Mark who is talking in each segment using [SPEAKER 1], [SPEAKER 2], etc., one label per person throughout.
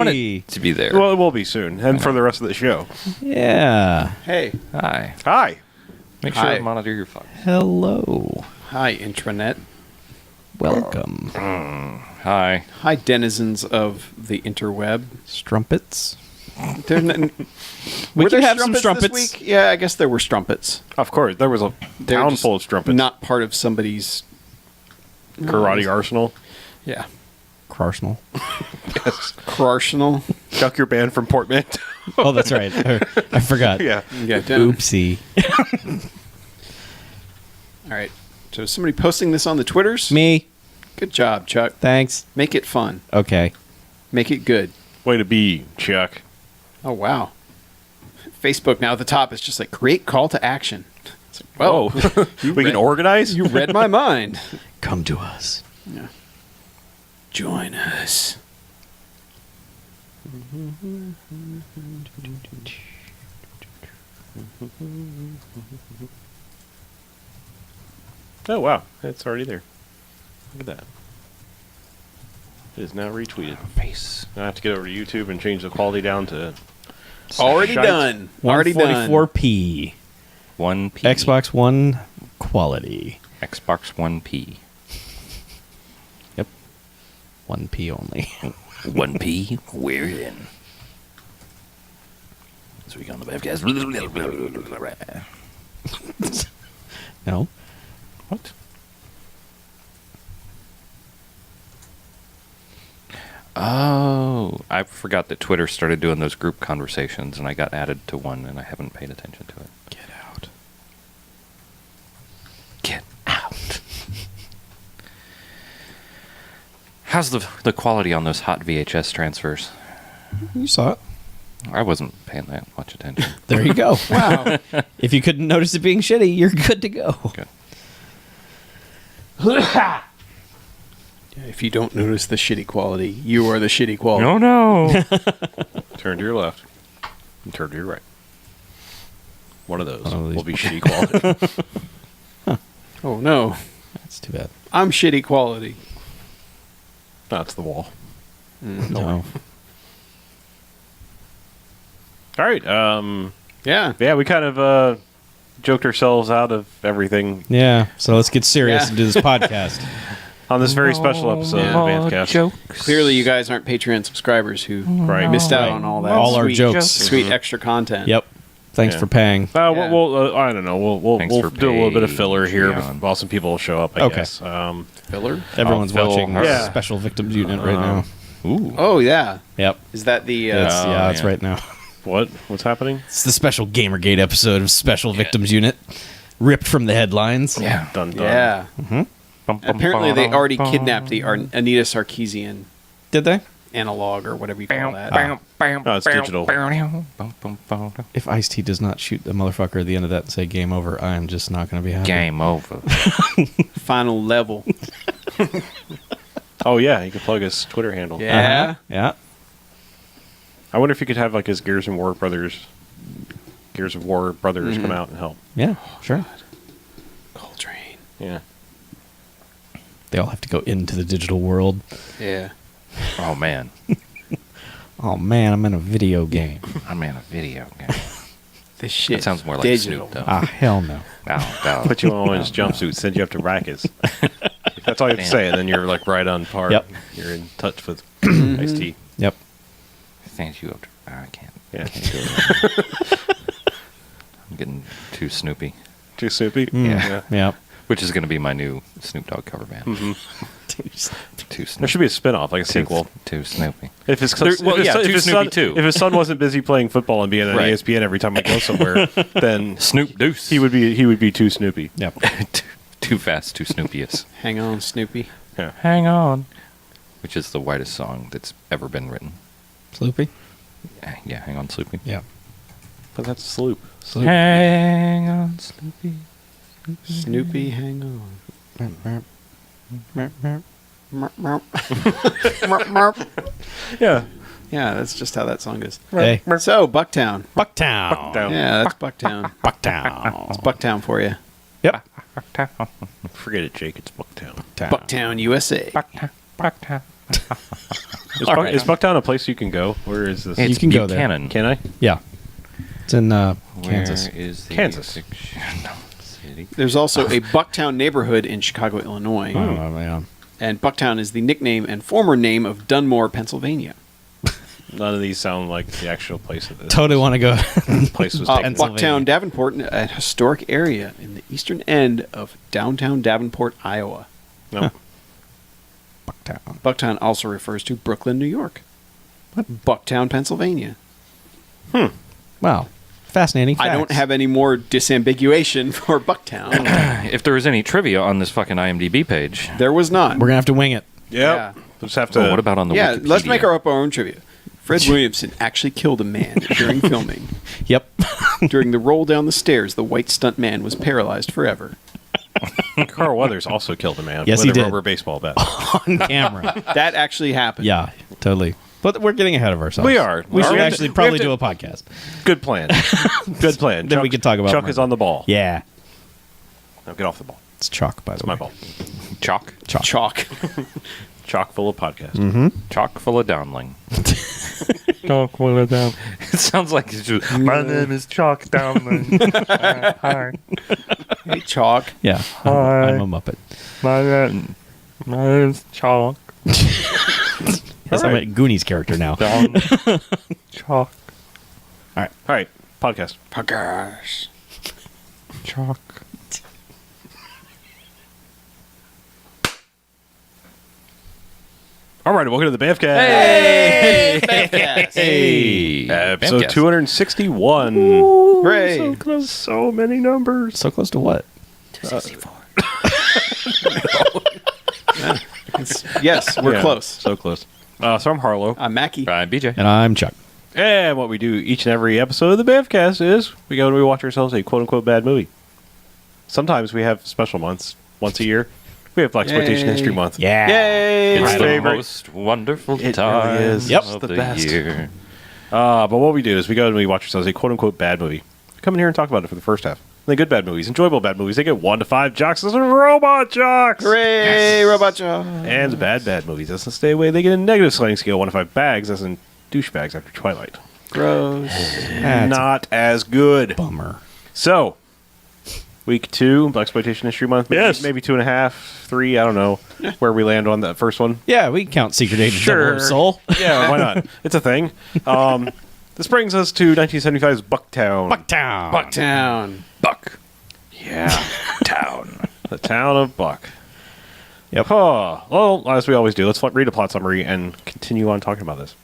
[SPEAKER 1] wanted to be there.
[SPEAKER 2] Well, it will be soon, and for the rest of the show.
[SPEAKER 3] Yeah.
[SPEAKER 4] Hey.
[SPEAKER 1] Hi.
[SPEAKER 2] Hi.
[SPEAKER 1] Make sure
[SPEAKER 4] Hi.
[SPEAKER 1] to monitor your phone.
[SPEAKER 3] Hello.
[SPEAKER 4] Hi, intranet.
[SPEAKER 3] Welcome.
[SPEAKER 1] Hi.
[SPEAKER 4] Hi, denizens of the interweb.
[SPEAKER 3] Strumpets.
[SPEAKER 4] There n-
[SPEAKER 3] We
[SPEAKER 4] were
[SPEAKER 3] can
[SPEAKER 4] there
[SPEAKER 3] have some
[SPEAKER 4] strumpets
[SPEAKER 3] strumpets.
[SPEAKER 4] this week? Yeah, I guess there were strumpets.
[SPEAKER 2] Of course, there was a
[SPEAKER 4] They're
[SPEAKER 2] town
[SPEAKER 4] just
[SPEAKER 2] full of strumpets.
[SPEAKER 4] Not part of somebody's...
[SPEAKER 2] Karate arsenal.
[SPEAKER 4] Yeah.
[SPEAKER 3] Arsenal.
[SPEAKER 2] Yes.
[SPEAKER 4] Arsenal.
[SPEAKER 2] Duck your band from Portmanteau.
[SPEAKER 3] Oh, that's right. I forgot.
[SPEAKER 2] Yeah.
[SPEAKER 4] Yeah, denim.
[SPEAKER 3] Oopsie.
[SPEAKER 4] All right. So is somebody posting this on the Twitters?
[SPEAKER 3] Me.
[SPEAKER 4] Good job, Chuck.
[SPEAKER 3] Thanks.
[SPEAKER 4] Make it fun.
[SPEAKER 3] Okay.
[SPEAKER 4] Make it good.
[SPEAKER 2] Way to be, Chuck.
[SPEAKER 4] Oh, wow. Facebook now at the top is just like, create call to action. It's like, whoa.
[SPEAKER 2] We can organize?
[SPEAKER 4] You read my mind.
[SPEAKER 3] Come to us.
[SPEAKER 4] Yeah. Join us.
[SPEAKER 2] Oh, wow. It's already there. Look at that. It is now retweeted.
[SPEAKER 1] Face.
[SPEAKER 2] I have to get over to YouTube and change the quality down to...
[SPEAKER 4] Already
[SPEAKER 2] Shite.
[SPEAKER 4] done. Already done.
[SPEAKER 3] 144p.
[SPEAKER 1] 1P.
[SPEAKER 3] Xbox One quality.
[SPEAKER 1] Xbox 1P.
[SPEAKER 3] Yep. 1p only.
[SPEAKER 1] 1P. We're in. This week on the BMFcast.
[SPEAKER 3] No.
[SPEAKER 2] What?
[SPEAKER 1] Oh, I forgot that Twitter started doing those group conversations, and I got added to one, and I haven't paid attention to it.
[SPEAKER 3] Get out.
[SPEAKER 1] Get out. How's the quality on those hot VHS transfers?
[SPEAKER 3] You saw it.
[SPEAKER 1] I wasn't paying that much attention.
[SPEAKER 3] There you go.
[SPEAKER 4] Wow.
[SPEAKER 3] If you couldn't notice it being shitty, you're good to go.
[SPEAKER 1] Good.
[SPEAKER 4] If you don't notice the shitty quality, you are the shitty quality.
[SPEAKER 1] No.
[SPEAKER 2] Turn to your left and turn to your right. One of those
[SPEAKER 3] One of these.
[SPEAKER 2] will be shitty quality.
[SPEAKER 4] Oh, no.
[SPEAKER 3] That's too bad.
[SPEAKER 4] I'm shitty quality.
[SPEAKER 2] That's the wall.
[SPEAKER 3] No.
[SPEAKER 2] All right.
[SPEAKER 4] Yeah.
[SPEAKER 2] Yeah, we kind of joked ourselves out of everything
[SPEAKER 3] Yeah. So let's get serious
[SPEAKER 4] Yeah.
[SPEAKER 3] and do this podcast.
[SPEAKER 2] on this very special episode of the Bandcast.
[SPEAKER 1] Jokes.
[SPEAKER 4] Clearly, you guys aren't Patreon subscribers who
[SPEAKER 2] Right.
[SPEAKER 4] missed out
[SPEAKER 3] Right.
[SPEAKER 4] on all that.
[SPEAKER 3] All our
[SPEAKER 4] sweet,
[SPEAKER 3] jokes.
[SPEAKER 4] Sweet extra content.
[SPEAKER 3] Yep. Thanks
[SPEAKER 2] Yeah.
[SPEAKER 3] for paying.
[SPEAKER 4] Yeah.
[SPEAKER 2] We'll I don't know. We'll
[SPEAKER 1] Thanks
[SPEAKER 2] we'll
[SPEAKER 1] for
[SPEAKER 2] do a little bit of filler here
[SPEAKER 1] Patreon.
[SPEAKER 2] while some people show up. I
[SPEAKER 3] Okay.
[SPEAKER 2] guess.
[SPEAKER 4] Filler?
[SPEAKER 3] Everyone's
[SPEAKER 1] Phil
[SPEAKER 3] watching
[SPEAKER 1] Hart.
[SPEAKER 2] Yeah.
[SPEAKER 3] Special Victims Unit right now.
[SPEAKER 1] Ooh.
[SPEAKER 4] Oh, yeah.
[SPEAKER 3] Yep.
[SPEAKER 4] Is that the...
[SPEAKER 3] It's
[SPEAKER 1] yeah.
[SPEAKER 3] right now.
[SPEAKER 2] What's happening?
[SPEAKER 3] It's the special Gamergate episode of Special Victims Unit, ripped from the headlines.
[SPEAKER 1] Yeah.
[SPEAKER 2] Dun dun.
[SPEAKER 4] yeah.
[SPEAKER 1] Bum, bum,
[SPEAKER 4] Apparently, they
[SPEAKER 1] bum,
[SPEAKER 4] already
[SPEAKER 1] bum.
[SPEAKER 4] kidnapped the Anita Sarkeesian
[SPEAKER 3] Did they?
[SPEAKER 4] analog or whatever you call that.
[SPEAKER 2] Oh, it's digital.
[SPEAKER 3] If Ice-T does not shoot the motherfucker at the end of that and say game over, I'm just not going to be happy.
[SPEAKER 1] Game over.
[SPEAKER 4] Final level.
[SPEAKER 2] Oh yeah, he could plug his Twitter handle.
[SPEAKER 4] Yeah.
[SPEAKER 3] Uh-huh. Yeah.
[SPEAKER 2] I wonder if he could have like his Gears of War brothers come out and help.
[SPEAKER 3] Yeah, sure.
[SPEAKER 4] Coltrane.
[SPEAKER 2] Yeah.
[SPEAKER 3] They all have to go into the digital world.
[SPEAKER 4] Yeah.
[SPEAKER 1] Oh, man.
[SPEAKER 3] Oh, man, I'm in a video game.
[SPEAKER 1] I'm in a video game.
[SPEAKER 4] This shit.
[SPEAKER 1] That sounds more like
[SPEAKER 4] digital.
[SPEAKER 1] Snoop, though.
[SPEAKER 3] Ah, hell no.
[SPEAKER 2] Put you on his jumpsuit, send you up to Rackets. If that's all you have to say, and then you're like right on par.
[SPEAKER 3] Yep.
[SPEAKER 2] You're in touch with Ice-T.
[SPEAKER 3] Yep.
[SPEAKER 1] Thank you. I can't.
[SPEAKER 2] Yeah.
[SPEAKER 1] I can't do it. I'm getting too Snoopy.
[SPEAKER 2] Too soupy?
[SPEAKER 1] Yeah.
[SPEAKER 3] Yep.
[SPEAKER 1] Which is going to be my new Snoop Dogg cover band. Too
[SPEAKER 2] There
[SPEAKER 1] Snoopy.
[SPEAKER 2] should be a spin-off, like a sequel.
[SPEAKER 1] Too Snoopy.
[SPEAKER 2] If his,
[SPEAKER 1] There- well,
[SPEAKER 2] if his
[SPEAKER 1] yeah,
[SPEAKER 2] son,
[SPEAKER 1] too
[SPEAKER 2] if his
[SPEAKER 1] Snoopy
[SPEAKER 2] son,
[SPEAKER 1] too.
[SPEAKER 2] If his son wasn't busy playing football and being on
[SPEAKER 1] Right.
[SPEAKER 2] ESPN every time I go somewhere, then
[SPEAKER 1] Snoop Deuce.
[SPEAKER 2] he would be too Snoopy.
[SPEAKER 3] Yep.
[SPEAKER 1] too fast, too Snoopious.
[SPEAKER 4] Hang on, Snoopy.
[SPEAKER 2] Yeah.
[SPEAKER 1] Hang on. Which is the whitest song that's ever been written.
[SPEAKER 3] Sloopy?
[SPEAKER 1] Yeah, Hang on, Sloopy.
[SPEAKER 3] Yeah.
[SPEAKER 2] But that's Sloop.
[SPEAKER 1] Hang on, Sloopy.
[SPEAKER 4] Snoopy, hang on. Merp, merp.
[SPEAKER 2] Yeah.
[SPEAKER 4] Yeah, that's just how that song goes.
[SPEAKER 3] Hey.
[SPEAKER 4] So, Bucktown.
[SPEAKER 3] Bucktown.
[SPEAKER 2] Bucktown.
[SPEAKER 4] Yeah, that's Bucktown.
[SPEAKER 3] Bucktown.
[SPEAKER 4] It's Bucktown for you.
[SPEAKER 3] Yep.
[SPEAKER 2] Forget it, Jake. It's Bucktown.
[SPEAKER 4] Bucktown, USA.
[SPEAKER 1] Bucktown.
[SPEAKER 2] Is Bucktown a place you can go? Where is this?
[SPEAKER 3] You can go there.
[SPEAKER 1] Buchanan.
[SPEAKER 2] Can I?
[SPEAKER 3] Yeah. It's in Kansas.
[SPEAKER 1] Where is the
[SPEAKER 2] Kansas.
[SPEAKER 1] city?
[SPEAKER 4] There's also a Bucktown neighborhood in Chicago, Illinois.
[SPEAKER 3] Oh, yeah.
[SPEAKER 4] And Bucktown is the nickname and former name of Dunmore, Pennsylvania.
[SPEAKER 2] None of these sound like the actual place of this.
[SPEAKER 3] Totally want to go.
[SPEAKER 2] Place was taken.
[SPEAKER 3] Pennsylvania.
[SPEAKER 4] Bucktown, Davenport, a historic area in the eastern end of downtown Davenport, Iowa.
[SPEAKER 2] No.
[SPEAKER 3] Bucktown.
[SPEAKER 4] Bucktown also refers to Brooklyn, New York. Bucktown, Pennsylvania.
[SPEAKER 3] Wow. Fascinating facts.
[SPEAKER 4] I don't have any more disambiguation for Bucktown.
[SPEAKER 1] If there was any trivia on this fucking IMDb page,
[SPEAKER 4] There was not.
[SPEAKER 3] We're going to have to wing it.
[SPEAKER 2] Yep.
[SPEAKER 4] Yeah.
[SPEAKER 2] We'll just have to.
[SPEAKER 1] well, what about on the
[SPEAKER 4] Yeah,
[SPEAKER 1] Wikipedia?
[SPEAKER 4] let's make up our own trivia. Fred Williamson actually killed a man during filming.
[SPEAKER 3] Yep.
[SPEAKER 4] During the roll down the stairs, the white stunt man was paralyzed forever.
[SPEAKER 2] Carl Weathers also killed a man
[SPEAKER 3] Yes,
[SPEAKER 2] with
[SPEAKER 3] he
[SPEAKER 2] a
[SPEAKER 3] did.
[SPEAKER 2] rubber baseball bat.
[SPEAKER 3] On camera.
[SPEAKER 4] That actually happened.
[SPEAKER 3] Yeah, totally. But we're getting ahead of ourselves.
[SPEAKER 2] We are.
[SPEAKER 3] We should
[SPEAKER 2] We have
[SPEAKER 3] actually
[SPEAKER 2] to-
[SPEAKER 3] probably
[SPEAKER 2] we have
[SPEAKER 3] do
[SPEAKER 2] to-
[SPEAKER 3] a podcast.
[SPEAKER 2] Good plan. Good plan.
[SPEAKER 3] Then we can talk about
[SPEAKER 2] Chuck
[SPEAKER 3] murder.
[SPEAKER 2] is on the ball.
[SPEAKER 3] Yeah.
[SPEAKER 2] Now get off the ball.
[SPEAKER 3] It's chalk, by the
[SPEAKER 2] It's
[SPEAKER 3] way.
[SPEAKER 2] my ball.
[SPEAKER 1] Chalk?
[SPEAKER 4] Chalk.
[SPEAKER 2] Chock full of podcasts.
[SPEAKER 3] Mm-hmm.
[SPEAKER 1] Chock full of downling. Chock full of down. It sounds like it's just, my name is Chock Downling. Hi.
[SPEAKER 4] Hey, Chalk.
[SPEAKER 3] Yeah.
[SPEAKER 1] Hi.
[SPEAKER 3] I'm a Muppet.
[SPEAKER 1] My name's Chalk.
[SPEAKER 3] Yes, I'm a Goonies character now.
[SPEAKER 1] Down. Chalk.
[SPEAKER 2] All right. Podcast.
[SPEAKER 4] Podcast.
[SPEAKER 1] Chalk.
[SPEAKER 2] All right. Welcome to the BMFcast.
[SPEAKER 4] Hey! BMFcast.
[SPEAKER 1] Hey.
[SPEAKER 2] Episode
[SPEAKER 1] Bamcast.
[SPEAKER 2] 261.
[SPEAKER 4] Hooray.
[SPEAKER 2] So close. So many numbers.
[SPEAKER 3] So close to what?
[SPEAKER 4] Yes, we're
[SPEAKER 2] Yeah,
[SPEAKER 4] close.
[SPEAKER 2] So close. So I'm Harlow.
[SPEAKER 4] I'm Mackie.
[SPEAKER 1] BJ.
[SPEAKER 3] And I'm Chuck.
[SPEAKER 2] And what we do each and every episode of the BMFcast is we go and we watch ourselves a quote-unquote bad movie. Sometimes we have special months. Once a year, we have Black Exploitation
[SPEAKER 4] Yay.
[SPEAKER 2] History Month.
[SPEAKER 3] Yeah.
[SPEAKER 4] Yay!
[SPEAKER 1] It's
[SPEAKER 2] My
[SPEAKER 1] the
[SPEAKER 2] favorite.
[SPEAKER 1] most wonderful
[SPEAKER 2] It
[SPEAKER 1] time
[SPEAKER 2] really is.
[SPEAKER 3] Yep.
[SPEAKER 1] of
[SPEAKER 2] It's the
[SPEAKER 1] the
[SPEAKER 2] best.
[SPEAKER 1] year.
[SPEAKER 2] But what we do is we go and we watch ourselves a quote-unquote bad movie. We come in here and talk about it for the first half. And the good bad movies, enjoyable bad movies, they get 1 to 5 jocks as robot jocks.
[SPEAKER 4] Hooray, Robot Jaw.
[SPEAKER 2] And the bad movies, as in stay away, they get a negative sliding scale, 1 to 5 bags, as in douchebags after Twilight.
[SPEAKER 4] Gross.
[SPEAKER 3] That's
[SPEAKER 2] Not as good.
[SPEAKER 3] a bummer.
[SPEAKER 2] So, week 2, Black Exploitation History Month. Maybe,
[SPEAKER 3] Yes.
[SPEAKER 2] maybe 2.5, 3, I don't know where we land on that first one.
[SPEAKER 3] Yeah, we can count Secret Agent Double Soul.
[SPEAKER 2] Yeah, why not? It's a thing. This brings us to 1975's Bucktown.
[SPEAKER 3] Bucktown.
[SPEAKER 4] Bucktown.
[SPEAKER 1] Buck.
[SPEAKER 2] Yeah.
[SPEAKER 1] Town.
[SPEAKER 2] The town of Buck.
[SPEAKER 3] Yep.
[SPEAKER 2] Oh, well, as we always do, let's read a plot summary and continue on talking about this.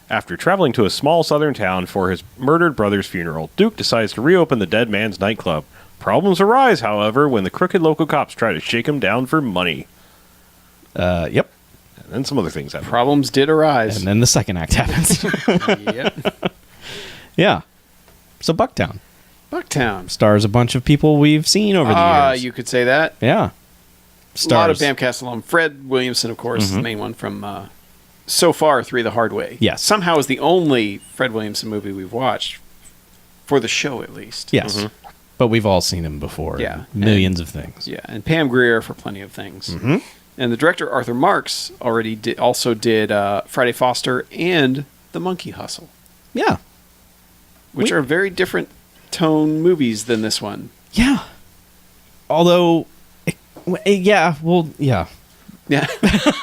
[SPEAKER 2] After traveling to a small southern town for his murdered brother's funeral, Duke decides to reopen the dead man's nightclub. Problems arise, however, when the crooked local cops try to shake him down for money.
[SPEAKER 3] Yep.
[SPEAKER 2] And then some other things happen.
[SPEAKER 4] Problems did arise.
[SPEAKER 3] And then the second act happens.
[SPEAKER 4] Yep.
[SPEAKER 3] Yeah. So Bucktown
[SPEAKER 4] Bucktown.
[SPEAKER 3] stars a bunch of people we've seen over the years.
[SPEAKER 4] You could say that.
[SPEAKER 3] Yeah.
[SPEAKER 4] A lot of
[SPEAKER 3] Stars.
[SPEAKER 4] Bamcast alum. Fred Williamson, of course, is the main one from so far 3 the Hard Way.
[SPEAKER 3] Yes.
[SPEAKER 4] Somehow is the only Fred Williamson movie we've watched, for the show at least.
[SPEAKER 3] Yes. But we've all seen him before.
[SPEAKER 4] Yeah.
[SPEAKER 3] in millions of things.
[SPEAKER 4] Yeah, and Pam Grier for plenty of things. And the director, Arthur Marks, also did Friday Foster and The Monkey Hustle,
[SPEAKER 3] Yeah.
[SPEAKER 4] which are very different tone movies than this one.
[SPEAKER 3] Yeah. Although, yeah, well, yeah.
[SPEAKER 4] Yeah.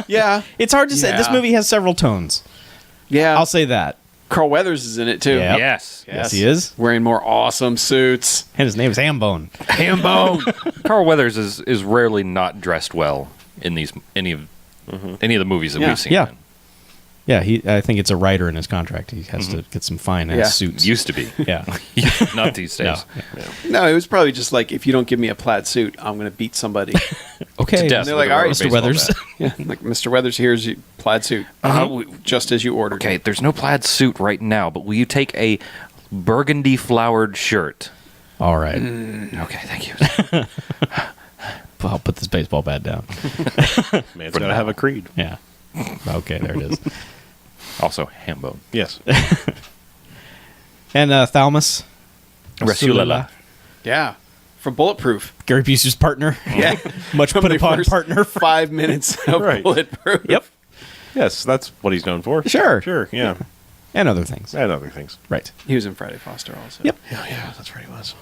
[SPEAKER 4] Yeah.
[SPEAKER 3] It's hard to say. This
[SPEAKER 4] Yeah.
[SPEAKER 3] movie has several tones.
[SPEAKER 4] Yeah.
[SPEAKER 3] I'll say that.
[SPEAKER 4] Carl Weathers is in it, too.
[SPEAKER 3] Yep.
[SPEAKER 1] Yes.
[SPEAKER 3] Yes, he is.
[SPEAKER 4] Wearing more awesome suits.
[SPEAKER 3] And his name is Hambone.
[SPEAKER 4] Hambone.
[SPEAKER 1] Carl Weathers is rarely not dressed well in any of the movies that
[SPEAKER 4] Yeah.
[SPEAKER 1] we've seen.
[SPEAKER 3] Yeah.
[SPEAKER 1] him
[SPEAKER 3] Yeah, I think it's a writer in his contract. He has to get some fine ass
[SPEAKER 4] Yeah.
[SPEAKER 1] in.
[SPEAKER 3] suits.
[SPEAKER 1] Used to be.
[SPEAKER 3] Yeah.
[SPEAKER 1] Not these
[SPEAKER 3] No.
[SPEAKER 1] days.
[SPEAKER 4] No, it was probably just like, if you don't give me a plaid suit, I'm going to beat somebody.
[SPEAKER 3] Okay.
[SPEAKER 1] To death
[SPEAKER 4] And they're
[SPEAKER 1] with
[SPEAKER 4] like,
[SPEAKER 1] a
[SPEAKER 4] all right,
[SPEAKER 1] baseball
[SPEAKER 3] Mr. Weathers.
[SPEAKER 1] bat.
[SPEAKER 4] Yeah, like, Mr. Weathers, here's your plaid suit. Just as you ordered.
[SPEAKER 1] Okay, there's no plaid suit right now, but will you take a burgundy flowered shirt?
[SPEAKER 3] All right.
[SPEAKER 1] Okay, thank you.
[SPEAKER 3] I'll put this baseball bat down.
[SPEAKER 2] Man's got to have a creed.
[SPEAKER 3] Yeah. Okay, there it is.
[SPEAKER 1] Also, Hambone.
[SPEAKER 2] Yes.
[SPEAKER 3] And Thalmus.
[SPEAKER 1] Rasulala.
[SPEAKER 4] Yeah. From Bulletproof.
[SPEAKER 3] Gary Busey's partner.
[SPEAKER 4] Yeah.
[SPEAKER 3] Much
[SPEAKER 4] From
[SPEAKER 3] put
[SPEAKER 4] the
[SPEAKER 3] upon
[SPEAKER 4] first
[SPEAKER 3] partner.
[SPEAKER 4] 5 minutes of
[SPEAKER 2] Right.
[SPEAKER 4] Bulletproof.
[SPEAKER 3] Yep.
[SPEAKER 2] Yes, that's what he's known for.
[SPEAKER 3] Sure.
[SPEAKER 2] Sure, yeah.
[SPEAKER 3] And other things.
[SPEAKER 2] And other things.
[SPEAKER 3] Right.
[SPEAKER 4] He was in Friday Foster also.
[SPEAKER 3] Yep.
[SPEAKER 2] Yeah, that's right, he was.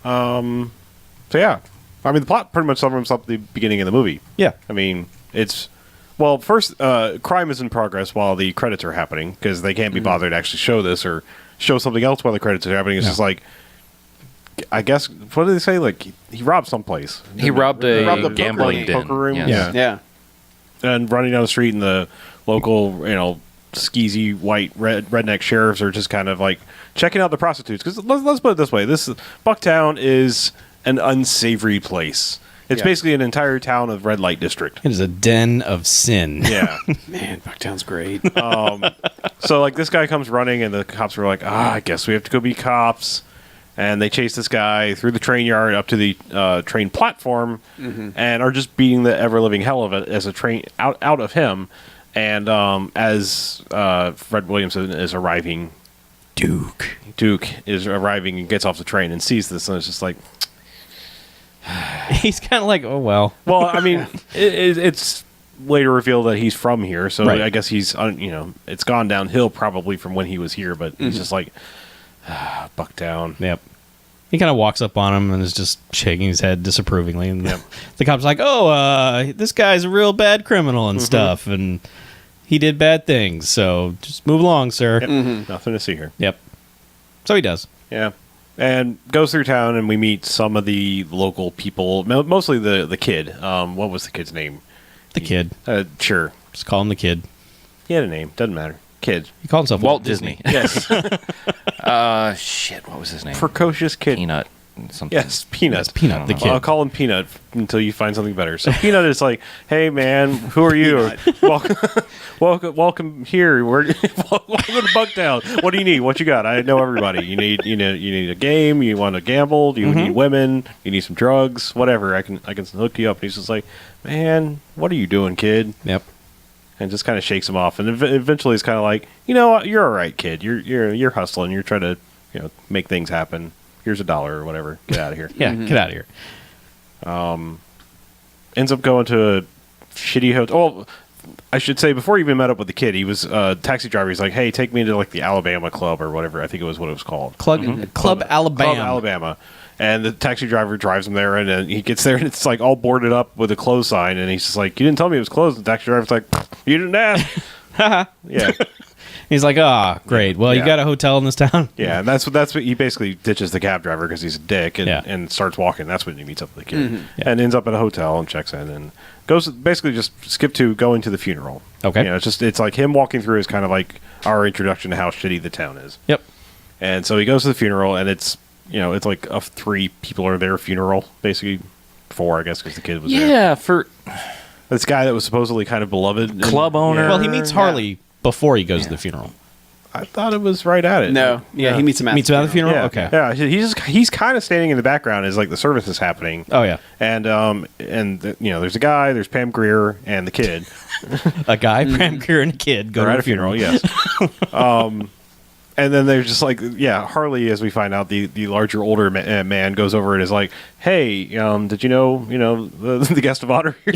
[SPEAKER 2] So, yeah. I mean, the plot pretty much sums up the beginning of the movie.
[SPEAKER 3] Yeah.
[SPEAKER 2] I mean, it's... Well, first, crime is in progress while the credits are happening, because they can't be bothered to actually show this or show something else while the credits are happening. It's just like... I guess, what did they say? Like, he robbed someplace.
[SPEAKER 1] He robbed a gambling den.
[SPEAKER 2] Poker room?
[SPEAKER 1] Yes.
[SPEAKER 4] Yeah.
[SPEAKER 2] And running down the street, and the local, skeezy white redneck sheriffs are just kind of like checking out the prostitutes. Because let's put it this way: Bucktown is an unsavory place. It's basically an entire town of red light district.
[SPEAKER 3] It is a den of sin.
[SPEAKER 2] Yeah.
[SPEAKER 4] Man, Bucktown's great.
[SPEAKER 2] So like this guy comes running, and the cops are like, I guess we have to go be cops. And they chase this guy through the train yard up to the train platform, and are just beating the ever living hell of it as a train out of him. And as Fred Williamson is arriving, Duke is arriving and gets off the train and sees this, and it's just like,
[SPEAKER 3] He's kind of like, oh, well.
[SPEAKER 2] well, I mean, it's later revealed that he's from here, so
[SPEAKER 3] Right.
[SPEAKER 2] I guess he's it's gone downhill probably from when he was here, but he's just like, Bucktown.
[SPEAKER 3] Yep. He kind of walks up on him and is just shaking his head disapprovingly. And the cop's like, oh, this guy's a real bad criminal and stuff. And he did bad things. So just move along, sir.
[SPEAKER 2] Yep. Nothing to see here.
[SPEAKER 3] Yep. So he does.
[SPEAKER 2] Yeah. And goes through town, and we meet some of the local people, mostly the kid. What was the kid's name?
[SPEAKER 3] The kid.
[SPEAKER 2] Sure.
[SPEAKER 3] Just call him the kid.
[SPEAKER 2] He had a name. Doesn't matter. Kid.
[SPEAKER 3] He called himself
[SPEAKER 1] Walt Disney.
[SPEAKER 2] Yes.
[SPEAKER 1] Shit, what was his name?
[SPEAKER 2] Precocious kid.
[SPEAKER 1] Peanut. Something.
[SPEAKER 2] Yes, Peanut.
[SPEAKER 3] Yes, Peanut, the kid.
[SPEAKER 2] I'll call him Peanut until you find something better. So Peanut is like, hey man, who are you? welcome here. Welcome to Bucktown. What do you need? What you got? I know everybody. You need a game. You want to gamble. You need women. You need some drugs. Whatever. I can hook you up. And he's just like, man, what are you doing, kid?
[SPEAKER 3] Yep.
[SPEAKER 2] And just kind of shakes him off. And eventually he's kind of like, you're all right, kid. You're hustling. You're trying to make things happen. Here's $1 or whatever. Get out of here.
[SPEAKER 3] Yeah, get out of here.
[SPEAKER 2] Ends up going to a shitty hotel. Oh, I should say, before he even met up with the kid, he was a taxi driver. He's like, hey, take me to like the Alabama Club or whatever. I think it was what it was called.
[SPEAKER 3] Club Alabama.
[SPEAKER 2] Club Alabama. And the taxi driver drives him there, and then he gets there, and it's like all boarded up with a close sign. And he's just like, you didn't tell me it was closed. The taxi driver's like, you didn't ask. Yeah.
[SPEAKER 3] He's like, great. Well, you got a hotel in this town?
[SPEAKER 2] Yeah, and that's what he basically ditches the cab driver because he's a dick and starts walking. That's when he meets up with the kid and ends up at a hotel and checks in and goes basically just skip to going to the funeral.
[SPEAKER 3] Okay.
[SPEAKER 2] It's like him walking through is kind of like our introduction to how shitty the town is.
[SPEAKER 3] Yep.
[SPEAKER 2] And so he goes to the funeral, and it's it's like 3 people are there funeral, basically 4, I guess, because the kid was there.
[SPEAKER 1] Yeah, for
[SPEAKER 2] This guy that was supposedly kind of beloved
[SPEAKER 1] club owner.
[SPEAKER 3] Well, he meets Harley before he goes to the funeral.
[SPEAKER 2] I thought it was right at it.
[SPEAKER 4] No. Yeah, he meets him at
[SPEAKER 3] the funeral?
[SPEAKER 2] Yeah,
[SPEAKER 3] Okay.
[SPEAKER 2] Yeah, he's kind of standing in the background as like the service is happening.
[SPEAKER 3] Oh, yeah.
[SPEAKER 2] And there's a guy, there's Pam Grier, and the kid.
[SPEAKER 3] A guy, Pam Grier, and a kid go to
[SPEAKER 2] at
[SPEAKER 3] a
[SPEAKER 2] a funeral. Yes. And then there's just like, Harley, as we find out, the larger, older man goes over and is like, hey, did you know, the guest of honor here?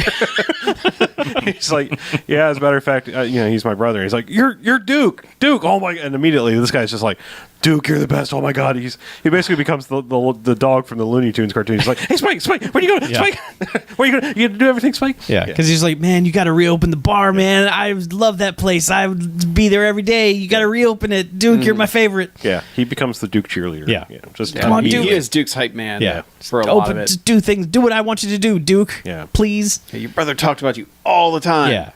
[SPEAKER 2] He's like, yeah, as a matter of fact, he's my brother. He's like, you're Duke. Oh my, and immediately this guy's just like, Duke, you're the best. Oh my God. He basically becomes the dog from the Looney Tunes cartoon. He's like, hey, Spike, where you going?
[SPEAKER 3] Yeah.
[SPEAKER 2] Spike, where you going? You gonna do everything, Spike?
[SPEAKER 3] Yeah, because he's like, man, you got to reopen the bar, man. I love that place. I would be there every day. You got to reopen it. Duke, you're my favorite.
[SPEAKER 2] Yeah, he becomes the Duke cheerleader.
[SPEAKER 3] Yeah.
[SPEAKER 4] Come on,
[SPEAKER 3] Duke.
[SPEAKER 4] He is Duke's hype man.
[SPEAKER 3] Yeah.
[SPEAKER 4] For a lot of it.
[SPEAKER 3] Just do things. Do what I want you to do, Duke.
[SPEAKER 2] Yeah.
[SPEAKER 3] Please.
[SPEAKER 4] Hey, your brother talked about you all the time.
[SPEAKER 3] Yeah.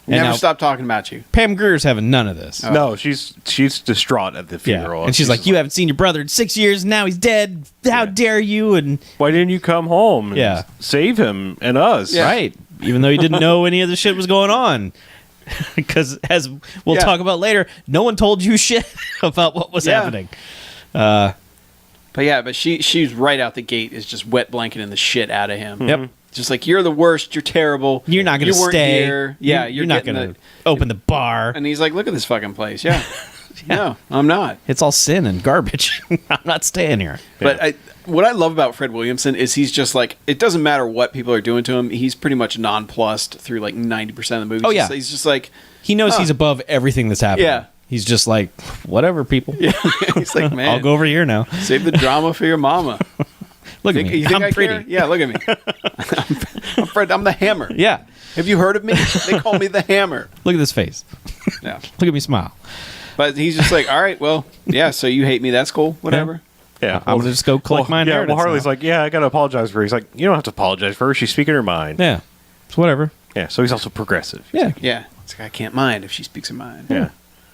[SPEAKER 4] Never
[SPEAKER 3] now-
[SPEAKER 4] stopped talking about you.
[SPEAKER 3] Pam Grier's having none of this.
[SPEAKER 2] No, she's distraught at the funeral.
[SPEAKER 3] And she's like, you haven't seen your brother in 6 years, and now he's dead. How dare you? And
[SPEAKER 2] why didn't you come home and
[SPEAKER 3] Yeah.
[SPEAKER 2] save him and us?
[SPEAKER 3] right, even though he didn't know any of the shit was going on. Because as we'll talk about later, no one told you shit about what was happening.
[SPEAKER 4] But she's right out the gate is just wet blanketing the shit out of him.
[SPEAKER 3] Yep.
[SPEAKER 4] Just like, you're the worst. You're terrible.
[SPEAKER 3] You're not going to
[SPEAKER 4] You weren't
[SPEAKER 3] stay.
[SPEAKER 4] here. Yeah,
[SPEAKER 3] you're not
[SPEAKER 4] getting
[SPEAKER 3] going to open the bar.
[SPEAKER 4] And he's like, look at this fucking place. Yeah. No, I'm not.
[SPEAKER 3] It's all sin and garbage. I'm not staying here.
[SPEAKER 4] But What I love about Fred Williamson is he's just like, it doesn't matter what people are doing to him. He's pretty much nonplussed through like 90% of the movie.
[SPEAKER 3] Oh, yeah.
[SPEAKER 4] He's just like,
[SPEAKER 3] He knows he's above everything that's happening.
[SPEAKER 4] Yeah.
[SPEAKER 3] He's just like, whatever, people.
[SPEAKER 4] yeah. He's like, man,
[SPEAKER 3] I'll go over here now.
[SPEAKER 4] save the drama for your mama.
[SPEAKER 3] Look at me.
[SPEAKER 4] You think
[SPEAKER 3] I'm
[SPEAKER 4] I
[SPEAKER 3] pretty.
[SPEAKER 4] care? Yeah, look at me. I'm Fred. I'm the Hammer.
[SPEAKER 3] Yeah.
[SPEAKER 4] Have you heard of me? They call me the Hammer.
[SPEAKER 3] Look at this face.
[SPEAKER 4] Yeah.
[SPEAKER 3] Look at me smile.
[SPEAKER 4] But he's just like, all right, well, yeah, so you hate me. That's cool. Whatever.
[SPEAKER 2] Yeah,
[SPEAKER 3] I'm gonna just go collect my
[SPEAKER 2] Yeah,
[SPEAKER 3] inheritance
[SPEAKER 2] well, Harley's
[SPEAKER 3] now.
[SPEAKER 2] like, yeah, I got to apologize for her. He's like, you don't have to apologize for her. She's speaking her mind.
[SPEAKER 3] Yeah. It's whatever.
[SPEAKER 2] Yeah, so he's also progressive. He's
[SPEAKER 3] Yeah.
[SPEAKER 2] like,
[SPEAKER 4] Yeah. It's like, I can't mind if she speaks her mind.
[SPEAKER 2] yeah.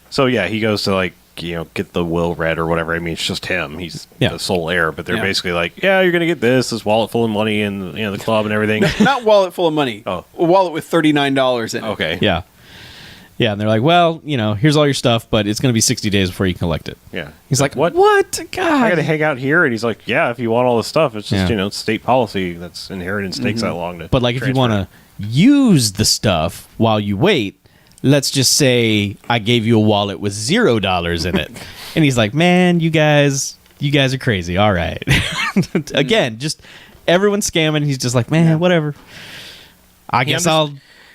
[SPEAKER 2] So, yeah, he goes to, like, get the will read or whatever. I mean, it's just him. He's
[SPEAKER 3] Yeah.
[SPEAKER 2] the sole heir, but they're
[SPEAKER 4] Yeah.
[SPEAKER 2] basically like, yeah, you're going to get this wallet full of money and, the club and everything.
[SPEAKER 4] Not wallet full of money.
[SPEAKER 2] Oh.
[SPEAKER 4] A wallet with $39 in it.
[SPEAKER 2] Okay.
[SPEAKER 3] Yeah. Yeah, and they're like, well, here's all your stuff, but it's going to be 60 days before you can collect it.
[SPEAKER 2] Yeah.
[SPEAKER 3] He's like,
[SPEAKER 2] what?
[SPEAKER 3] What? God.
[SPEAKER 2] I got to hang out here. And he's like, yeah, if you want all this stuff, it's just,
[SPEAKER 3] Yeah.
[SPEAKER 2] it's state policy. That's inheritance takes that long to
[SPEAKER 3] But like, if you
[SPEAKER 2] transfer.
[SPEAKER 3] want to use the stuff while you wait, let's just say I gave you a wallet with $0 in it. And he's like, man, you guys are crazy. All right. Again, just everyone's scamming. He's just like, man, whatever. I guess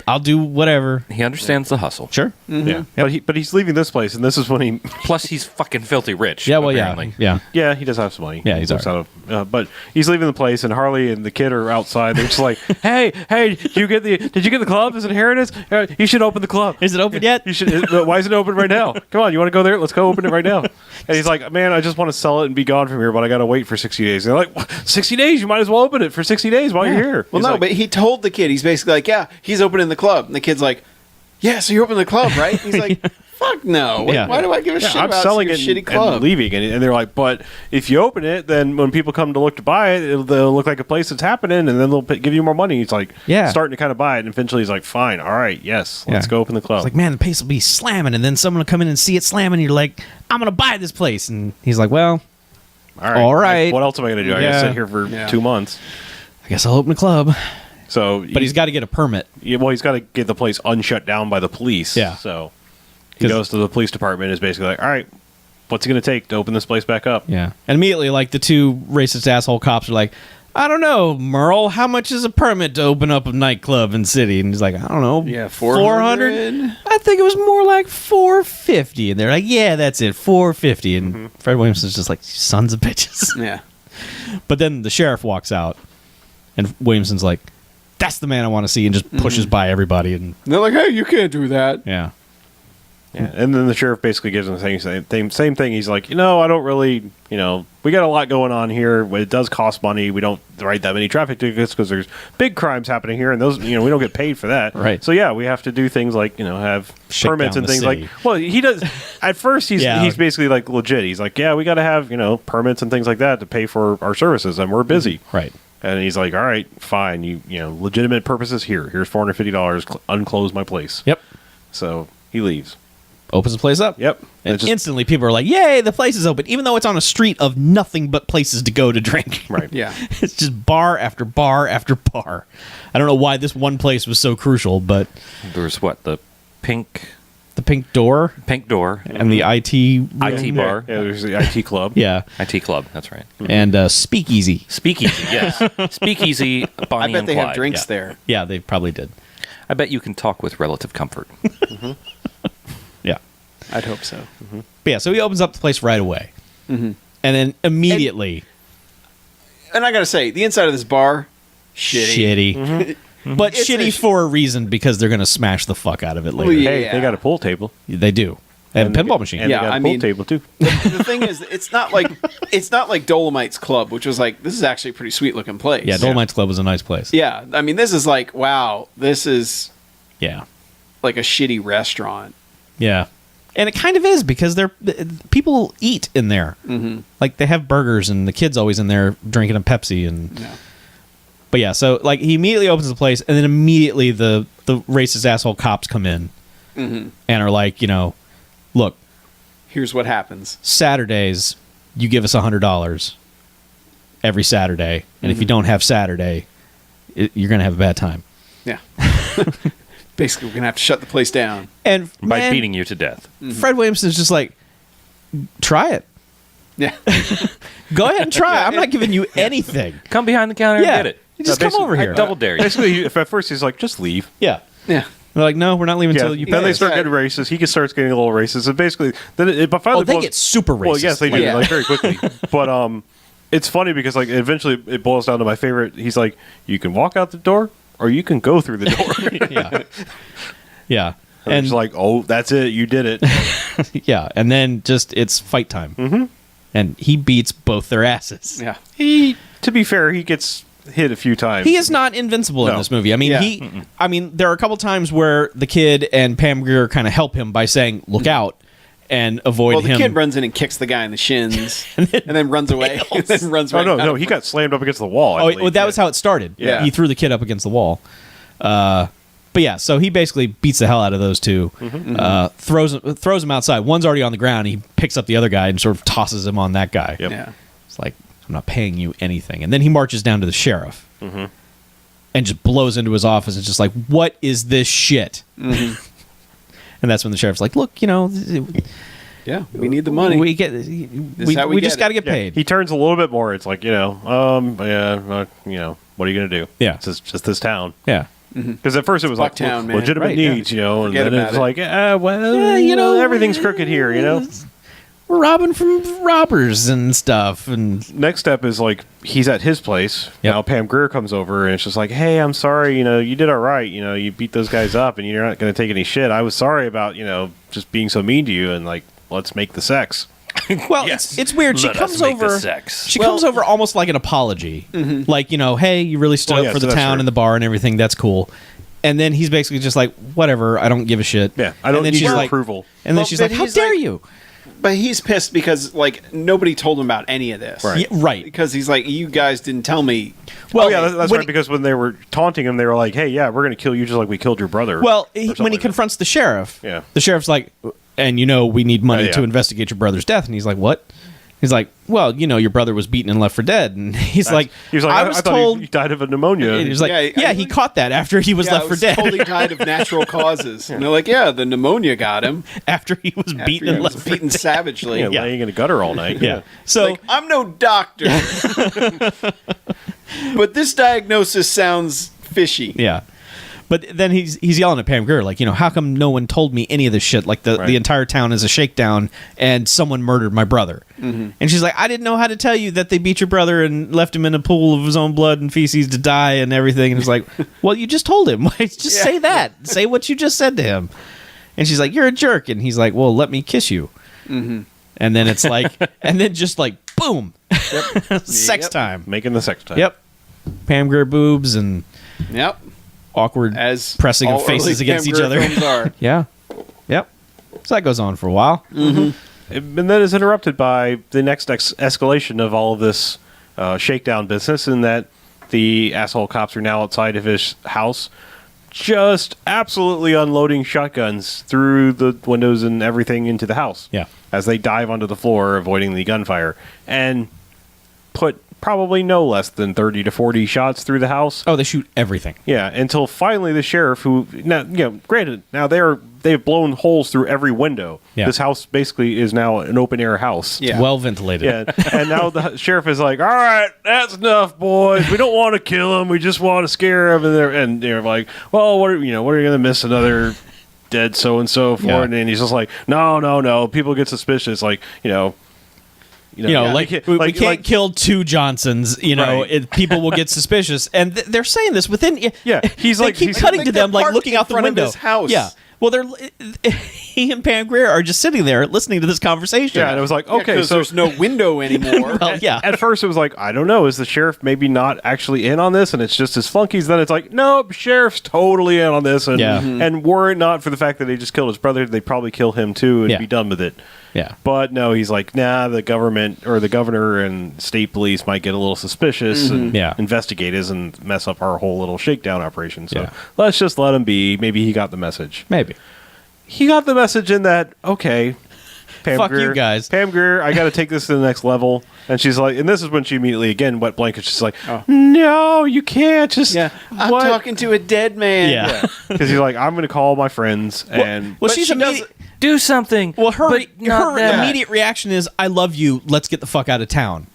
[SPEAKER 3] I'll do whatever.
[SPEAKER 1] He understands the hustle.
[SPEAKER 3] Sure.
[SPEAKER 2] Yeah. But he's leaving this place, and this is when he...
[SPEAKER 1] Plus, he's fucking filthy rich.
[SPEAKER 3] Yeah, well,
[SPEAKER 1] apparently.
[SPEAKER 3] yeah.
[SPEAKER 2] Yeah, he does have some money.
[SPEAKER 3] Yeah, he's
[SPEAKER 2] Lives
[SPEAKER 3] all
[SPEAKER 2] out of, but he's leaving the place, and Harley and the kid are outside. They're just like, "Hey, did you get the club as inheritance? You should open the club.
[SPEAKER 3] Is it open yet?
[SPEAKER 2] You should. Why is it open right now? Come on, you want to go there? Let's go open it right now." And he's like, "Man, I just want to sell it and be gone from here, but I got to wait for 60 days." And they're like, "What? 60 days? You might as well open it for 60 days while you're here."
[SPEAKER 4] Well,
[SPEAKER 2] He's
[SPEAKER 4] no,
[SPEAKER 2] like,
[SPEAKER 4] but he told the kid, he's basically like, yeah, he's opening the club. And the kid's like, yeah, so you're opening the club, right? He's like, fuck no.
[SPEAKER 3] Yeah.
[SPEAKER 4] Why do I give a shit
[SPEAKER 2] I'm
[SPEAKER 4] about
[SPEAKER 2] selling
[SPEAKER 4] your
[SPEAKER 2] it
[SPEAKER 4] shitty
[SPEAKER 2] and
[SPEAKER 4] club?
[SPEAKER 2] leaving. And they're like, but if you open it, then when people come to look to buy it, they'll look like a place that's happening, and then they'll give you more money. He's like,
[SPEAKER 3] Yeah.
[SPEAKER 2] starting to kind of buy it. And eventually he's like, fine, all right, yes, let's
[SPEAKER 3] Yeah.
[SPEAKER 2] go open the club.
[SPEAKER 3] It's like, man, the place will be slamming, and then someone will come in and see it slamming, and you're like, I'm going to buy this place. And he's like, well, all right.
[SPEAKER 2] Like, what else am I going to do? I got
[SPEAKER 3] Yeah.
[SPEAKER 2] to sit here for 2 months.
[SPEAKER 3] I guess I'll open a club.
[SPEAKER 2] So,
[SPEAKER 3] But he's got to get a permit.
[SPEAKER 2] he's got to get the place unshut down by the police.
[SPEAKER 3] Yeah.
[SPEAKER 2] So he
[SPEAKER 3] 'Cause-
[SPEAKER 2] goes to the police department. And is basically like, all right, what's it going to take to open this place back up?
[SPEAKER 3] Yeah. And immediately, like, the two racist asshole cops are like, I don't know, Merle, how much is a permit to open up a nightclub in city? And he's like, I don't know.
[SPEAKER 4] Yeah,
[SPEAKER 3] 400? I think it was more like 450. And they're like, yeah, that's it, 450. And Fred Williamson's just like, sons of bitches.
[SPEAKER 4] Yeah.
[SPEAKER 3] But then the sheriff walks out, and Williamson's like, that's the man I want to see, and just pushes by everybody. And
[SPEAKER 4] And they're like, hey, you can't do that.
[SPEAKER 3] yeah.
[SPEAKER 2] Yeah, and then the sheriff basically gives him the same thing. He's like, I don't really, we got a lot going on here. It does cost money. We don't write that many traffic tickets because there's big crimes happening here, and those, we don't get paid for that.
[SPEAKER 3] Right.
[SPEAKER 2] So yeah, we have to do things like, have
[SPEAKER 3] Shut
[SPEAKER 2] permits
[SPEAKER 3] down
[SPEAKER 2] and
[SPEAKER 3] the
[SPEAKER 2] things
[SPEAKER 3] city.
[SPEAKER 2] like. Well, he does. At first, he's
[SPEAKER 3] Yeah.
[SPEAKER 2] he's basically like legit. He's like, yeah, we got to have permits and things like that to pay for our services, and we're busy.
[SPEAKER 3] Right.
[SPEAKER 2] And he's like, all right, fine. You legitimate purposes here. Here's $450. Unclose my place.
[SPEAKER 3] Yep.
[SPEAKER 2] So he leaves.
[SPEAKER 3] Opens the place up.
[SPEAKER 2] Yep.
[SPEAKER 3] And
[SPEAKER 2] It just-
[SPEAKER 3] instantly people are like, yay, the place is open, even though it's on a street of nothing but places to go to drink.
[SPEAKER 2] Right.
[SPEAKER 4] Yeah.
[SPEAKER 3] It's just bar after bar after bar. I don't know why this one place was so crucial, but
[SPEAKER 1] There's what? The pink
[SPEAKER 3] the door
[SPEAKER 1] door
[SPEAKER 3] and the IT
[SPEAKER 1] IT bar.
[SPEAKER 2] Yeah, there's the IT club.
[SPEAKER 3] Yeah.
[SPEAKER 1] IT club. That's right.
[SPEAKER 3] And speakeasy.
[SPEAKER 1] Speakeasy. Yes. Speakeasy.
[SPEAKER 4] I
[SPEAKER 1] Bonnie
[SPEAKER 4] bet
[SPEAKER 1] and
[SPEAKER 4] they
[SPEAKER 1] Clyde.
[SPEAKER 4] have drinks
[SPEAKER 1] Yeah.
[SPEAKER 4] there.
[SPEAKER 3] Yeah, they probably did.
[SPEAKER 1] I bet you can talk with relative comfort.
[SPEAKER 3] Yeah.
[SPEAKER 4] I'd hope so.
[SPEAKER 3] But yeah, so he opens up the place right away. And then immediately,
[SPEAKER 4] And I got to say, the inside of this bar, shitty.
[SPEAKER 3] shitty. But
[SPEAKER 4] It's
[SPEAKER 3] shitty
[SPEAKER 4] a-
[SPEAKER 3] for a reason, because they're going to smash the fuck out of it later.
[SPEAKER 4] Well, yeah.
[SPEAKER 2] Hey, they got a pool table.
[SPEAKER 3] They do. They have a
[SPEAKER 2] And they
[SPEAKER 3] pinball
[SPEAKER 2] got-
[SPEAKER 3] machine.
[SPEAKER 2] And
[SPEAKER 4] Yeah,
[SPEAKER 2] they got
[SPEAKER 4] I
[SPEAKER 2] a pool
[SPEAKER 4] mean-
[SPEAKER 2] table too.
[SPEAKER 4] The thing is, it's not like Dolomite's Club, which was like, this is actually a pretty sweet looking place.
[SPEAKER 3] Yeah, Dolomites Club was a nice place.
[SPEAKER 4] Yeah, I mean, this is like, wow, this is
[SPEAKER 3] Yeah.
[SPEAKER 4] like a shitty restaurant.
[SPEAKER 3] Yeah. And it kind of is, because people eat in there.
[SPEAKER 4] Mm-hmm.
[SPEAKER 3] Like, they have burgers, and the kid's always in there drinking a Pepsi. And
[SPEAKER 4] Yeah.
[SPEAKER 3] But yeah, so like he immediately opens the place, and then immediately the racist asshole cops come in
[SPEAKER 4] Mm-hmm.
[SPEAKER 3] and are like, look,
[SPEAKER 4] Here's what happens.
[SPEAKER 3] Saturdays, you give us $100 every Saturday, and if you don't have Saturday, you're gonna have a bad time.
[SPEAKER 4] Yeah. Basically, we're going to have to shut the place down.
[SPEAKER 3] And
[SPEAKER 1] By
[SPEAKER 3] man,
[SPEAKER 1] beating you to death.
[SPEAKER 3] Fred Williamson's just like, try it.
[SPEAKER 4] Yeah.
[SPEAKER 3] Go ahead and try. I'm not giving you anything.
[SPEAKER 1] Come behind the counter
[SPEAKER 3] Yeah.
[SPEAKER 1] and get it.
[SPEAKER 3] You just come over here.
[SPEAKER 1] I double dare you.
[SPEAKER 2] Basically, if at first he's like, just leave.
[SPEAKER 3] Yeah.
[SPEAKER 4] Yeah.
[SPEAKER 3] They're like, no, we're not leaving until you
[SPEAKER 2] then
[SPEAKER 3] pay
[SPEAKER 2] they
[SPEAKER 3] us.
[SPEAKER 2] start getting racist. He starts getting a little racist, and basically, then but finally,
[SPEAKER 3] Oh, they get super racist.
[SPEAKER 2] Well, yes, they do,
[SPEAKER 4] Yeah.
[SPEAKER 2] like very quickly. But it's funny because like eventually it boils down to my favorite. He's like, you can walk out the door, or you can go through the door.
[SPEAKER 3] Yeah. Yeah.
[SPEAKER 2] and
[SPEAKER 3] And
[SPEAKER 2] it's like, oh, that's it, you did it.
[SPEAKER 3] yeah, and then just it's fight time. Mm-hmm. And he beats both their asses.
[SPEAKER 4] Yeah.
[SPEAKER 2] To be fair, he gets hit a few times.
[SPEAKER 3] He is not invincible in
[SPEAKER 2] No.
[SPEAKER 3] this movie. I mean,
[SPEAKER 4] Yeah.
[SPEAKER 3] there are a couple times where the kid and Pam Grier kind of help him by saying, "Look out," and avoid
[SPEAKER 4] Well, the
[SPEAKER 3] him.
[SPEAKER 4] kid runs in and kicks the guy in the shins, and then runs away. and then runs
[SPEAKER 2] Oh
[SPEAKER 4] right
[SPEAKER 2] no,
[SPEAKER 4] out
[SPEAKER 2] no,
[SPEAKER 4] of
[SPEAKER 2] he
[SPEAKER 4] him.
[SPEAKER 2] got slammed up against the wall. I
[SPEAKER 3] Oh,
[SPEAKER 2] believe.
[SPEAKER 3] well, that was how it started.
[SPEAKER 2] Yeah.
[SPEAKER 3] He threw the kid up against the wall. But yeah, so he basically beats the hell out of those two, throws him outside. One's already on the ground. He picks up the other guy and sort of tosses him on that guy.
[SPEAKER 2] Yep.
[SPEAKER 4] Yeah.
[SPEAKER 3] It's like, I'm not paying you anything. And then he marches down to the sheriff and just blows into his office and just like, what is this shit? And that's when the sheriff's like, look,
[SPEAKER 4] Yeah. We need the money.
[SPEAKER 3] we get
[SPEAKER 4] is how we
[SPEAKER 3] we
[SPEAKER 4] get
[SPEAKER 3] just
[SPEAKER 4] it.
[SPEAKER 3] got to get
[SPEAKER 2] Yeah,
[SPEAKER 3] paid.
[SPEAKER 2] he turns a little bit more. It's like, what are you gonna do?
[SPEAKER 3] Yeah.
[SPEAKER 2] It's just this town.
[SPEAKER 3] Yeah.
[SPEAKER 2] Because at first it was like
[SPEAKER 4] Bucktown, man.
[SPEAKER 2] legitimate
[SPEAKER 3] Right, yeah.
[SPEAKER 2] needs, and
[SPEAKER 4] Forget
[SPEAKER 2] then
[SPEAKER 4] about
[SPEAKER 2] it's
[SPEAKER 4] it.
[SPEAKER 2] like, everything's crooked here,
[SPEAKER 3] We're robbing from robbers and stuff. And
[SPEAKER 2] Next step is like he's at his place.
[SPEAKER 3] Yep.
[SPEAKER 2] Now Pam Grier comes over and it's just like, hey, I'm sorry, you did all right, you beat those guys up and you're not going to take any shit. I was sorry about just being so mean to you and like let's make the sex.
[SPEAKER 3] well,
[SPEAKER 1] Yes.
[SPEAKER 3] it's weird. She
[SPEAKER 1] Let us
[SPEAKER 3] comes
[SPEAKER 1] make the
[SPEAKER 3] over.
[SPEAKER 1] sex.
[SPEAKER 3] She comes over almost like an apology, like hey, you really stood
[SPEAKER 2] Well,
[SPEAKER 3] up
[SPEAKER 2] yeah,
[SPEAKER 3] for
[SPEAKER 2] so
[SPEAKER 3] the
[SPEAKER 2] that's
[SPEAKER 3] town
[SPEAKER 2] true.
[SPEAKER 3] and the bar and everything. That's cool. And then he's basically just like, whatever. I don't give a shit.
[SPEAKER 2] Yeah, I don't
[SPEAKER 3] and then
[SPEAKER 2] need
[SPEAKER 3] she's
[SPEAKER 2] your
[SPEAKER 3] like,
[SPEAKER 2] approval.
[SPEAKER 3] And then
[SPEAKER 4] Well,
[SPEAKER 3] she's
[SPEAKER 4] but
[SPEAKER 3] like, how
[SPEAKER 4] he's
[SPEAKER 3] dare
[SPEAKER 4] like-
[SPEAKER 3] you?
[SPEAKER 4] But he's pissed because like nobody told him about any of this.
[SPEAKER 2] Right.
[SPEAKER 3] Yeah, right.
[SPEAKER 4] Because he's like, you guys didn't tell me.
[SPEAKER 3] Well,
[SPEAKER 2] Oh yeah, that's
[SPEAKER 3] when
[SPEAKER 2] right. Because when they were taunting him, they were like, "Hey, yeah, we're going to kill you just like we killed your brother."
[SPEAKER 3] Well,
[SPEAKER 2] or something
[SPEAKER 3] when he
[SPEAKER 2] like that.
[SPEAKER 3] confronts the sheriff,
[SPEAKER 2] Yeah.
[SPEAKER 3] the sheriff's like, and we need money
[SPEAKER 2] Yeah.
[SPEAKER 3] to investigate your brother's death. And he's like, what? He's like, well, your brother was beaten and left for dead. And he's like,
[SPEAKER 2] he was like,
[SPEAKER 3] I
[SPEAKER 2] I
[SPEAKER 3] was
[SPEAKER 2] thought
[SPEAKER 3] told.
[SPEAKER 2] he died of a pneumonia.
[SPEAKER 3] And he was like,
[SPEAKER 4] Yeah,
[SPEAKER 3] he caught that after he was
[SPEAKER 4] Yeah,
[SPEAKER 3] left
[SPEAKER 4] it
[SPEAKER 3] for
[SPEAKER 4] was
[SPEAKER 3] dead.
[SPEAKER 4] Totally died of natural causes. And they're like, yeah, the pneumonia got him.
[SPEAKER 3] after he was
[SPEAKER 4] After
[SPEAKER 3] beaten
[SPEAKER 4] he
[SPEAKER 3] and
[SPEAKER 4] was
[SPEAKER 3] left for
[SPEAKER 4] beaten
[SPEAKER 3] dead.
[SPEAKER 4] savagely.
[SPEAKER 2] yeah, laying in a gutter all night.
[SPEAKER 3] Yeah. So
[SPEAKER 4] Like, I'm no doctor. But this diagnosis sounds fishy.
[SPEAKER 3] yeah. But then he's yelling at Pam Grier, like, how come no one told me any of this shit? Like,
[SPEAKER 2] Right.
[SPEAKER 3] the entire town is a shakedown and someone murdered my brother. And she's like, I didn't know how to tell you that they beat your brother and left him in a pool of his own blood and feces to die and everything. And it's like, well, you just told him. Just say that. Say what you just said to him. And she's like, you're a jerk. And he's like, well, let me kiss you. And then it's like, and then just like, boom. Sex
[SPEAKER 4] Yep.
[SPEAKER 3] time.
[SPEAKER 2] Making the sex time.
[SPEAKER 3] Yep. Pam Grier boobs and
[SPEAKER 4] Yep.
[SPEAKER 3] awkward
[SPEAKER 4] As
[SPEAKER 3] pressing
[SPEAKER 4] all
[SPEAKER 3] of faces
[SPEAKER 4] early
[SPEAKER 3] against
[SPEAKER 4] Pam
[SPEAKER 3] each
[SPEAKER 4] Grier
[SPEAKER 3] other.
[SPEAKER 4] films are.
[SPEAKER 3] Yeah. Yep. So that goes on for a while.
[SPEAKER 2] And then is interrupted by the next escalation of all of this shakedown business, in that the asshole cops are now outside of his house, just absolutely unloading shotguns through the windows and everything into the house.
[SPEAKER 3] Yeah.
[SPEAKER 2] As they dive onto the floor, avoiding the gunfire, and put probably no less than 30 to 40 shots through the house.
[SPEAKER 3] Oh, they shoot everything.
[SPEAKER 2] Yeah, until finally the sheriff, who now granted, now they've blown holes through every window.
[SPEAKER 3] Yeah.
[SPEAKER 2] This house basically is now an open air house.
[SPEAKER 4] Yeah.
[SPEAKER 3] Well ventilated.
[SPEAKER 2] Yeah, and now the sheriff is like, "All right, that's enough, boys. We don't want to kill him. We just want to scare him." And they're like, "Well, what are you going to miss another dead so and so for?"
[SPEAKER 3] Yeah.
[SPEAKER 2] And he's just like, "No. People get suspicious. Like,
[SPEAKER 3] Like, we can't kill two Johnsons.
[SPEAKER 2] Right.
[SPEAKER 3] People will get suspicious, and they're saying this within.
[SPEAKER 2] Yeah, he's
[SPEAKER 3] they
[SPEAKER 2] like-
[SPEAKER 3] keep
[SPEAKER 2] he's-
[SPEAKER 3] cutting
[SPEAKER 4] Like
[SPEAKER 3] to
[SPEAKER 4] they're
[SPEAKER 3] them, like
[SPEAKER 4] parked
[SPEAKER 3] looking
[SPEAKER 4] in
[SPEAKER 3] out the
[SPEAKER 4] front of
[SPEAKER 3] window.
[SPEAKER 4] his house.
[SPEAKER 3] Yeah. Well, he and Pam Grier are just sitting there listening to this conversation.
[SPEAKER 2] Yeah, and it was like,
[SPEAKER 4] Yeah,
[SPEAKER 2] okay,
[SPEAKER 4] 'cause
[SPEAKER 2] so
[SPEAKER 4] there's no window anymore.
[SPEAKER 3] Well, yeah.
[SPEAKER 2] at first it was like, I don't know, is the sheriff maybe not actually in on this and it's just his flunkies? Then it's like, nope, sheriff's totally in on this. And,
[SPEAKER 3] Yeah.
[SPEAKER 2] and were it not for the fact that they just killed his brother, they'd probably kill him too and
[SPEAKER 3] Yeah.
[SPEAKER 2] be done with it.
[SPEAKER 3] Yeah.
[SPEAKER 2] But no, he's like, nah, the government or the governor and state police might get a little suspicious and
[SPEAKER 3] Yeah.
[SPEAKER 2] investigate us and mess up our whole little shakedown operation. So
[SPEAKER 3] Yeah.
[SPEAKER 2] let's just let him be. Maybe he got the message.
[SPEAKER 3] Maybe.
[SPEAKER 2] He got the message in that, okay, Pam
[SPEAKER 3] Fuck you
[SPEAKER 2] Grier,
[SPEAKER 3] guys.
[SPEAKER 2] Pam Grier, I got to take this to the next level. And she's like, and this is when she immediately, again, wet blanket. She's like, no, you can't just.
[SPEAKER 4] Yeah, I'm
[SPEAKER 2] what?
[SPEAKER 4] talking to a dead man.
[SPEAKER 3] Yeah.
[SPEAKER 2] Because he's like, I'm going to call my friends. And
[SPEAKER 3] Well,
[SPEAKER 4] But
[SPEAKER 3] she's
[SPEAKER 4] she does-
[SPEAKER 1] Do something.
[SPEAKER 3] Well, her
[SPEAKER 1] but not
[SPEAKER 3] her
[SPEAKER 1] that.
[SPEAKER 3] immediate reaction is, "I love you. Let's get the fuck out of town."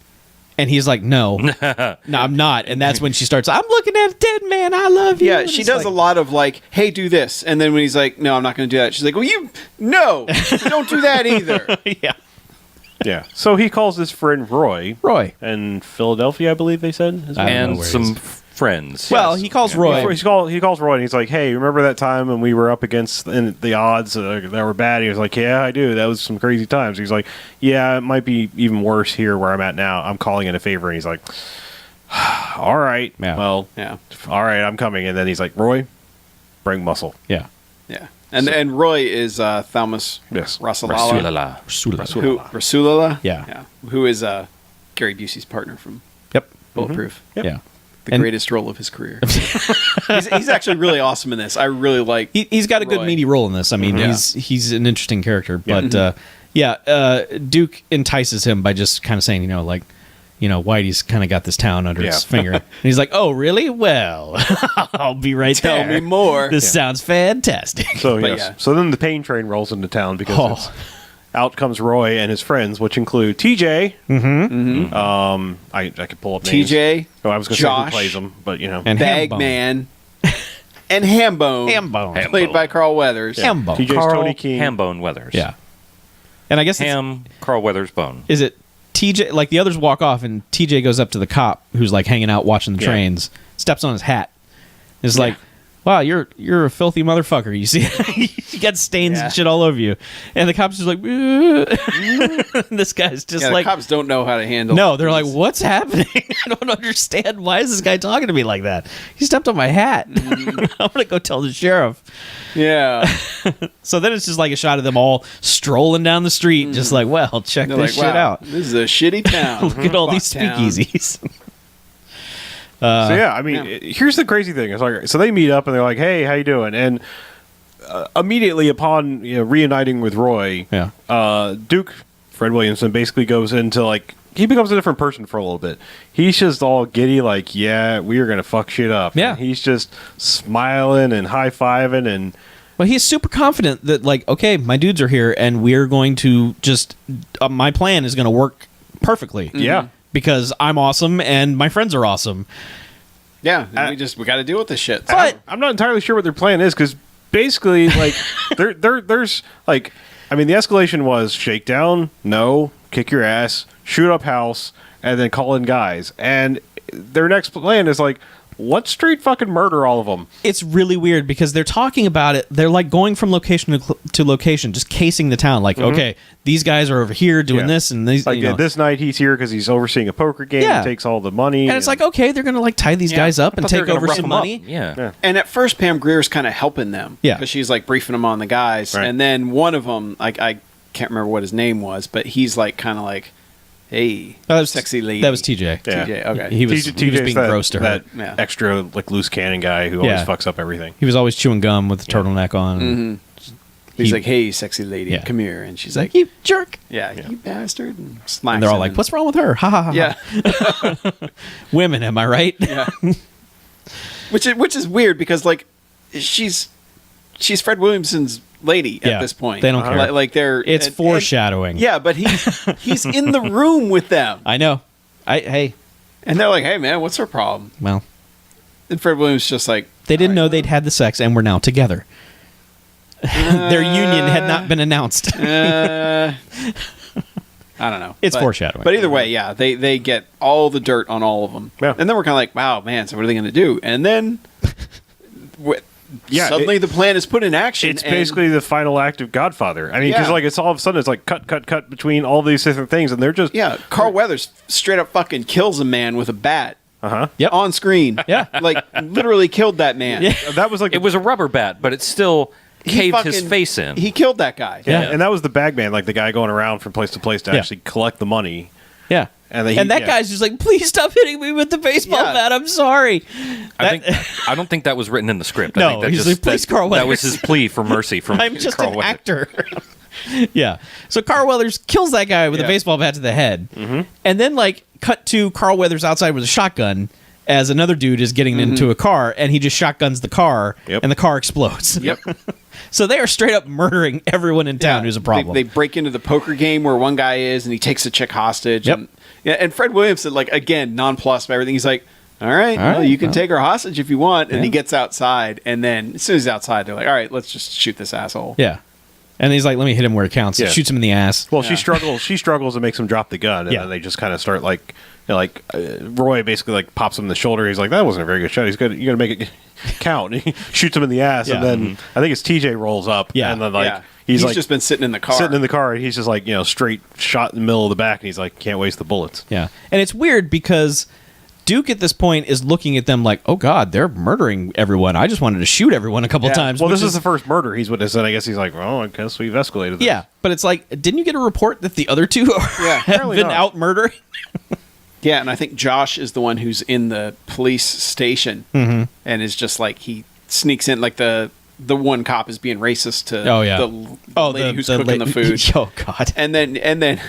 [SPEAKER 3] And he's like, "No, no, I'm not." And that's when she starts, "I'm looking at a dead man. I love you."
[SPEAKER 4] Yeah,
[SPEAKER 3] And
[SPEAKER 4] she
[SPEAKER 3] it's
[SPEAKER 4] does
[SPEAKER 3] like,
[SPEAKER 4] a lot of like, "Hey, do this," and then when he's like, "No, I'm not going to do that," she's like, "Well, don't do that either."
[SPEAKER 3] Yeah,
[SPEAKER 2] Yeah. So he calls his friend Roy.
[SPEAKER 3] Roy.
[SPEAKER 2] In Philadelphia, I believe they said.
[SPEAKER 3] I don't know
[SPEAKER 1] And
[SPEAKER 3] where he
[SPEAKER 1] some
[SPEAKER 3] is.
[SPEAKER 1] friends.
[SPEAKER 3] Well, he calls Roy.
[SPEAKER 2] He calls Roy and he's like, "Hey, remember that time when we were up against the odds that were bad?" He was like, "Yeah, I do. That was some crazy times." He's like, "Yeah, it might be even worse here where I'm at now. I'm calling it a favor." And he's like, "All right,
[SPEAKER 3] Yeah.
[SPEAKER 2] well,
[SPEAKER 4] Yeah,
[SPEAKER 2] all right, I'm coming." And then he's like, "Roy, bring muscle."
[SPEAKER 3] Yeah.
[SPEAKER 4] yeah, and Roy is Thalmus
[SPEAKER 2] Yes.
[SPEAKER 4] Rasulala,
[SPEAKER 1] Rasulala.
[SPEAKER 4] Rasulala,
[SPEAKER 3] Yeah.
[SPEAKER 4] who is Gary Busey's partner from
[SPEAKER 3] Yep.
[SPEAKER 4] Bulletproof.
[SPEAKER 2] Yep.
[SPEAKER 3] Yeah.
[SPEAKER 4] The
[SPEAKER 3] And-
[SPEAKER 4] greatest role of his career. he's actually really awesome in this. I really like.
[SPEAKER 3] He's got a good
[SPEAKER 4] Roy.
[SPEAKER 3] meaty role in this. I mean,
[SPEAKER 4] Yeah.
[SPEAKER 3] he's an interesting character, but Duke entices him by just kind of saying, Whitey's kind of got this town under his
[SPEAKER 2] Yeah.
[SPEAKER 3] finger, and he's like, "Oh, really? Well, I'll be right
[SPEAKER 4] Tell
[SPEAKER 3] there.
[SPEAKER 4] me more.
[SPEAKER 3] This sounds fantastic."
[SPEAKER 2] So
[SPEAKER 4] But
[SPEAKER 2] yes.
[SPEAKER 4] yeah.
[SPEAKER 2] So then the pain train rolls into town because
[SPEAKER 3] Oh.
[SPEAKER 2] out comes Roy and his friends, which include TJ. Mm-hmm. I could pull up names.
[SPEAKER 4] TJ,
[SPEAKER 2] Oh, I was going to say
[SPEAKER 4] Josh,
[SPEAKER 2] who plays them, but
[SPEAKER 3] and
[SPEAKER 4] Bagman, and Hambone,
[SPEAKER 3] Hambone,
[SPEAKER 4] played by Carl Weathers.
[SPEAKER 3] Hambone.
[SPEAKER 2] TJ's
[SPEAKER 1] Carl
[SPEAKER 2] Tony King.
[SPEAKER 1] Hambone Weathers.
[SPEAKER 3] Yeah, and I guess
[SPEAKER 1] Carl Weathers Bone.
[SPEAKER 3] is it TJ? Like the others walk off, and TJ goes up to the cop who's like hanging out watching the
[SPEAKER 2] Yeah.
[SPEAKER 3] trains, steps on his hat, is like, "Wow, you're a filthy motherfucker. You see, you got stains
[SPEAKER 4] Yeah.
[SPEAKER 3] and shit all over you." And the cops just like, and this guy's just
[SPEAKER 4] Yeah, the
[SPEAKER 3] like,
[SPEAKER 4] cops don't know how to handle.
[SPEAKER 3] no, they're like,
[SPEAKER 4] these.
[SPEAKER 3] "What's happening? I don't understand. Why is this guy talking to me like that? He stepped on my hat. I'm gonna go tell the sheriff."
[SPEAKER 4] Yeah,
[SPEAKER 3] So then it's just like a shot of them all strolling down the street, just like, "Well, check
[SPEAKER 4] they're
[SPEAKER 3] this
[SPEAKER 4] like,
[SPEAKER 3] shit
[SPEAKER 4] "Wow,
[SPEAKER 3] out.
[SPEAKER 4] this is a shitty town.
[SPEAKER 3] Look at all these
[SPEAKER 4] Bucktown."
[SPEAKER 3] speakeasies."
[SPEAKER 2] So yeah, I mean, here's the crazy thing. It's like, so they meet up and they're like, "Hey, how you doing?" And immediately upon reuniting with Roy, Duke Fred Williamson basically goes into like he becomes a different person for a little bit. He's just all giddy, like, "Yeah, we are gonna fuck shit up."
[SPEAKER 3] Yeah.
[SPEAKER 2] And he's just smiling and high fiving and.
[SPEAKER 3] Well, he's super confident that, like, okay, my dudes are here, and we're going to just my plan is going to work perfectly.
[SPEAKER 2] Yeah.
[SPEAKER 3] Because I'm awesome and my friends are awesome.
[SPEAKER 4] Yeah, we got to deal with this shit.
[SPEAKER 3] But
[SPEAKER 2] I'm not entirely sure what their plan is because basically, like, there's like, I mean, the escalation was shakedown, no, kick your ass, shoot up house, and then call in guys. And their next plan is like, let's straight fucking murder all of them.
[SPEAKER 3] it's really weird because they're talking about it. They're like going from location to location, just casing the town. Like, okay, these guys are over here doing
[SPEAKER 2] Yeah.
[SPEAKER 3] this, and these,
[SPEAKER 2] Like this night, he's here because he's overseeing a poker game.
[SPEAKER 3] Yeah.
[SPEAKER 2] He takes all the money,
[SPEAKER 3] and it's like, okay, they're gonna like tie these guys up and
[SPEAKER 1] I thought they
[SPEAKER 3] take
[SPEAKER 1] were gonna
[SPEAKER 3] over
[SPEAKER 1] rough
[SPEAKER 3] some
[SPEAKER 1] them up.
[SPEAKER 3] money.
[SPEAKER 1] Yeah.
[SPEAKER 4] And at first, Pam Greer's kind of helping them.
[SPEAKER 3] Yeah.
[SPEAKER 4] Because she's like briefing them on the guys.
[SPEAKER 2] Right.
[SPEAKER 4] And then one of them, like, I can't remember what his name was, but he's like, kind of like, hey,
[SPEAKER 3] That was
[SPEAKER 4] sexy lady.
[SPEAKER 3] That was TJ.
[SPEAKER 2] Yeah.
[SPEAKER 4] TJ, okay.
[SPEAKER 3] He was
[SPEAKER 2] TJ's
[SPEAKER 3] being
[SPEAKER 2] that,
[SPEAKER 3] gross to her.
[SPEAKER 2] that
[SPEAKER 4] Yeah.
[SPEAKER 2] extra like loose cannon guy who always
[SPEAKER 3] Yeah.
[SPEAKER 2] fucks up everything.
[SPEAKER 3] He was always chewing gum with the turtleneck on.
[SPEAKER 4] He's
[SPEAKER 3] he-
[SPEAKER 4] like, hey, sexy lady,
[SPEAKER 3] Yeah.
[SPEAKER 4] come here. And she's like,
[SPEAKER 3] You jerk.
[SPEAKER 4] yeah, you bastard. And smacks
[SPEAKER 3] And they're all
[SPEAKER 4] him
[SPEAKER 3] like,
[SPEAKER 4] and-
[SPEAKER 3] "What's wrong with her?" Ha ha ha.
[SPEAKER 4] Yeah.
[SPEAKER 3] Women, am I right?
[SPEAKER 4] Yeah. which is weird because, like, she's Fred Williamson's lady
[SPEAKER 3] Yeah,
[SPEAKER 4] at this point.
[SPEAKER 3] they don't care.
[SPEAKER 4] Like they're
[SPEAKER 3] It's
[SPEAKER 4] and-
[SPEAKER 3] foreshadowing.
[SPEAKER 4] yeah, but he's in the room with them,
[SPEAKER 3] I know. Hey,
[SPEAKER 4] and they're like, "Hey, man, what's her problem?"
[SPEAKER 3] well,
[SPEAKER 4] And Fred Williams just like,
[SPEAKER 3] they didn't know they'd had the sex and were now together. Their union had not been announced.
[SPEAKER 4] I don't know.
[SPEAKER 3] It's foreshadowing.
[SPEAKER 4] But either way, yeah, they get all the dirt on all of them,
[SPEAKER 2] Yeah.
[SPEAKER 4] and then we're kind of like, "Wow, man, so what are they going to do?" And then,
[SPEAKER 2] Yeah,
[SPEAKER 4] suddenly the plan is put in action.
[SPEAKER 2] It's
[SPEAKER 4] and-
[SPEAKER 2] basically the final act of Godfather. I mean, because
[SPEAKER 4] Yeah.
[SPEAKER 2] like it's all of a sudden it's like cut between all these different things, and they're just
[SPEAKER 4] yeah. Carl Weathers straight up fucking kills a man with a bat.
[SPEAKER 3] Yep.
[SPEAKER 4] On screen.
[SPEAKER 3] Yeah.
[SPEAKER 4] Like, literally killed that man.
[SPEAKER 3] Yeah.
[SPEAKER 2] that was like
[SPEAKER 1] It was a rubber bat, but it still
[SPEAKER 4] He
[SPEAKER 1] caved his
[SPEAKER 4] fucking-
[SPEAKER 1] face in.
[SPEAKER 4] He killed that guy.
[SPEAKER 3] Yeah.
[SPEAKER 2] and that was the bag man, like the guy going around from place to place to
[SPEAKER 3] Yeah.
[SPEAKER 2] actually collect the money.
[SPEAKER 3] Yeah.
[SPEAKER 2] And
[SPEAKER 3] And,
[SPEAKER 2] then
[SPEAKER 3] that guy's just like, "Please stop hitting me with the baseball
[SPEAKER 4] Yeah.
[SPEAKER 3] bat. I'm sorry."
[SPEAKER 1] I don't think that was written in the script.
[SPEAKER 3] No,
[SPEAKER 1] I think that
[SPEAKER 3] he's like, "Please, Carl
[SPEAKER 1] That was
[SPEAKER 3] Weathers."
[SPEAKER 1] his plea for mercy from
[SPEAKER 3] I'm just
[SPEAKER 1] Carl
[SPEAKER 3] an
[SPEAKER 1] Weathers.
[SPEAKER 3] actor. Yeah. So Carl Weathers kills that guy with a
[SPEAKER 4] Yeah.
[SPEAKER 3] baseball bat to the head, and then like cut to Carl Weathers outside with a shotgun, as another dude is getting into a car, and he just shotguns the car,
[SPEAKER 2] Yep.
[SPEAKER 3] and the car explodes.
[SPEAKER 4] Yep.
[SPEAKER 3] So they are straight up murdering everyone in town who's a problem.
[SPEAKER 4] They break into the poker game where one guy is, and he takes a chick hostage.
[SPEAKER 3] Yep.
[SPEAKER 4] And Fred Williamson, like, again, nonplussed by everything. He's like, all right, well, you can take her hostage if you want. And he gets outside, and then as soon as he's outside, they're like, all right, let's just shoot this asshole.
[SPEAKER 3] Yeah. And he's like, let me hit him where it counts. So
[SPEAKER 2] Yeah.
[SPEAKER 3] shoots him in the ass.
[SPEAKER 2] Well, she struggles and makes him drop the gun, and
[SPEAKER 3] Yeah.
[SPEAKER 2] then they just kind of start Roy basically like pops him in the shoulder. He's like, "That wasn't a very good shot. You got to make it count." And he shoots him in the ass, and then I think it's TJ rolls up,
[SPEAKER 3] Yeah.
[SPEAKER 2] and then
[SPEAKER 4] he's
[SPEAKER 2] like
[SPEAKER 4] just been sitting in the car.
[SPEAKER 2] and he's just like straight shot in the middle of the back, and he's like, "Can't waste the bullets."
[SPEAKER 3] Yeah. And it's weird because Duke at this point is looking at them like, oh, God, they're murdering everyone. I just wanted to shoot everyone a couple times.
[SPEAKER 2] Well,
[SPEAKER 3] which
[SPEAKER 2] this is the first murder he's witnessed, and I guess he's like, "Well, I guess we've escalated this."
[SPEAKER 3] Yeah. But it's like, didn't you get a report that the other two have
[SPEAKER 2] apparently
[SPEAKER 3] been
[SPEAKER 2] not.
[SPEAKER 3] out murdering?
[SPEAKER 4] Yeah, and I think Josh is the one who's in the police station and is just like, he sneaks in, like the one cop is being racist to the lady who's cooking the food.
[SPEAKER 3] Oh, God.
[SPEAKER 4] And then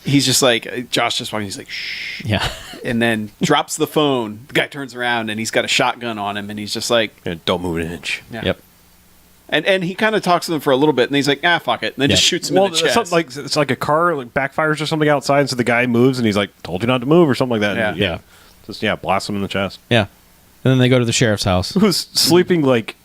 [SPEAKER 4] he's just like, Josh just walking, he's like, shh.
[SPEAKER 3] Yeah.
[SPEAKER 4] And then drops the phone. The guy turns around and he's got a shotgun on him, and he's just like,
[SPEAKER 2] Yeah, don't move an inch.
[SPEAKER 4] yeah.
[SPEAKER 3] Yep.
[SPEAKER 4] And he kind of talks to them for a little bit, and he's like, fuck it, and then just shoots him in the chest.
[SPEAKER 2] It's like a car backfires or something outside, and so the guy moves, and he's like, "Told you not to move," or something like that.
[SPEAKER 4] Yeah.
[SPEAKER 2] And,
[SPEAKER 3] Yeah.
[SPEAKER 2] just blasts him in the chest.
[SPEAKER 3] Yeah. And then they go to the sheriff's house.
[SPEAKER 2] Who's sleeping like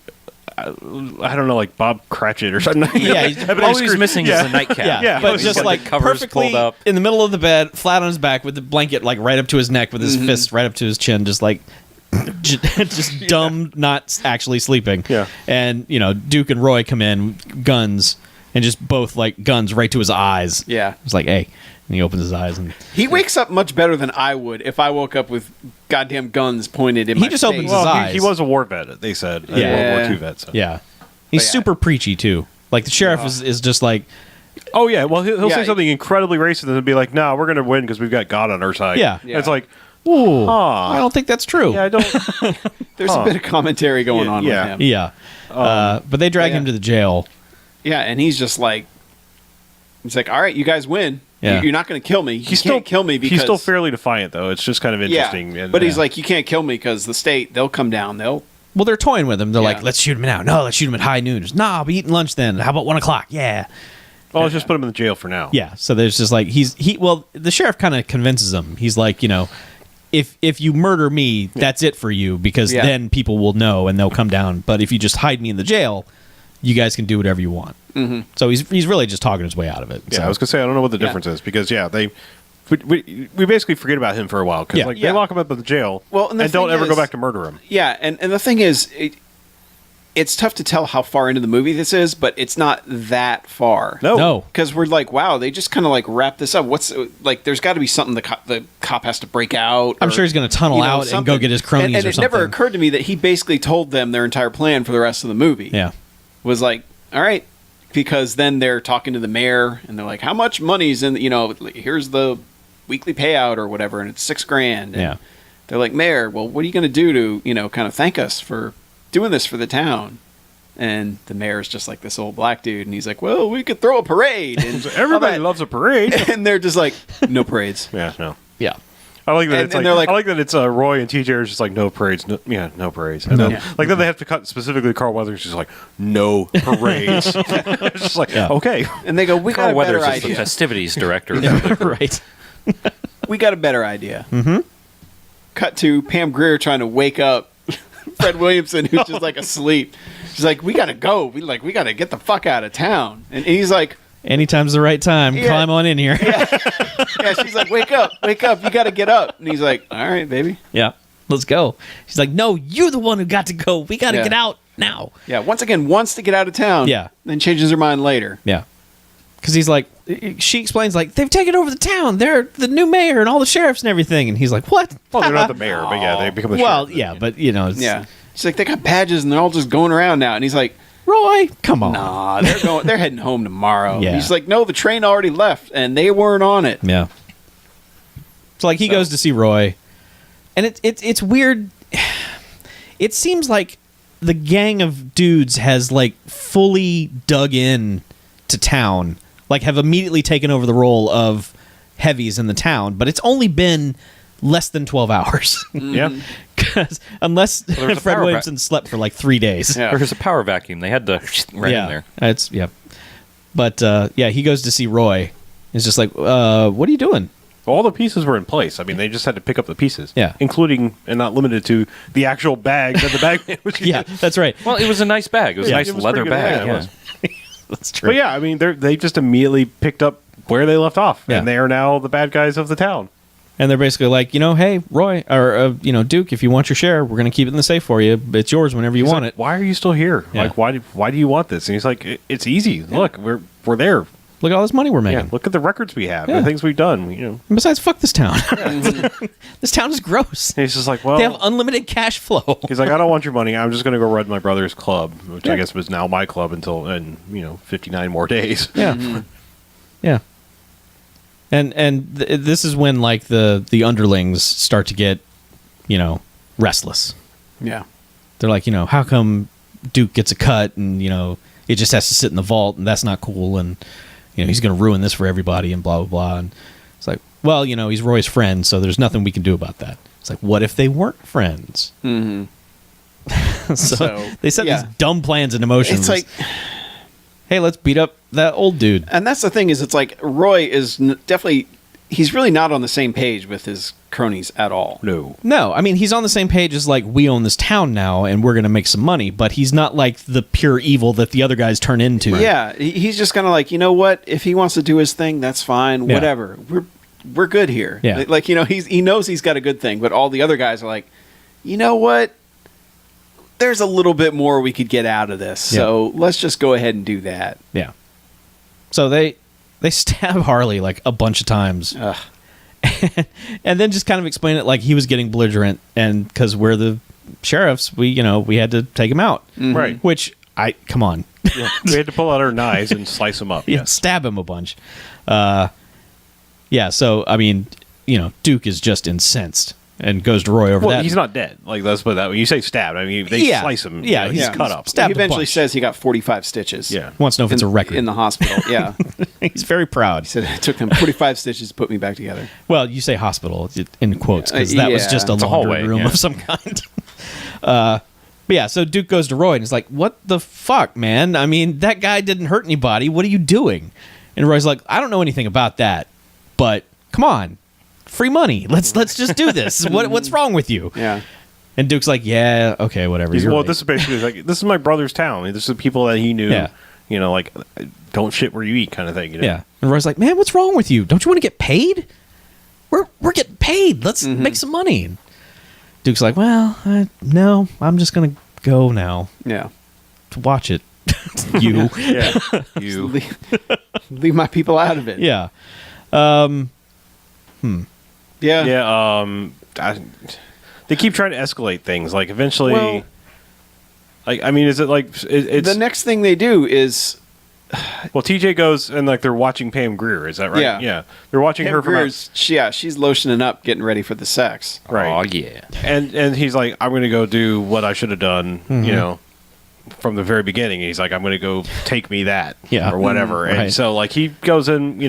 [SPEAKER 2] I don't know, like Bob Cratchit or something.
[SPEAKER 3] Yeah, he's-
[SPEAKER 1] All he's missing is a nightcap.
[SPEAKER 3] Yeah, but
[SPEAKER 2] he's
[SPEAKER 3] just
[SPEAKER 1] got
[SPEAKER 3] like
[SPEAKER 1] the covers
[SPEAKER 3] perfectly
[SPEAKER 1] pulled up.
[SPEAKER 3] in the middle of the bed, flat on his back, with the blanket like right up to his neck, with his fist right up to his chin, just like just dumb, not actually sleeping.
[SPEAKER 2] Yeah.
[SPEAKER 3] And Duke and Roy come in, guns, and just both like guns right to his eyes.
[SPEAKER 4] Yeah.
[SPEAKER 3] It's like, hey, and he opens his eyes and
[SPEAKER 4] He wakes up much better than I would if I woke up with goddamn guns pointed in
[SPEAKER 3] He
[SPEAKER 4] my
[SPEAKER 3] just
[SPEAKER 4] face.
[SPEAKER 3] opens his
[SPEAKER 2] Well,
[SPEAKER 3] eyes.
[SPEAKER 2] he was a war vet. They said,
[SPEAKER 3] Yeah.
[SPEAKER 2] World War II vet. So.
[SPEAKER 3] yeah, he's
[SPEAKER 4] But yeah.
[SPEAKER 3] super preachy too. Like the sheriff is just like,
[SPEAKER 2] Oh yeah. Well, he'll
[SPEAKER 4] Yeah,
[SPEAKER 2] say something incredibly racist and be like, "No, we're going to win because we've got God on our side."
[SPEAKER 3] Yeah.
[SPEAKER 2] And it's like,
[SPEAKER 3] ooh,
[SPEAKER 2] Huh.
[SPEAKER 3] I don't think that's true.
[SPEAKER 2] yeah, I don't.
[SPEAKER 4] There's a bit of commentary going on
[SPEAKER 2] Yeah.
[SPEAKER 4] with him.
[SPEAKER 3] Yeah. But they drag
[SPEAKER 4] yeah.
[SPEAKER 3] him to the jail.
[SPEAKER 4] Yeah, and he's just like, he's like, all right, you guys win.
[SPEAKER 3] Yeah.
[SPEAKER 4] You're not going to kill me. You can't kill me because
[SPEAKER 2] he's still fairly defiant though. It's just kind of interesting.
[SPEAKER 4] Yeah,
[SPEAKER 2] and-
[SPEAKER 4] but he's like, you can't kill me because the state, they'll come down. They'll
[SPEAKER 3] Well, they're toying with him. They're
[SPEAKER 4] Yeah.
[SPEAKER 3] like, let's shoot him now. No, let's shoot him at high noon. Just, nah, I'll be eating lunch then. How about 1 o'clock? Yeah.
[SPEAKER 2] "Oh, let's just put him in the jail for now."
[SPEAKER 3] Yeah. So there's just like, well, the sheriff kind of convinces him. He's like, if you murder me, that's it for you, because
[SPEAKER 4] Yeah.
[SPEAKER 3] then people will know and they'll come down. But if you just hide me in the jail, you guys can do whatever you want. Mm-hmm. So he's really just talking his way out of it.
[SPEAKER 2] Yeah,
[SPEAKER 3] So-
[SPEAKER 2] I was gonna say I don't know what the
[SPEAKER 4] Yeah.
[SPEAKER 2] difference is because we basically forget about him for a while because
[SPEAKER 3] Yeah.
[SPEAKER 2] they
[SPEAKER 4] Yeah.
[SPEAKER 2] lock him up in the jail
[SPEAKER 4] Well, and the
[SPEAKER 2] don't
[SPEAKER 4] thing
[SPEAKER 2] ever go
[SPEAKER 4] is-
[SPEAKER 2] back to murder him.
[SPEAKER 4] Yeah, and the thing is, it's tough to tell how far into the movie this is, but it's not that far.
[SPEAKER 3] No.
[SPEAKER 4] Because we're like, wow, they just kind of like wrap this up. What's like? There's got to be something the cop has to break out.
[SPEAKER 3] I'm
[SPEAKER 4] or,
[SPEAKER 3] sure he's going to tunnel out and go
[SPEAKER 4] something.
[SPEAKER 3] get his cronies
[SPEAKER 4] and
[SPEAKER 3] or
[SPEAKER 4] it
[SPEAKER 3] something.
[SPEAKER 4] never occurred to me that he basically told them their entire plan for the rest of the movie.
[SPEAKER 3] Yeah.
[SPEAKER 4] Was like, all right, because then they're talking to the mayor and they're like, how much money's in? Here's the weekly payout or whatever, and it's $6,000. And
[SPEAKER 3] Yeah.
[SPEAKER 4] they're like, Mayor, well, what are you going to do to kind of thank us for doing this for the town? And the mayor's just like this old black dude, and he's like, well, we could throw a parade. And
[SPEAKER 2] Everybody loves a parade.
[SPEAKER 4] and they're just like, no parades.
[SPEAKER 2] Yeah, no.
[SPEAKER 3] Yeah.
[SPEAKER 2] I like that.
[SPEAKER 4] And-
[SPEAKER 2] It's
[SPEAKER 4] and
[SPEAKER 2] like,
[SPEAKER 4] they're like-
[SPEAKER 2] I like that it's Roy and TJ are just like no parades. No parades. And then,
[SPEAKER 4] Yeah.
[SPEAKER 2] like then they have to cut specifically Carl Weathers just like no parades. It's just like
[SPEAKER 3] Yeah.
[SPEAKER 2] okay.
[SPEAKER 4] And they go, we got
[SPEAKER 1] Carl
[SPEAKER 4] a better
[SPEAKER 1] Weathers is the
[SPEAKER 4] idea.
[SPEAKER 1] festivities director.
[SPEAKER 3] Right.
[SPEAKER 4] We got a better idea. Mm-hmm. Cut to Pam Grier trying to wake up Fred Williamson, who's just like asleep. She's like, we got to go. We got to get the fuck out of town. And he's like,
[SPEAKER 3] Anytime's the right time.
[SPEAKER 4] Yeah.
[SPEAKER 3] Climb on in here.
[SPEAKER 4] yeah, she's like, wake up, you got to get up. And he's like, all right, baby.
[SPEAKER 3] Yeah. Let's go. She's like, no, you're the one who got to go. We got to
[SPEAKER 4] Yeah.
[SPEAKER 3] get out now.
[SPEAKER 4] Yeah, once again, wants to get out of town.
[SPEAKER 3] Yeah.
[SPEAKER 4] Then changes her mind later.
[SPEAKER 3] Yeah. Because he's like, she explains, like, they've taken over the town. They're the new mayor and all the sheriffs and everything. And he's like, what?
[SPEAKER 2] Well, they're not the mayor, but yeah, they become the
[SPEAKER 3] Well,
[SPEAKER 2] sheriff.
[SPEAKER 3] yeah, but, it's,
[SPEAKER 4] Yeah. She's like, they got badges and they're all just going around now. And he's like,
[SPEAKER 3] Roy, come on.
[SPEAKER 4] nah, they're heading home tomorrow.
[SPEAKER 3] Yeah.
[SPEAKER 4] He's like, no, the train already left and they weren't on it.
[SPEAKER 3] Yeah. So, like, he goes to see Roy. And it's weird. It seems like the gang of dudes has, like, fully dug in to town. Like, have immediately taken over the role of heavies in the town. But it's only been less than 12 hours.
[SPEAKER 2] Yeah.
[SPEAKER 3] Because unless
[SPEAKER 1] there's a
[SPEAKER 3] Fred
[SPEAKER 1] power
[SPEAKER 3] Williamson slept for like 3 days.
[SPEAKER 4] Yeah.
[SPEAKER 1] There's a power vacuum. They had to right in there.
[SPEAKER 3] It's But he goes to see Roy. He's just like, what are you doing?
[SPEAKER 2] All the pieces were in place. I mean, they just had to pick up the pieces.
[SPEAKER 3] Yeah.
[SPEAKER 2] Including, and not limited to, the actual bag that the bagman was using.
[SPEAKER 3] Yeah, that's right.
[SPEAKER 1] Well, it was a nice bag. It was a nice
[SPEAKER 2] it was
[SPEAKER 1] leather
[SPEAKER 2] pretty good.
[SPEAKER 1] bag.
[SPEAKER 2] Yeah, it
[SPEAKER 1] Yeah.
[SPEAKER 2] was.
[SPEAKER 3] That's true.
[SPEAKER 2] But yeah, I mean, they just immediately picked up where they left off.
[SPEAKER 3] Yeah.
[SPEAKER 2] And they are now the bad guys of the town.
[SPEAKER 3] And they're basically like, hey, Roy, or, Duke, if you want your share, we're going to keep it in the safe for you. It's yours whenever you want
[SPEAKER 2] Like,
[SPEAKER 3] it.
[SPEAKER 2] why are you still here?
[SPEAKER 3] Yeah.
[SPEAKER 2] Like, why do you want this? And he's like, it's easy. Look, we're there.
[SPEAKER 3] Look at all this money we're
[SPEAKER 2] Yeah,
[SPEAKER 3] making.
[SPEAKER 2] look at the records we have,
[SPEAKER 3] Yeah.
[SPEAKER 2] the things we've done.
[SPEAKER 3] And besides, fuck this town. This town is gross.
[SPEAKER 2] And he's just like, well,
[SPEAKER 3] They have unlimited cash flow.
[SPEAKER 2] he's like, I don't want your money. I'm just going to go run my brother's club, which
[SPEAKER 3] Yeah.
[SPEAKER 2] I guess was now my club until 59 more days.
[SPEAKER 3] Yeah. Yeah. And this is when like the underlings start to get, restless.
[SPEAKER 4] Yeah.
[SPEAKER 3] They're like, how come Duke gets a cut and, it just has to sit in the vault and that's not cool and he's going to ruin this for everybody and blah blah blah. And it's like, well, he's Roy's friend, so there's nothing we can do about that. It's like, what if they weren't friends?
[SPEAKER 4] Mm-hmm.
[SPEAKER 3] so they set
[SPEAKER 4] yeah.
[SPEAKER 3] these dumb plans and emotions.
[SPEAKER 4] It's like,
[SPEAKER 3] hey, let's beat up that old dude.
[SPEAKER 4] and that's the thing is, it's like Roy is definitely, he's really not on the same page with his cronies at all.
[SPEAKER 2] No.
[SPEAKER 3] No, I mean, he's on the same page as like, we own this town now and we're going to make some money, but he's not like the pure evil that the other guys turn into.
[SPEAKER 4] Yeah, he's just kind of like, you know what? If he wants to do his thing, that's fine.
[SPEAKER 3] Yeah.
[SPEAKER 4] Whatever. We're good here.
[SPEAKER 3] Yeah.
[SPEAKER 4] Like, he knows he's got a good thing, but all the other guys are like, you know what? There's a little bit more we could get out of this. So let's just go ahead and do that.
[SPEAKER 3] Yeah. So they stab Harley like a bunch of times.
[SPEAKER 4] Ugh.
[SPEAKER 3] And then just kind of explain it like he was getting belligerent and because we're the sheriffs, we had to take him out.
[SPEAKER 2] Right.
[SPEAKER 3] Which come on.
[SPEAKER 2] We had to pull out our knives and slice them up.
[SPEAKER 3] Yeah,
[SPEAKER 2] Yes.
[SPEAKER 3] stab him a bunch. So I mean, Duke is just incensed and goes to Roy over
[SPEAKER 2] Well,
[SPEAKER 3] that.
[SPEAKER 2] he's not dead. Like, let's put it that way. You say stabbed. I mean, they slice him.
[SPEAKER 3] Yeah,
[SPEAKER 2] he's
[SPEAKER 3] yeah.
[SPEAKER 2] cut up.
[SPEAKER 3] Stabbed
[SPEAKER 4] He
[SPEAKER 3] a
[SPEAKER 4] eventually
[SPEAKER 3] bunch.
[SPEAKER 4] says he got 45 stitches.
[SPEAKER 2] Yeah.
[SPEAKER 3] Wants to know if it's a record.
[SPEAKER 4] In the hospital. Yeah.
[SPEAKER 3] He's very proud.
[SPEAKER 4] He said it took him 45 stitches to put me back together.
[SPEAKER 3] Well, you say hospital in quotes because that was
[SPEAKER 4] Yeah.
[SPEAKER 3] just a
[SPEAKER 1] It's a
[SPEAKER 3] laundry
[SPEAKER 1] hallway,
[SPEAKER 3] room
[SPEAKER 1] yeah.
[SPEAKER 3] of some kind. But yeah, so Duke goes to Roy and he's like, "What the fuck, man? I mean, that guy didn't hurt anybody. What are you doing?" And Roy's like, "I don't know anything about that, but come on, free money. Let's just do this. What's wrong with you?"
[SPEAKER 4] Yeah.
[SPEAKER 3] And Duke's like, "Yeah, okay, whatever."
[SPEAKER 2] He's,
[SPEAKER 3] You're
[SPEAKER 2] well,
[SPEAKER 3] right."
[SPEAKER 2] this is basically like, this is my brother's town. I mean, this is the people that he knew.
[SPEAKER 3] Yeah.
[SPEAKER 2] Like, don't shit where you eat kind of thing.
[SPEAKER 3] Yeah. And Roy's like, "Man, what's wrong with you? Don't you want to get paid? We're getting paid. Let's make some money." And Duke's like, "Well, no, I'm just gonna go now
[SPEAKER 4] Yeah.
[SPEAKER 3] to watch it." You.
[SPEAKER 2] Yeah. You.
[SPEAKER 4] Leave my people out of it.
[SPEAKER 3] Yeah.
[SPEAKER 4] Yeah.
[SPEAKER 2] Yeah. They keep trying to escalate things. Like, eventually.
[SPEAKER 4] Well-
[SPEAKER 2] like, I mean, is it like it's
[SPEAKER 4] The next thing they do is
[SPEAKER 2] well, TJ goes and like they're watching Pam Grier. Is that right?
[SPEAKER 4] Yeah.
[SPEAKER 2] They're watching her
[SPEAKER 4] Pam
[SPEAKER 2] from
[SPEAKER 4] Grier's, she's lotioning up, getting ready for the sex.
[SPEAKER 2] right.
[SPEAKER 1] Oh, yeah.
[SPEAKER 2] And he's like, I'm going to go do what I should have done, from the very beginning. He's like, I'm going to go take me that,
[SPEAKER 3] Yeah.
[SPEAKER 2] or whatever.
[SPEAKER 3] Right.
[SPEAKER 2] And so like he goes in,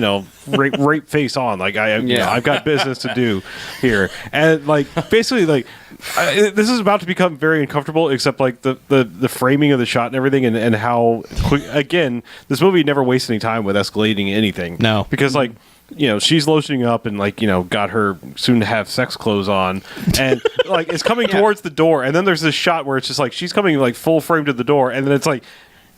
[SPEAKER 2] rape face on, like I've got business to do here, and like basically like this is about to become very uncomfortable. Except like the framing of the shot and everything, and how quick, again, this movie never wastes any time with escalating anything.
[SPEAKER 3] No.
[SPEAKER 2] Because like. She's lotioning up and like, got her soon to have sex clothes on and like it's coming towards the door. And then there's this shot where it's just like, she's coming like full frame to the door. And then it's like,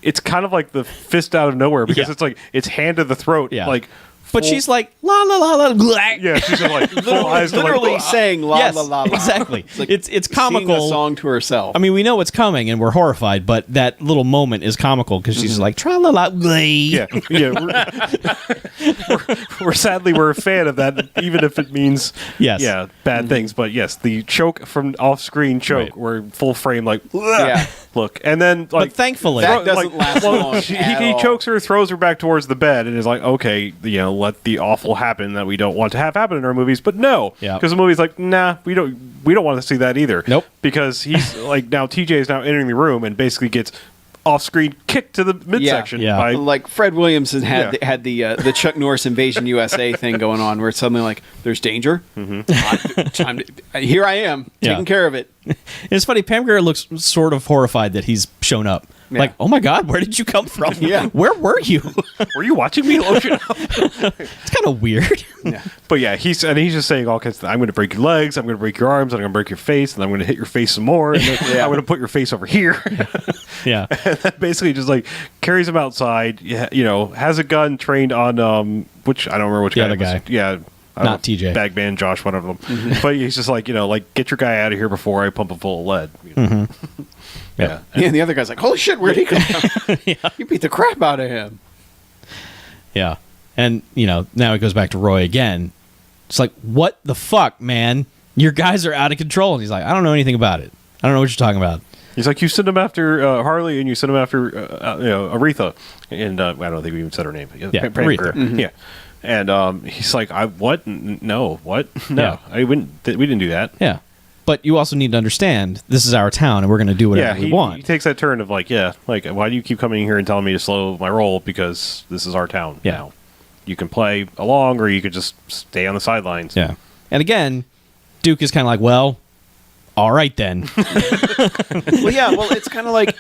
[SPEAKER 2] it's kind of like the fist out of nowhere because
[SPEAKER 3] Yeah.
[SPEAKER 2] it's like, it's hand to the throat.
[SPEAKER 3] Yeah.
[SPEAKER 2] Like,
[SPEAKER 3] But
[SPEAKER 2] full-
[SPEAKER 3] she's like, la la la la. Blah.
[SPEAKER 2] yeah, she's just like full eyes to
[SPEAKER 4] Literally
[SPEAKER 2] like,
[SPEAKER 4] saying la
[SPEAKER 3] Yes,
[SPEAKER 4] la la la.
[SPEAKER 3] exactly.
[SPEAKER 4] like
[SPEAKER 3] It's
[SPEAKER 4] singing
[SPEAKER 3] comical.
[SPEAKER 4] a song to herself.
[SPEAKER 3] I mean, we know what's coming and we're horrified, but that little moment is comical because she's like, tra la la.
[SPEAKER 2] yeah. We're a fan of that, even if it means
[SPEAKER 3] Yes.
[SPEAKER 2] bad things. But yes, the choke from off-screen choke,
[SPEAKER 3] Right.
[SPEAKER 2] where full frame like
[SPEAKER 4] Yeah.
[SPEAKER 2] look, and then like
[SPEAKER 3] But thankfully,
[SPEAKER 4] That doesn't last long
[SPEAKER 2] he
[SPEAKER 4] at all.
[SPEAKER 2] chokes her, throws her back towards the bed, and is like, okay, let the awful happen that we don't want to have happen in our movies. But no,
[SPEAKER 3] Yeah.
[SPEAKER 2] because the movie's like, nah, we don't want to see that either.
[SPEAKER 3] Nope.
[SPEAKER 2] Because he's like, now TJ is now entering the room and basically gets off-screen kick to the midsection.
[SPEAKER 3] Yeah.
[SPEAKER 2] By,
[SPEAKER 4] Like Fred Williamson had
[SPEAKER 2] Yeah.
[SPEAKER 4] the Chuck Norris Invasion USA thing going on, where it's suddenly like there's danger. Here I am taking
[SPEAKER 3] Yeah.
[SPEAKER 4] care of it.
[SPEAKER 3] It's funny. Pam Grier looks sort of horrified that he's shown up.
[SPEAKER 4] Yeah.
[SPEAKER 3] Like, oh my God, where did you come from?
[SPEAKER 4] Yeah.
[SPEAKER 3] Where were you?
[SPEAKER 2] were you watching me lotion up?
[SPEAKER 3] It's kind of weird.
[SPEAKER 4] Yeah.
[SPEAKER 2] But yeah, he's just saying all kinds of, I'm going to break your legs, I'm going to break your arms, I'm going to break your face, and I'm going to hit your face some more, and then I'm going to put your face over here.
[SPEAKER 3] Yeah.
[SPEAKER 2] And then basically just like carries him outside, has a gun trained on, which I don't remember which
[SPEAKER 3] The
[SPEAKER 2] guy.
[SPEAKER 3] other
[SPEAKER 2] it was.
[SPEAKER 3] guy.
[SPEAKER 2] Yeah. I
[SPEAKER 3] Not
[SPEAKER 2] don't know,
[SPEAKER 3] TJ.
[SPEAKER 2] Bagman, Josh, one of them. But he's just like, get your guy out of here before I pump him full of lead.
[SPEAKER 3] Yep.
[SPEAKER 2] Yeah.
[SPEAKER 4] Yeah, and the other guy's like, holy shit, where'd he come from? You beat the crap out of him.
[SPEAKER 3] Yeah. And, now it goes back to Roy again. It's like, what the fuck, man? Your guys are out of control. And he's like, I don't know anything about it. I don't know what you're talking about.
[SPEAKER 2] He's like, you sent him after Harley and you sent him after, Aretha. And I don't think we even said her name.
[SPEAKER 3] Yeah,
[SPEAKER 2] Pam
[SPEAKER 3] Aretha.
[SPEAKER 2] Grier. Yeah. And he's like, what? No, what? No,
[SPEAKER 3] Yeah.
[SPEAKER 2] we didn't do that.
[SPEAKER 3] Yeah. But you also need to understand, this is our town, and we're going to do whatever we want.
[SPEAKER 2] He takes that turn of like, why do you keep coming here and telling me to slow my roll? Because this is our town now. You can play along, or you could just stay on the sidelines.
[SPEAKER 3] Yeah. And again, Duke is kind of like, well, all right then.
[SPEAKER 4] Well, yeah, it's kind of like,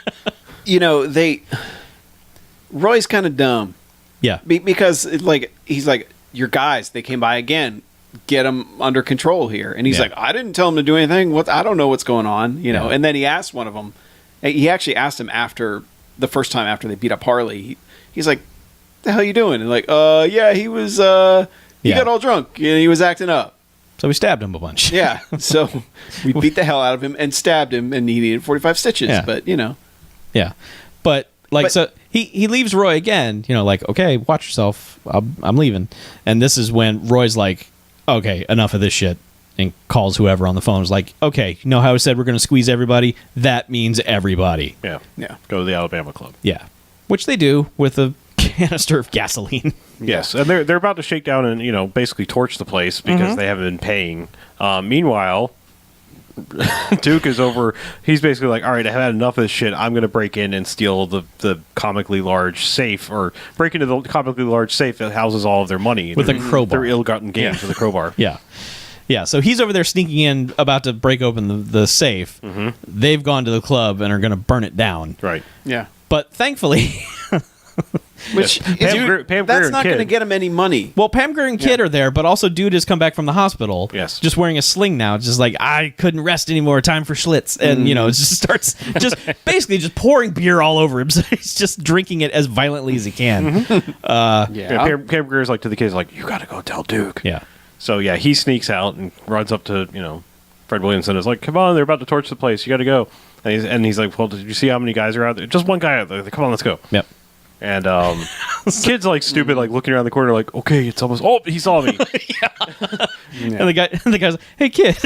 [SPEAKER 4] Roy's kind of dumb.
[SPEAKER 3] Yeah.
[SPEAKER 4] Because he's like, your guys, they came by again. Get them under control here. And he's
[SPEAKER 3] Yeah.
[SPEAKER 4] like, I didn't tell him to do anything. I don't know what's going on,
[SPEAKER 3] Yeah.
[SPEAKER 4] And then he asked one of them. He actually asked him after the first time after they beat up Harley. He's like, "The hell you doing?" And like, yeah, he was. He
[SPEAKER 3] Yeah.
[SPEAKER 4] got all drunk and he was acting up.
[SPEAKER 3] So we stabbed him a bunch.
[SPEAKER 4] Yeah. So we beat the hell out of him and stabbed him, and he needed 45 stitches.
[SPEAKER 3] Yeah.
[SPEAKER 4] But
[SPEAKER 3] Yeah. But so he leaves Roy again, like, okay, watch yourself. I'm leaving. And this is when Roy's like, okay, enough of this shit, and calls whoever on the phone. Is like, okay, you know how I said we're going to squeeze everybody? That means everybody.
[SPEAKER 2] Yeah.
[SPEAKER 4] Yeah.
[SPEAKER 2] Go to the Alabama Club.
[SPEAKER 3] Yeah. Which they do with a canister of gasoline.
[SPEAKER 2] Yes, and they're about to shake down and basically torch the place because they haven't been paying. Meanwhile, Duke is over. He's basically like, all right, I've had enough of this shit. I'm going to break in and steal the comically large safe, or break into the comically large safe that houses all of their money
[SPEAKER 3] With a crowbar.
[SPEAKER 2] Their ill-gotten gains with a crowbar.
[SPEAKER 3] Yeah. Yeah, so he's over there sneaking in, about to break open the safe. They've gone to the club and are going to burn it down.
[SPEAKER 2] Right.
[SPEAKER 4] Yeah.
[SPEAKER 3] But thankfully,
[SPEAKER 4] Which
[SPEAKER 2] Pam Grier
[SPEAKER 4] that's
[SPEAKER 2] and
[SPEAKER 4] not going to
[SPEAKER 2] Kid.
[SPEAKER 4] get him any money.
[SPEAKER 3] well, Pam Grier and Kid are there, but also Dude has come back from the hospital.
[SPEAKER 2] Yes.
[SPEAKER 3] Just wearing a sling now. Just like, I couldn't rest anymore. Time for Schlitz. And, it just starts basically just pouring beer all over him. So he's just drinking it as violently as he can.
[SPEAKER 2] Yeah, Pam Grier's like to the kids, like, you got to go tell Duke.
[SPEAKER 3] Yeah.
[SPEAKER 2] So yeah, he sneaks out and runs up to Fred Williamson. Is like, come on, they're about to torch the place. You got to go. And he's like, well, did you see how many guys are out there? Just one guy out there. Come on, let's go.
[SPEAKER 3] Yep.
[SPEAKER 2] And kid's like stupid, like looking around the corner, like, okay, it's almost. Oh, he saw me.
[SPEAKER 3] And the guy's like, hey, Kid.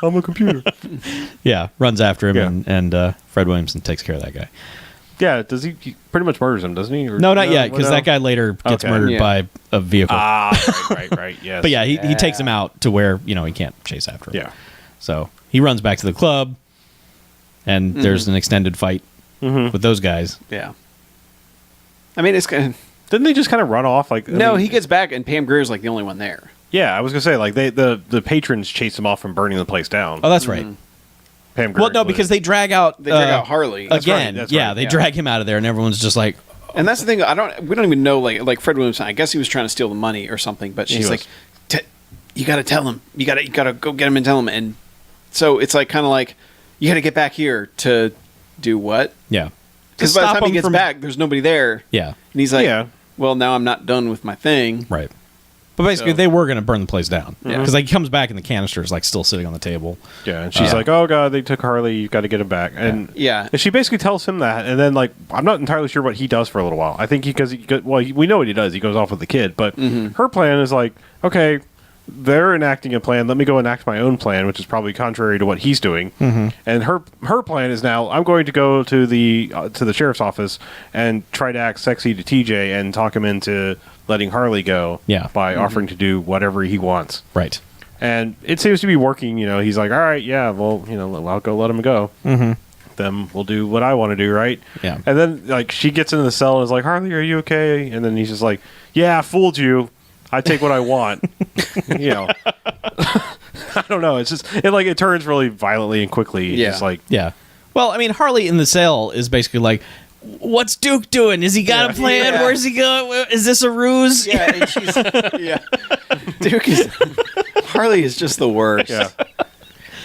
[SPEAKER 2] I'm a computer.
[SPEAKER 3] Yeah. Runs after him,
[SPEAKER 2] Yeah.
[SPEAKER 3] and Fred Williamson takes care of that guy.
[SPEAKER 2] Yeah, does he pretty much murders him, doesn't he? Or,
[SPEAKER 3] No, not yet, because
[SPEAKER 2] no?
[SPEAKER 3] that guy later gets
[SPEAKER 2] Okay.
[SPEAKER 3] murdered
[SPEAKER 4] Yeah.
[SPEAKER 3] by a vehicle.
[SPEAKER 2] Right, yes.
[SPEAKER 3] But yeah, he takes him out to where, he can't chase after him.
[SPEAKER 2] Yeah.
[SPEAKER 3] So he runs back to the club, and there's an extended fight with those guys.
[SPEAKER 4] Yeah. I mean, it's kind of,
[SPEAKER 2] Didn't they just kind of run off? Like,
[SPEAKER 4] he gets back, and Pam Grier's like the only one there.
[SPEAKER 2] Yeah, I was gonna say, like, the patrons chase him off from burning the place down.
[SPEAKER 3] Oh, that's right.
[SPEAKER 2] Pam Grier
[SPEAKER 3] Well, no, because they drag out
[SPEAKER 4] Harley.
[SPEAKER 2] That's right,
[SPEAKER 3] again.
[SPEAKER 2] that's
[SPEAKER 3] yeah,
[SPEAKER 2] right,
[SPEAKER 3] they
[SPEAKER 4] yeah.
[SPEAKER 3] drag him out of there, and everyone's just like,
[SPEAKER 4] And that's the thing. We don't even know. Like Fred Williamson. I guess he was trying to steal the money or something. But she's
[SPEAKER 2] was.
[SPEAKER 4] like, you got to tell him. You got to go get him and tell him. And so it's like kind of like you got to get back here to do what?
[SPEAKER 3] yeah,
[SPEAKER 4] Because by the time he gets back, there's nobody there.
[SPEAKER 3] yeah,
[SPEAKER 4] And he's like,
[SPEAKER 2] Yeah.
[SPEAKER 4] well, now I'm not done with my thing.
[SPEAKER 3] right. But basically,
[SPEAKER 4] So-
[SPEAKER 3] they were going to burn the place down
[SPEAKER 4] Yeah.
[SPEAKER 3] because he comes back and the canister is like still sitting on the table.
[SPEAKER 2] Yeah, and she's like, "Oh God, they took Harley. You have got to get him back." And
[SPEAKER 4] Yeah.
[SPEAKER 2] and she basically tells him that, and then like, I'm not entirely sure what he does for a little while. I think we know what he does. He goes off with the kid, but her plan is like, okay, they're enacting a plan. Let me go enact my own plan, which is probably contrary to what he's doing. And her plan is now, I'm going to go to the sheriff's office and try to act sexy to TJ and talk him into letting Harley go.
[SPEAKER 3] Yeah.
[SPEAKER 2] by offering to do whatever he wants.
[SPEAKER 3] Right.
[SPEAKER 2] And it seems to be working. He's like, all right, yeah, well, I'll go let him go. them will do what I want to do, right?
[SPEAKER 3] Yeah.
[SPEAKER 2] And then like she gets into the cell and is like, Harley, are you okay? And then he's just like, yeah, I fooled you. I take what I want. You know. I don't know. It's just it turns really violently and quickly.
[SPEAKER 4] Yeah.
[SPEAKER 2] It's like
[SPEAKER 3] Yeah. Well, I mean, Harley in the cell is basically like, what's Duke doing? Has he got a plan?
[SPEAKER 4] Yeah.
[SPEAKER 3] Where's he going? Is this a ruse?
[SPEAKER 4] Yeah, and she's Duke is Harley is just the worst.
[SPEAKER 2] yeah.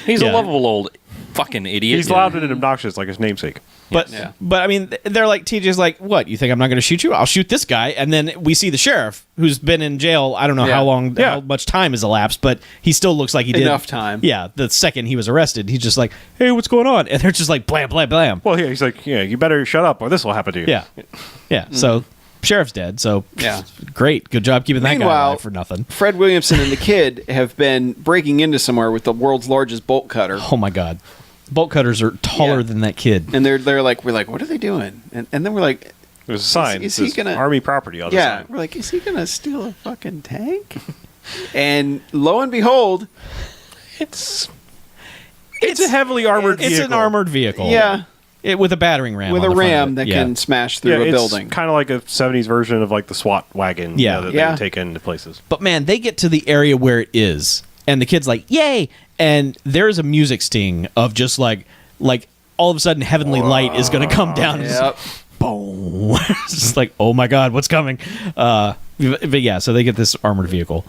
[SPEAKER 1] He's
[SPEAKER 3] Yeah.
[SPEAKER 1] a lovable old fucking idiot.
[SPEAKER 2] He's loud and obnoxious like his namesake.
[SPEAKER 3] But
[SPEAKER 4] Yeah.
[SPEAKER 3] but I mean, they're like, TJ's like, what? You think I'm not going to shoot you? I'll shoot this guy. And then we see the sheriff who's been in jail. I don't know how long,
[SPEAKER 2] Yeah.
[SPEAKER 3] how much time has elapsed, but he still looks like he did
[SPEAKER 4] Enough time.
[SPEAKER 3] Yeah, the second he was arrested, he's just like, hey, what's going on? And they're just like, blam, blam, blam.
[SPEAKER 2] Well, yeah, he's like, yeah, you better shut up or this will happen to you.
[SPEAKER 3] Yeah, yeah. So sheriff's dead. So
[SPEAKER 4] Yeah.
[SPEAKER 3] great, good job keeping that guy
[SPEAKER 4] Meanwhile-
[SPEAKER 3] alive for nothing.
[SPEAKER 4] Fred Williamson and the kid have been breaking into somewhere with the world's largest bolt cutter.
[SPEAKER 3] Oh my god, bolt cutters are taller
[SPEAKER 4] Yeah.
[SPEAKER 3] than that kid.
[SPEAKER 4] And we're like, what are they doing? And then we're like,
[SPEAKER 2] There's a sign.
[SPEAKER 4] Is
[SPEAKER 2] It
[SPEAKER 4] he
[SPEAKER 2] says
[SPEAKER 4] gonna-
[SPEAKER 2] Army property on the
[SPEAKER 4] yeah,
[SPEAKER 2] sign.
[SPEAKER 4] we're like, is he gonna steal a fucking tank? And lo and behold,
[SPEAKER 2] It's a heavily armored vehicle.
[SPEAKER 3] It's an armored vehicle.
[SPEAKER 4] yeah,
[SPEAKER 3] With a battering ram.
[SPEAKER 4] with
[SPEAKER 3] on
[SPEAKER 4] a
[SPEAKER 3] the front of
[SPEAKER 4] ram
[SPEAKER 3] it.
[SPEAKER 4] that
[SPEAKER 3] Yeah.
[SPEAKER 4] can smash through
[SPEAKER 2] Yeah,
[SPEAKER 4] a
[SPEAKER 2] it's
[SPEAKER 4] building.
[SPEAKER 2] kind of like a 70s version of like the SWAT wagon
[SPEAKER 3] Yeah.
[SPEAKER 2] that
[SPEAKER 4] Yeah.
[SPEAKER 2] they take into places.
[SPEAKER 3] But man, they get to the area where it is, and the kid's like, "Yay!" And there's a music sting of just like all of a sudden, heavenly light is going to come down. And
[SPEAKER 4] Yep.
[SPEAKER 3] just, boom! It's just like, oh my god, what's coming? But yeah, so they get this armored vehicle.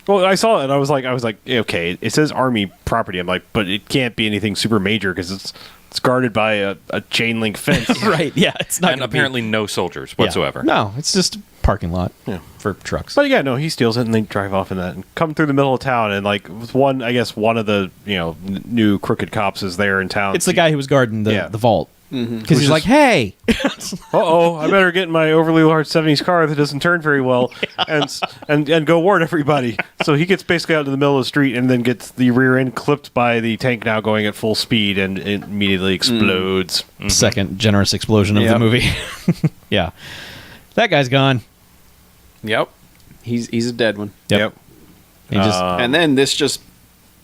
[SPEAKER 2] Well, I saw it and I was like, okay, it says Army property. I'm like, but it can't be anything super major because it's guarded by a chain link fence.
[SPEAKER 3] Right? Yeah, it's not
[SPEAKER 1] And
[SPEAKER 3] gonna be-
[SPEAKER 1] apparently no soldiers
[SPEAKER 3] Yeah.
[SPEAKER 1] whatsoever.
[SPEAKER 3] No, it's just a parking lot
[SPEAKER 2] Yeah.
[SPEAKER 3] for trucks.
[SPEAKER 2] But yeah, no, he steals it and they drive off in that and come through the middle of town and like with one of the new crooked cops is there in town.
[SPEAKER 3] It's the guy who was guarding
[SPEAKER 2] Yeah.
[SPEAKER 3] the vault. Because he's
[SPEAKER 2] is-
[SPEAKER 3] like, hey,
[SPEAKER 2] I better get in my overly large 70s car that doesn't turn very well and go warn everybody. So he gets basically out to the middle of the street and then gets the rear end clipped by the tank now going at full speed and it immediately explodes.
[SPEAKER 3] second generous explosion of the
[SPEAKER 4] Yep.
[SPEAKER 3] movie. Yeah. That guy's gone.
[SPEAKER 4] Yep. He's a dead one.
[SPEAKER 3] Yep. He just,
[SPEAKER 4] And then this just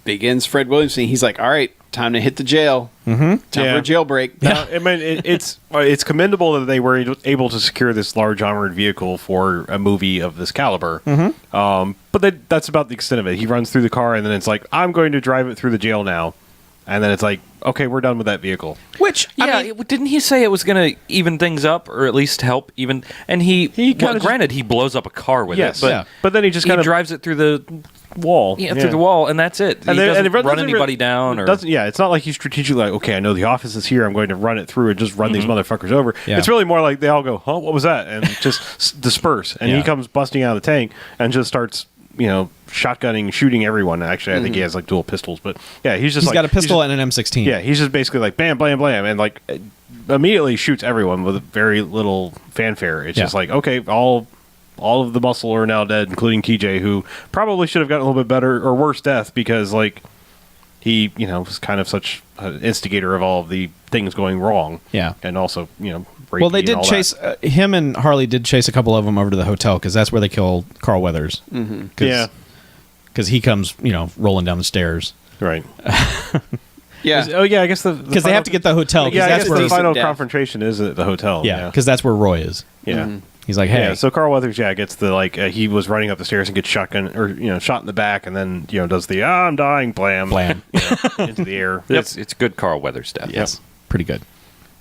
[SPEAKER 4] begins Fred Williamson. He's like, all right, time to hit the jail. Mm-hmm. Time
[SPEAKER 2] Yeah.
[SPEAKER 4] for a jailbreak.
[SPEAKER 2] I mean, it's commendable that they were able to secure this large armored vehicle for a movie of this caliber. But that's about the extent of it. He runs through the car, and then it's like, I'm going to drive it through the jail now. And then it's like, okay, we're done with that vehicle.
[SPEAKER 3] which,
[SPEAKER 1] Yeah,
[SPEAKER 3] I mean,
[SPEAKER 1] didn't he say it was going to even things up or at least help even? And he
[SPEAKER 2] kinda just-
[SPEAKER 1] granted, he blows up a car with
[SPEAKER 2] Yes,
[SPEAKER 1] it, but
[SPEAKER 3] yeah.
[SPEAKER 2] But then he just
[SPEAKER 1] he
[SPEAKER 2] kind of
[SPEAKER 1] drives it through the
[SPEAKER 2] wall.
[SPEAKER 1] through the wall, and that's it. He doesn't
[SPEAKER 2] it
[SPEAKER 1] run
[SPEAKER 2] doesn't
[SPEAKER 1] anybody
[SPEAKER 2] really-
[SPEAKER 1] down. Or
[SPEAKER 2] doesn't. Yeah, it's not like he's strategically like, okay, I know the office is here. I'm going to run it through and just run these motherfuckers over.
[SPEAKER 3] Yeah.
[SPEAKER 2] It's really more like they all go, huh, what was that? And just disperse. And
[SPEAKER 3] Yeah.
[SPEAKER 2] he comes busting out of the tank and just starts, shotgunning, shooting everyone. Actually, I think he has like dual pistols. But yeah, he's just
[SPEAKER 3] he's
[SPEAKER 2] like,
[SPEAKER 3] got a pistol
[SPEAKER 2] he's
[SPEAKER 3] and an M16.
[SPEAKER 2] yeah, he's just basically like bam, blam, blam, and like immediately shoots everyone with very little fanfare. It's just
[SPEAKER 3] Yeah.
[SPEAKER 2] like, okay, all of the muscle are now dead, including TJ, who probably should have gotten a little bit better or worse death because like he, was kind of such an instigator of all of the things going wrong.
[SPEAKER 3] Yeah.
[SPEAKER 2] and also raping
[SPEAKER 3] Well, they
[SPEAKER 2] and
[SPEAKER 3] did
[SPEAKER 2] all
[SPEAKER 3] chase him and Harley did chase a couple of them over to the hotel because that's where they kill Carl Weathers. Mm-hmm.
[SPEAKER 2] Yeah,
[SPEAKER 3] because he comes, rolling down the stairs
[SPEAKER 2] right.
[SPEAKER 4] Yeah.
[SPEAKER 2] Oh yeah, I guess
[SPEAKER 3] because they have to get the hotel. 'cause
[SPEAKER 2] Yeah, I
[SPEAKER 3] that's
[SPEAKER 2] guess
[SPEAKER 3] where
[SPEAKER 2] the final
[SPEAKER 4] death.
[SPEAKER 2] confrontation is at the hotel.
[SPEAKER 3] yeah, because that's where Roy is.
[SPEAKER 2] yeah.
[SPEAKER 3] He's like, hey,
[SPEAKER 2] Yeah, so Carl Weathers, gets the he was running up the stairs and gets shotgun or shot in the back, and then does the I'm dying blam
[SPEAKER 3] blam.
[SPEAKER 2] into the air.
[SPEAKER 1] it's good Carl Weathers stuff.
[SPEAKER 3] Yes, pretty good.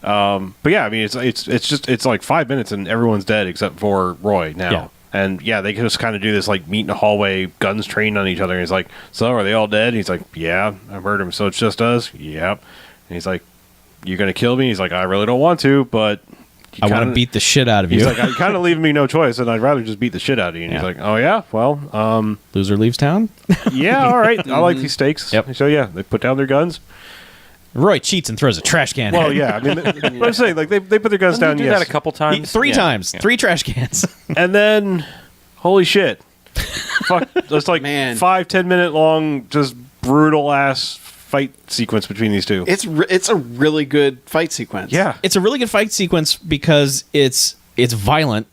[SPEAKER 2] But yeah, I mean it's like 5 minutes and everyone's dead except for Roy now.
[SPEAKER 3] Yeah.
[SPEAKER 2] And yeah, they just kind of do this like meet in a hallway, guns trained on each other. And he's like, "So are they all dead?" And he's like, "Yeah, I murdered him. So it's just us." Yep. And he's like, "You gonna kill me?" He's like, "I really don't want to, but."
[SPEAKER 3] I want to beat the shit out of you.
[SPEAKER 2] He's like, "I kind of leaving me no choice, and I'd rather just beat the shit out of you." And
[SPEAKER 3] Yeah.
[SPEAKER 2] he's like, "Oh yeah, well,
[SPEAKER 3] Loser leaves town.
[SPEAKER 2] yeah, all right. I like these stakes."
[SPEAKER 3] Yep.
[SPEAKER 2] So yeah, they put down their guns.
[SPEAKER 3] Roy cheats and throws a trash can.
[SPEAKER 2] Well,
[SPEAKER 3] at him.
[SPEAKER 2] yeah. I mean, what I'm saying, like they put their guns
[SPEAKER 1] Doesn't
[SPEAKER 2] down.
[SPEAKER 1] he do
[SPEAKER 2] Yes,
[SPEAKER 1] that a couple times?
[SPEAKER 3] Three
[SPEAKER 1] Yeah.
[SPEAKER 3] times,
[SPEAKER 1] Yeah.
[SPEAKER 3] 3 trash cans.
[SPEAKER 2] and then, holy shit, fuck, just like
[SPEAKER 4] Man.
[SPEAKER 2] 5-10 minute long, just brutal ass fight sequence between these two.
[SPEAKER 4] It's a really good fight sequence.
[SPEAKER 2] Yeah,
[SPEAKER 3] It's a really good fight sequence because it's violent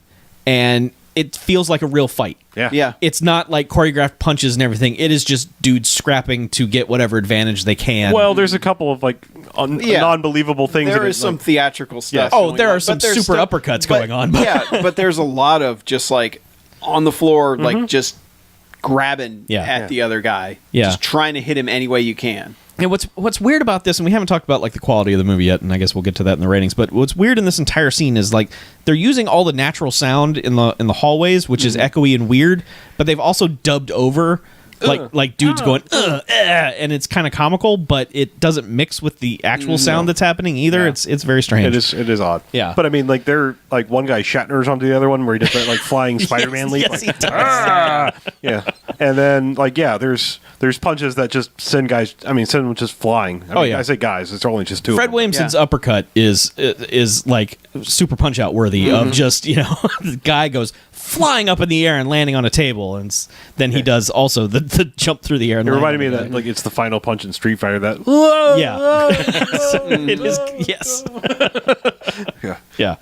[SPEAKER 3] and it feels like a real fight.
[SPEAKER 2] yeah,
[SPEAKER 4] Yeah.
[SPEAKER 3] It's not like choreographed punches and everything. It is just dudes scrapping to get whatever advantage they can.
[SPEAKER 2] Well, there's a couple of like non-believable things.
[SPEAKER 4] There is some theatrical stuff.
[SPEAKER 2] Yes.
[SPEAKER 3] Oh,
[SPEAKER 4] going
[SPEAKER 3] there
[SPEAKER 4] on,
[SPEAKER 3] are some
[SPEAKER 4] but there's
[SPEAKER 3] super uppercuts going on. But
[SPEAKER 4] Yeah, but there's a lot of just like on the floor, like just grabbing at the other guy.
[SPEAKER 3] Yeah.
[SPEAKER 4] Just trying to hit him any way you can.
[SPEAKER 3] And what's weird about this, and we haven't talked about like the quality of the movie yet, and I guess we'll get to that in the ratings. But what's weird in this entire scene is like they're using all the natural sound in the hallways, which is echoey and weird, but they've also dubbed over like dudes going and it's kind of comical, but it doesn't mix with the actual sound that's happening either.
[SPEAKER 2] Yeah.
[SPEAKER 3] It's very strange.
[SPEAKER 2] It is odd.
[SPEAKER 3] Yeah.
[SPEAKER 2] But I mean, like they're like one guy Shatner's onto the other one where he does that like flying Spider-Man leap.
[SPEAKER 3] Yes,
[SPEAKER 2] like,
[SPEAKER 3] he does.
[SPEAKER 2] Yeah. And then like there's punches that just send them just flying. I mean,
[SPEAKER 3] yeah.
[SPEAKER 2] I say guys, it's only just two.
[SPEAKER 3] Fred
[SPEAKER 2] of them.
[SPEAKER 3] Williamson's uppercut is like super punch out worthy of just the guy goes flying up in the air and landing on a table, and then he does also the jump through the air. And
[SPEAKER 2] It
[SPEAKER 3] land
[SPEAKER 2] reminded
[SPEAKER 3] on
[SPEAKER 2] me
[SPEAKER 3] the
[SPEAKER 2] of that
[SPEAKER 3] guy.
[SPEAKER 2] like it's the final punch in Street Fighter. That
[SPEAKER 3] It is, yes.
[SPEAKER 2] yeah.
[SPEAKER 3] Yeah.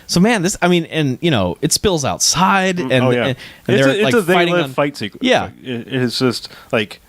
[SPEAKER 3] So man, it spills outside, and, and they're
[SPEAKER 2] it's
[SPEAKER 3] like
[SPEAKER 2] a they
[SPEAKER 3] fighting
[SPEAKER 2] live
[SPEAKER 3] on
[SPEAKER 2] fight sequence.
[SPEAKER 3] Yeah.
[SPEAKER 2] Like, it is just like.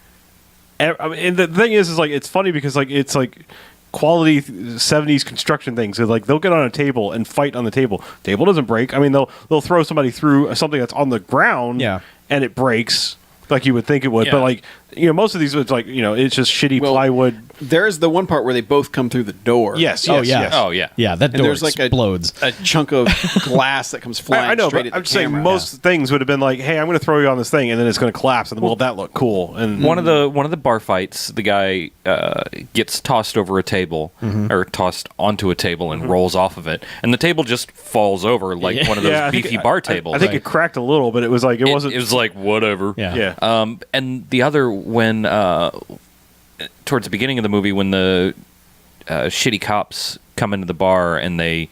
[SPEAKER 2] I mean, and the thing is like it's funny because like it's like quality 70s construction things. So, like they'll get on a table and fight on the table. Table doesn't break. I mean, they'll throw somebody through something that's on the ground.
[SPEAKER 3] Yeah.
[SPEAKER 2] And it breaks like you would think it would.
[SPEAKER 1] Yeah.
[SPEAKER 2] But like most of these it's like it's just shitty plywood.
[SPEAKER 4] There's the one part where they both come through the door.
[SPEAKER 2] Yes.
[SPEAKER 3] Oh
[SPEAKER 2] Yes.
[SPEAKER 3] yeah.
[SPEAKER 2] Yes.
[SPEAKER 1] Oh yeah.
[SPEAKER 3] Yeah, that
[SPEAKER 4] And
[SPEAKER 3] door
[SPEAKER 4] there's like
[SPEAKER 3] explodes.
[SPEAKER 4] a chunk of glass that comes flying
[SPEAKER 2] I know,
[SPEAKER 4] straight
[SPEAKER 2] but
[SPEAKER 4] at the
[SPEAKER 2] I'm just saying
[SPEAKER 4] camera.
[SPEAKER 2] most things would have been like, "Hey, I'm going to throw you on this thing," and then it's going to collapse, and well, that looked cool. And
[SPEAKER 1] One of the bar fights, the guy gets tossed over a table or tossed onto a table and rolls off of it, and the table just falls over like one of those
[SPEAKER 2] I think
[SPEAKER 1] beefy bar tables.
[SPEAKER 2] I think it cracked a little, but it was like it wasn't.
[SPEAKER 1] It was like whatever.
[SPEAKER 3] Yeah.
[SPEAKER 2] Yeah.
[SPEAKER 1] And the other when towards the beginning of the movie when the shitty cops come into the bar and they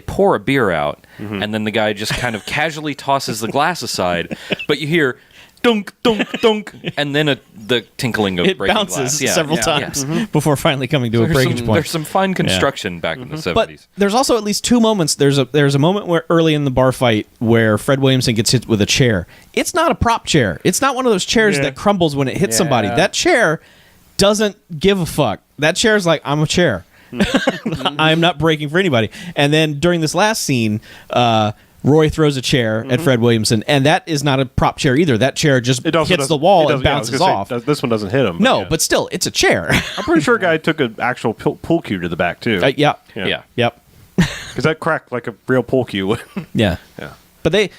[SPEAKER 1] pour a beer out, and then the guy just kind of casually tosses the glass aside, but you hear dunk dunk dunk, and then the tinkling of
[SPEAKER 3] It
[SPEAKER 1] breaking
[SPEAKER 3] bounces
[SPEAKER 1] glass. Yeah.
[SPEAKER 3] several
[SPEAKER 1] Yeah.
[SPEAKER 3] times
[SPEAKER 1] Yeah.
[SPEAKER 3] before finally coming to a breaking point.
[SPEAKER 1] There's some fine construction back in the 70s.
[SPEAKER 3] But there's also at least two moments. There's a moment where early in the bar fight where Fred Williamson gets hit with a chair. It's not a prop chair. It's not one of those chairs that crumbles when it hits somebody. That chair doesn't give a fuck. That chair's like, I'm a chair. I'm not breaking for anybody. And then during this last scene, Roy throws a chair at Fred Williamson, and that is not a prop chair either. That chair just
[SPEAKER 2] It also
[SPEAKER 3] hits the
[SPEAKER 2] doesn't-
[SPEAKER 3] wall
[SPEAKER 2] it
[SPEAKER 3] and
[SPEAKER 2] doesn't- yeah, I was
[SPEAKER 3] bounces
[SPEAKER 2] gonna
[SPEAKER 3] off.
[SPEAKER 2] say, this one doesn't hit him.
[SPEAKER 3] No,
[SPEAKER 2] yeah.
[SPEAKER 3] but still, it's a chair.
[SPEAKER 2] I'm pretty sure a guy took an actual pool cue to the back too.
[SPEAKER 3] Yeah.
[SPEAKER 1] Yeah.
[SPEAKER 3] Yep.
[SPEAKER 2] Because that cracked like a real pool cue.
[SPEAKER 3] Yeah.
[SPEAKER 2] Yeah.
[SPEAKER 3] But they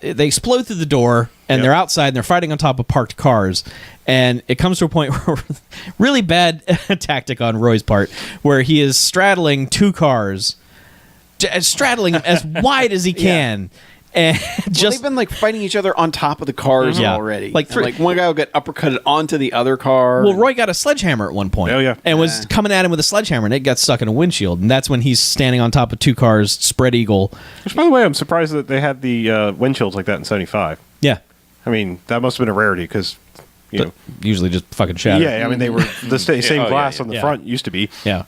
[SPEAKER 3] explode through the door, and
[SPEAKER 2] Yep.
[SPEAKER 3] they're outside, and they're fighting on top of parked cars. And it comes to a point where really bad tactic on Roy's part, where he is straddling two cars, straddling them as wide as he can, and
[SPEAKER 4] Well, they've been like fighting each other on top of the cars
[SPEAKER 3] Yeah.
[SPEAKER 4] already.
[SPEAKER 3] Like
[SPEAKER 4] Like, one guy will get uppercutted onto the other car.
[SPEAKER 3] well, Roy got a sledgehammer at one point.
[SPEAKER 2] Oh, yeah.
[SPEAKER 3] And was coming at him with a sledgehammer, and it got stuck in a windshield. And that's when he's standing on top of two cars, spread eagle.
[SPEAKER 2] Which, by the way, I'm surprised that they had the windshields like that in '75.
[SPEAKER 3] Yeah.
[SPEAKER 2] I mean, that must have been a rarity because,
[SPEAKER 3] But usually just fucking shatter.
[SPEAKER 2] yeah, I mean, they were the same
[SPEAKER 1] yeah,
[SPEAKER 2] glass
[SPEAKER 1] yeah.
[SPEAKER 2] on the
[SPEAKER 3] Yeah.
[SPEAKER 2] front used to be.
[SPEAKER 3] Yeah.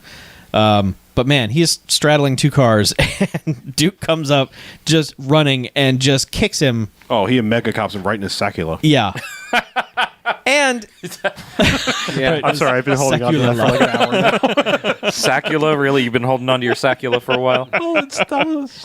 [SPEAKER 3] But man, he's straddling two cars, and Duke comes up just running and just kicks him.
[SPEAKER 2] Oh, he mega cops him right in his sacula.
[SPEAKER 3] Yeah. And
[SPEAKER 4] yeah.
[SPEAKER 2] I'm sorry, I've been holding on to that for like an hour now.
[SPEAKER 1] Sacula, really? You've been holding on to your sacula for a while?
[SPEAKER 2] Oh, it's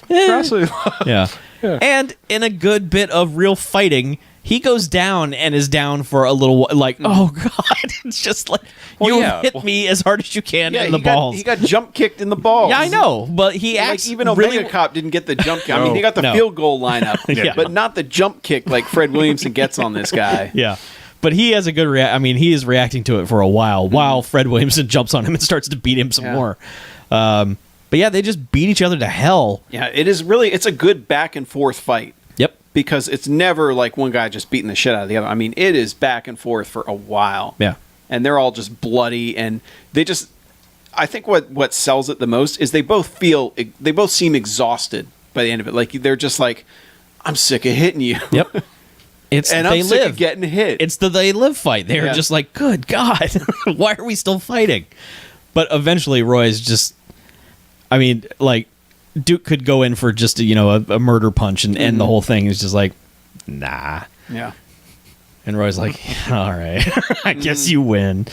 [SPEAKER 2] impressive.
[SPEAKER 3] yeah. And in a good bit of real fighting, he goes down and is down for a little like, oh god, it's just like
[SPEAKER 1] Well,
[SPEAKER 3] you
[SPEAKER 1] yeah.
[SPEAKER 3] hit me as hard as you can
[SPEAKER 4] Yeah,
[SPEAKER 3] in the balls.
[SPEAKER 4] He got jump kicked in the balls.
[SPEAKER 3] Yeah, I know, but he acts
[SPEAKER 4] Like, even
[SPEAKER 3] really
[SPEAKER 4] Omega Cop didn't get the jump kick. I mean,
[SPEAKER 2] No.
[SPEAKER 4] he got the
[SPEAKER 3] No.
[SPEAKER 4] field goal lineup,
[SPEAKER 3] Yeah.
[SPEAKER 4] but not the jump kick like Fred Williamson gets on this guy.
[SPEAKER 3] Yeah. But he has a good I mean, he is reacting to it for a while Fred Williamson jumps on him and starts to beat him some
[SPEAKER 4] Yeah.
[SPEAKER 3] more. But yeah, they just beat each other to hell.
[SPEAKER 4] Yeah, it's a good back and forth fight
[SPEAKER 3] Yep.
[SPEAKER 4] because it's never like one guy just beating the shit out of the other. I mean, it is back and forth for a while.
[SPEAKER 3] Yeah.
[SPEAKER 4] And they're all just bloody and they just I think what sells it the most is they both seem exhausted by the end of it. Like they're just like, I'm sick of hitting you.
[SPEAKER 3] Yep. It's
[SPEAKER 4] And
[SPEAKER 3] they
[SPEAKER 4] I'm sick
[SPEAKER 3] live.
[SPEAKER 4] of getting hit.
[SPEAKER 3] It's the they live fight. They're
[SPEAKER 4] Yeah.
[SPEAKER 3] just like, good God, why are we still fighting? But eventually, Roy's just, I mean, like, Duke could go in for just a murder punch and end the whole thing. He's just like, nah.
[SPEAKER 4] yeah.
[SPEAKER 3] And Roy's like, all right, I guess you win.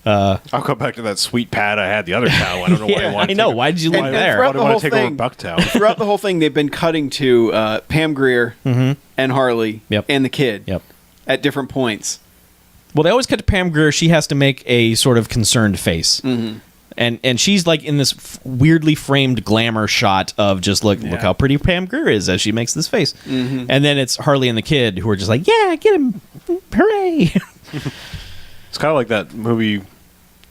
[SPEAKER 2] I'll go back to that sweet pad I had the other town. I don't know why
[SPEAKER 3] Yeah,
[SPEAKER 2] I wanted
[SPEAKER 3] I know.
[SPEAKER 2] to.
[SPEAKER 3] Why did you
[SPEAKER 4] And-
[SPEAKER 3] leave
[SPEAKER 4] and
[SPEAKER 3] there?
[SPEAKER 4] throughout
[SPEAKER 2] Why do
[SPEAKER 4] the
[SPEAKER 2] I
[SPEAKER 4] whole
[SPEAKER 2] want to take over
[SPEAKER 4] thing-
[SPEAKER 2] Bucktown?
[SPEAKER 4] Throughout the whole thing, they've been cutting to Pam Grier and Harley
[SPEAKER 3] Yep.
[SPEAKER 4] and the kid
[SPEAKER 3] Yep.
[SPEAKER 4] at different points.
[SPEAKER 3] Well, they always cut to Pam Grier. She has to make a sort of concerned face. Mm-hmm. And she's like in this weirdly framed glamour shot of just look how pretty Pam Grier is as she makes this face. Mm-hmm. And then it's Harley and the kid who are just like, yeah, get him. Hooray.
[SPEAKER 2] It's kind of like that movie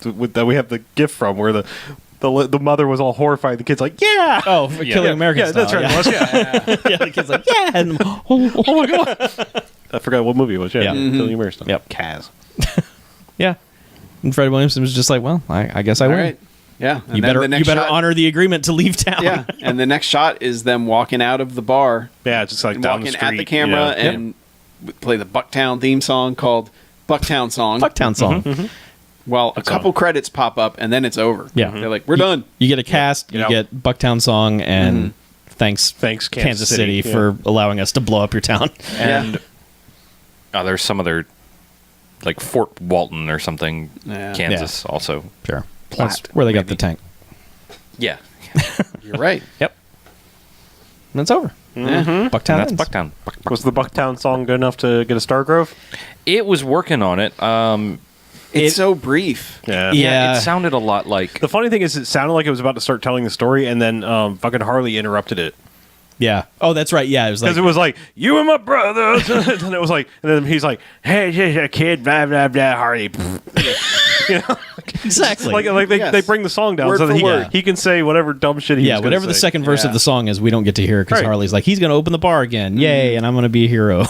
[SPEAKER 2] that we have the gift from where the mother was all horrified. The kid's like, yeah.
[SPEAKER 3] Oh, for Killing American
[SPEAKER 2] Yeah,
[SPEAKER 3] Style.
[SPEAKER 2] that's right.
[SPEAKER 3] Yeah.
[SPEAKER 2] It was, yeah.
[SPEAKER 3] Yeah, the kid's like, yeah. And, oh my God.
[SPEAKER 2] I forgot what movie it was. Yeah,
[SPEAKER 3] Yeah.
[SPEAKER 2] Killing American Style.
[SPEAKER 3] Yep.
[SPEAKER 2] Kaz.
[SPEAKER 3] Yeah. And Fred Williamson was just like, well, I guess I
[SPEAKER 4] All
[SPEAKER 3] win.
[SPEAKER 4] right. Yeah. And
[SPEAKER 3] You
[SPEAKER 4] then the
[SPEAKER 3] better
[SPEAKER 4] next shot-
[SPEAKER 3] honor the agreement to leave town.
[SPEAKER 4] Yeah. And the next shot is them walking out of the bar
[SPEAKER 2] Yeah, it's just like
[SPEAKER 4] and
[SPEAKER 2] down the
[SPEAKER 4] walking
[SPEAKER 2] street
[SPEAKER 4] at the camera
[SPEAKER 2] you know.
[SPEAKER 4] and play the Bucktown theme song called Bucktown Song.
[SPEAKER 3] Bucktown song.
[SPEAKER 4] While a couple credits pop up and then it's over.
[SPEAKER 3] Yeah.
[SPEAKER 4] They're like, we're done.
[SPEAKER 3] You get a cast, you
[SPEAKER 2] know.
[SPEAKER 3] get Bucktown song, and thanks Kansas City
[SPEAKER 2] yeah.
[SPEAKER 3] for allowing us to blow up your town.
[SPEAKER 1] And there's some other, like Fort Walton or something,
[SPEAKER 4] Yeah.
[SPEAKER 1] Kansas also.
[SPEAKER 3] Sure.
[SPEAKER 1] Platte,
[SPEAKER 3] That's where they got the
[SPEAKER 1] maybe.
[SPEAKER 3] tank.
[SPEAKER 1] Yeah.
[SPEAKER 4] You're right.
[SPEAKER 3] Yep. And it's over.
[SPEAKER 4] Yeah.
[SPEAKER 3] Bucktown
[SPEAKER 1] That's
[SPEAKER 3] ends.
[SPEAKER 1] Bucktown.
[SPEAKER 2] Was the Bucktown song good enough to get a Stargrove?
[SPEAKER 1] It was working on it.
[SPEAKER 4] It's so brief.
[SPEAKER 2] Yeah.
[SPEAKER 3] Yeah.
[SPEAKER 1] It sounded a lot like
[SPEAKER 2] The funny thing is, it sounded like it was about to start telling the story, and then fucking Harley interrupted it.
[SPEAKER 3] Yeah. Oh, that's right. Yeah, it was like
[SPEAKER 2] Because it was like, you and my brothers. And then it was like, and then he's like, hey, yeah, kid, blah, blah, blah, Harley. You know?
[SPEAKER 3] exactly.
[SPEAKER 2] Like they,
[SPEAKER 4] Yes.
[SPEAKER 2] they bring the song down
[SPEAKER 4] Word
[SPEAKER 2] so that
[SPEAKER 4] for
[SPEAKER 2] he,
[SPEAKER 4] word.
[SPEAKER 2] he can say whatever dumb shit he
[SPEAKER 3] yeah,
[SPEAKER 2] was gonna
[SPEAKER 3] whatever the
[SPEAKER 2] say.
[SPEAKER 3] second verse
[SPEAKER 4] Yeah.
[SPEAKER 3] of the song is, we don't get to hear because
[SPEAKER 2] Right.
[SPEAKER 3] Harley's like, he's going to open the bar again. Yay, and I'm going to be a hero.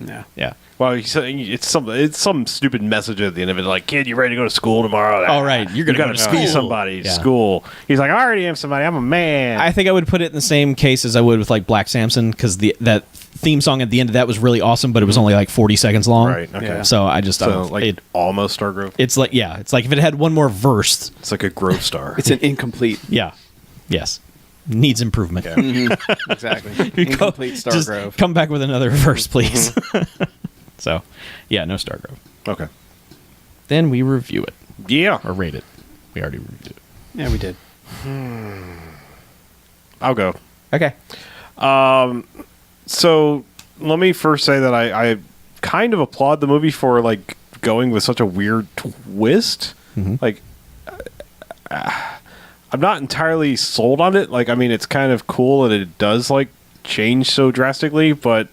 [SPEAKER 4] Yeah.
[SPEAKER 3] yeah.
[SPEAKER 2] Well, it's some stupid message at the end of it, like, kid, you ready to go to school tomorrow?
[SPEAKER 3] All right, you're gonna
[SPEAKER 2] you
[SPEAKER 3] go to
[SPEAKER 2] be
[SPEAKER 3] school.
[SPEAKER 2] somebody.
[SPEAKER 3] Yeah.
[SPEAKER 2] School. He's like, I already am somebody. I'm a man.
[SPEAKER 3] I think I would put it in the same case as I would with like Black Samson because that theme song at the end of that was really awesome, but it was only like 40 seconds long.
[SPEAKER 2] Right. Okay.
[SPEAKER 4] Yeah.
[SPEAKER 3] So I just I
[SPEAKER 2] So
[SPEAKER 3] don't-
[SPEAKER 2] like almost Stargrove.
[SPEAKER 3] it's like it's like if it had one more verse.
[SPEAKER 2] It's like a Grove Star.
[SPEAKER 4] It's an incomplete.
[SPEAKER 3] Yeah. Yes. Needs improvement.
[SPEAKER 4] Exactly. Incomplete
[SPEAKER 3] Just
[SPEAKER 4] Stargrove.
[SPEAKER 3] come back with another verse, please. So, yeah, no Stargrove.
[SPEAKER 2] Okay.
[SPEAKER 3] Then we review it
[SPEAKER 2] Yeah.
[SPEAKER 3] or rate it. We already reviewed it.
[SPEAKER 4] Yeah, we did.
[SPEAKER 2] I'll go.
[SPEAKER 3] Okay.
[SPEAKER 2] So let me first say that I kind of applaud the movie for like going with such a weird twist. Like, I'm not entirely sold on it. Like, I mean, it's kind of cool that it does like change so drastically, but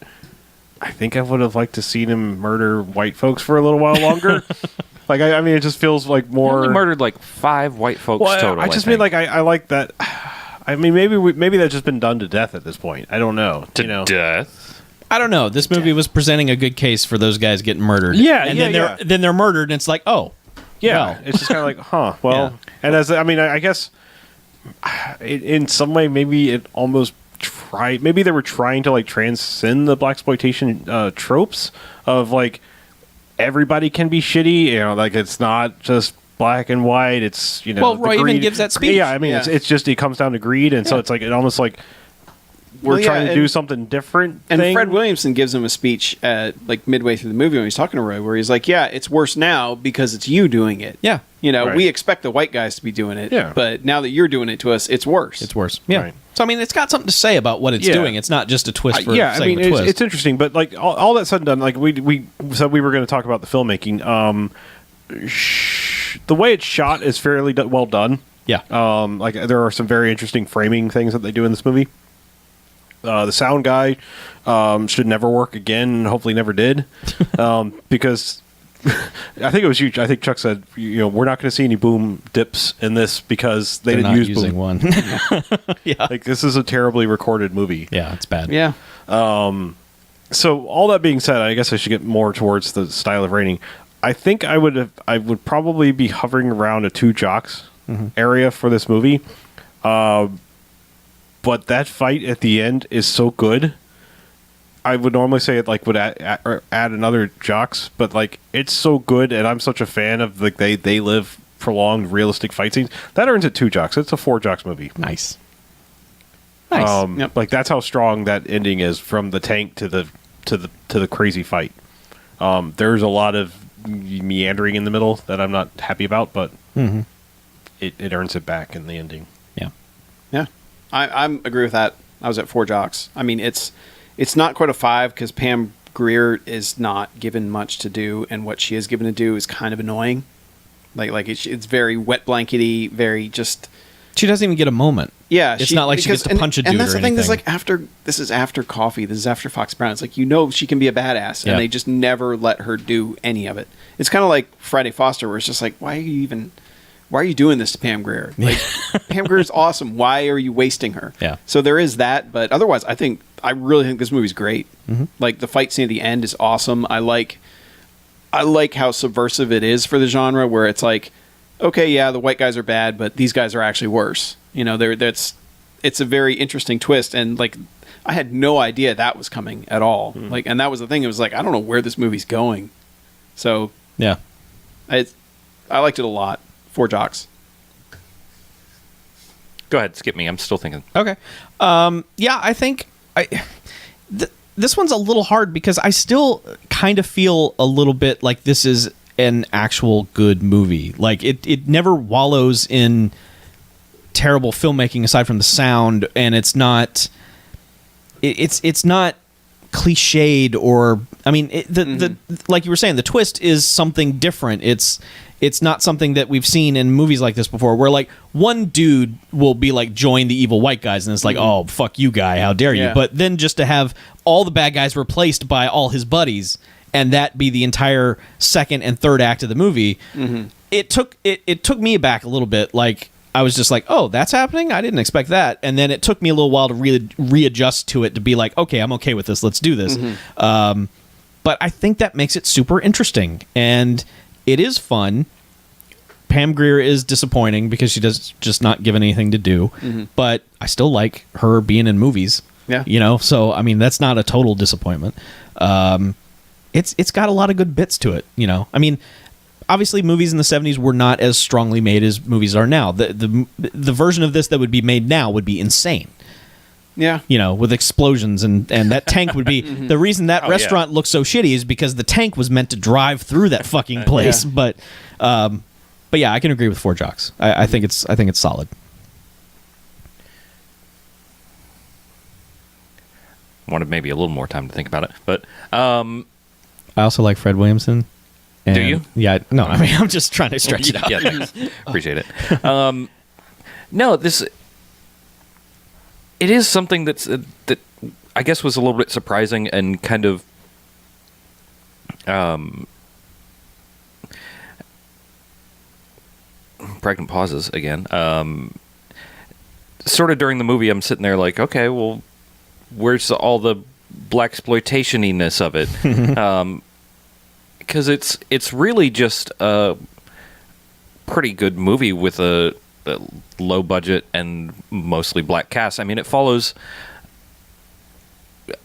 [SPEAKER 2] I think I would have liked to seen him murder white folks for a little while longer. Like, I mean, it just feels like
[SPEAKER 1] He
[SPEAKER 2] more.
[SPEAKER 1] only murdered like 5 white folks
[SPEAKER 2] Well,
[SPEAKER 1] total.
[SPEAKER 2] I just mean like I like that. I mean, maybe that's just been done to death at this point. I don't know.
[SPEAKER 1] to
[SPEAKER 2] you know?
[SPEAKER 1] death.
[SPEAKER 3] I don't know. This movie was presenting a good case for those guys getting murdered.
[SPEAKER 2] Yeah,
[SPEAKER 3] and
[SPEAKER 2] yeah,
[SPEAKER 3] then they're murdered, and it's like, oh,
[SPEAKER 2] Yeah,
[SPEAKER 3] well.
[SPEAKER 2] it's just kind of like, huh? Well,
[SPEAKER 3] Yeah.
[SPEAKER 2] and as I mean, I guess in some way, maybe it almost tried. Maybe they were trying to like transcend the blaxploitation tropes of like everybody can be shitty. You know, like it's not just black and white. It's
[SPEAKER 3] Well,
[SPEAKER 2] the
[SPEAKER 3] Roy even
[SPEAKER 2] greed.
[SPEAKER 3] gives that speech.
[SPEAKER 2] Yeah, I mean,
[SPEAKER 4] Yeah.
[SPEAKER 2] it's just it comes down to greed, and so it's like it almost like we're
[SPEAKER 4] Well, yeah,
[SPEAKER 2] trying to do
[SPEAKER 4] and-
[SPEAKER 2] something different.
[SPEAKER 4] And
[SPEAKER 2] thing.
[SPEAKER 4] Fred Williamson gives him a speech at like midway through the movie when he's talking to Roy, where he's like, "Yeah, it's worse now because it's you doing it.
[SPEAKER 3] Yeah.
[SPEAKER 4] You know,
[SPEAKER 2] Right.
[SPEAKER 4] we expect the white guys to be doing it,
[SPEAKER 2] Yeah.
[SPEAKER 4] but now that you're doing it to us, it's worse.
[SPEAKER 3] It's worse. Yeah.
[SPEAKER 2] Right.
[SPEAKER 3] So, I mean, it's got something to say about what it's
[SPEAKER 2] Yeah.
[SPEAKER 3] doing. It's not just a twist for
[SPEAKER 2] yeah,
[SPEAKER 3] sake
[SPEAKER 2] I mean,
[SPEAKER 3] of a twist.
[SPEAKER 2] it's interesting, but like all that said and done, like we said we were going to talk about the filmmaking. The way it's shot is fairly well done.
[SPEAKER 3] yeah.
[SPEAKER 2] Like there are some very interesting framing things that they do in this movie. The sound guy should never work again, and hopefully never did, because I think it was you. I think Chuck said, you know, we're not going to see any boom dips in this because they
[SPEAKER 3] They're
[SPEAKER 2] didn't
[SPEAKER 3] not
[SPEAKER 2] use
[SPEAKER 3] using
[SPEAKER 2] boom.
[SPEAKER 3] one. yeah.
[SPEAKER 2] Like this is a terribly recorded movie.
[SPEAKER 3] Yeah, it's bad.
[SPEAKER 4] Yeah.
[SPEAKER 2] So all that being said, I guess I should get more towards the style of rating. I think I would probably be hovering around a 2 jocks area for this movie. But that fight at the end is so good. I would normally say it like would add another jocks, but like it's so good, and I'm such a fan of like they live prolonged realistic fight scenes. That earns it 2 jocks. It's a 4 jocks movie.
[SPEAKER 3] Nice. Nice.
[SPEAKER 4] Yep.
[SPEAKER 2] Like that's how strong that ending is, from the tank to the crazy fight. There's a lot of meandering in the middle that I'm not happy about, but it earns it back in the ending.
[SPEAKER 3] Yeah.
[SPEAKER 4] Yeah, I'm agree with that. I was at 4 jocks. I mean, it's not quite a 5 because Pam Grier is not given much to do, and what she is given to do is kind of annoying. Like it's very wet blankety, very just.
[SPEAKER 3] She doesn't even get a moment.
[SPEAKER 4] Yeah,
[SPEAKER 3] it's not like she gets to punch a dude.
[SPEAKER 4] And that's
[SPEAKER 3] or
[SPEAKER 4] the thing.
[SPEAKER 3] anything.
[SPEAKER 4] This is after Coffee. This is after Fox Brown. It's like she can be a badass, and they just never let her do any of it. It's kind of like Friday Foster, where it's just like, why are you doing this to Pam Grier? Like, Pam Grier is awesome. Why are you wasting her?
[SPEAKER 3] Yeah.
[SPEAKER 4] So there is that, but otherwise, I really think this movie's great. Like the fight scene at the end is awesome. I like how subversive it is for the genre, where it's like, okay, yeah, the white guys are bad, but these guys are actually worse. You know, it's a very interesting twist, and like I had no idea that was coming at all. Like, and that was the thing. It was like, I don't know where this movie's going. So
[SPEAKER 3] yeah,
[SPEAKER 4] I liked it a lot. 4 jocks.
[SPEAKER 1] Go ahead, skip me. I'm still thinking.
[SPEAKER 3] Okay. Yeah, I think this one's a little hard because I still kind of feel a little bit like this is an actual good movie. Like it never wallows in terrible filmmaking aside from the sound, and it's not cliched or I mean the like you were saying, the twist is something different. It's not something that we've seen in movies like this before, where like one dude will be like join the evil white guys, and it's like, oh fuck you guy, how dare you?
[SPEAKER 4] Yeah.
[SPEAKER 3] But then just to have all the bad guys replaced by all his buddies, and that be the entire second and third act of the movie, it took me aback a little bit. Like I was just like, oh, that's happening? I didn't expect that. And then it took me a little while to really readjust to it, to be like, okay, I'm okay with this. Let's do this. But I think that makes it super interesting. And it is fun. Pam Grier is disappointing because she does just not given anything to do. But I still like her being in movies.
[SPEAKER 4] Yeah.
[SPEAKER 3] You know, so I mean, that's not a total disappointment. It's got a lot of good bits to it, you know. I mean, obviously movies in the 70s were not as strongly made as movies are now. The version of this that would be made now would be insane.
[SPEAKER 4] Yeah.
[SPEAKER 3] You know, with explosions and that tank would be the reason that restaurant looks so shitty is because the tank was meant to drive through that fucking place. But yeah, I can agree with 4 jocks. I think it's solid.
[SPEAKER 1] Wanted maybe a little more time to think about it, but
[SPEAKER 3] I also like Fred Williamson. And
[SPEAKER 1] do you?
[SPEAKER 3] Yeah. No, I mean, I'm just trying to stretch it out.
[SPEAKER 1] Yeah, thanks. Appreciate it. No, it is something that I guess was a little bit surprising and kind of pregnant pauses again. Sort of during the movie, I'm sitting there like, okay, well, where's all the blaxploitation-iness of it? Because it's really just a pretty good movie with a low budget and mostly black cast. I mean, it follows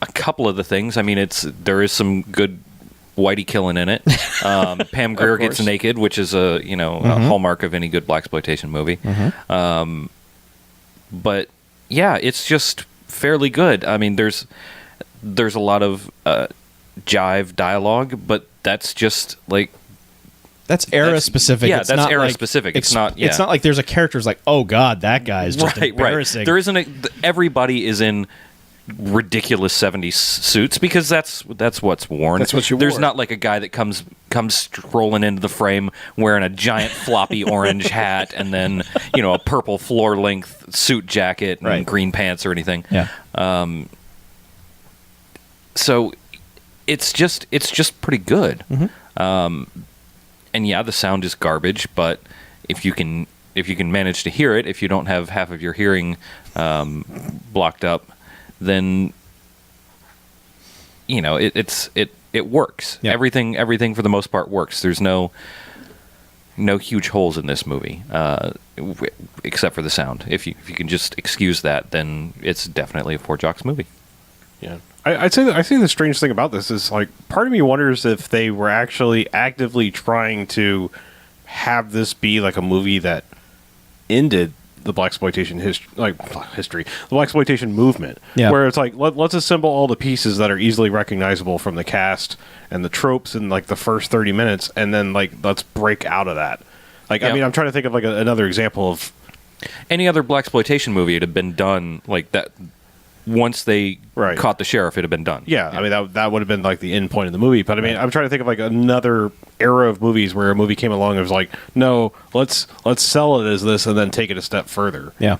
[SPEAKER 1] a couple of the things. I mean, there is some good whitey killing in it. Pam Grier gets naked, which is a hallmark of any good blaxploitation movie. But yeah, it's just fairly good. I mean, there's a lot of jive dialogue, but that's just like
[SPEAKER 3] that's era specific.
[SPEAKER 1] Yeah,
[SPEAKER 3] it's
[SPEAKER 1] that's
[SPEAKER 3] not
[SPEAKER 1] era
[SPEAKER 3] like,
[SPEAKER 1] specific. It's not. Yeah.
[SPEAKER 3] It's not like there's a character who's like, oh god, that guy is just embarrassing.
[SPEAKER 1] Right. There isn't. Everybody is in ridiculous 70s suits because that's what's worn.
[SPEAKER 4] That's what you
[SPEAKER 1] There's
[SPEAKER 4] wore.
[SPEAKER 1] not like a guy that comes strolling into the frame wearing a giant floppy orange hat and then a purple floor length suit jacket and green pants or anything.
[SPEAKER 3] Yeah.
[SPEAKER 1] So it's just pretty good. And yeah, the sound is garbage, but if you can manage to hear it, if you don't have half of your hearing blocked up, then it works.
[SPEAKER 3] Yeah.
[SPEAKER 1] Everything for the most part works. There's no huge holes in this movie, except for the sound. If you can just excuse that, then it's definitely a 4 jocks movie.
[SPEAKER 2] Yeah. I think the strange thing about this is, like, part of me wonders if they were actually actively trying to have this be like a movie that ended the blaxploitation history, the blaxploitation movement,
[SPEAKER 3] Yeah.
[SPEAKER 2] where it's like let's assemble all the pieces that are easily recognizable from the cast and the tropes in like the first 30 minutes, and then like let's break out of that. Like,
[SPEAKER 1] Yeah.
[SPEAKER 2] I mean, I'm trying to think of like another example of
[SPEAKER 1] Any other blaxploitation movie, it'd have been done like that. Once they
[SPEAKER 2] Right.
[SPEAKER 1] caught the sheriff, it'd have been done.
[SPEAKER 2] yeah. I mean, that would have been like the end point of the movie. But I mean, I'm trying to think of like another era of movies where a movie came along and was like, no, let's sell it as this and then take it a step further.
[SPEAKER 3] Yeah.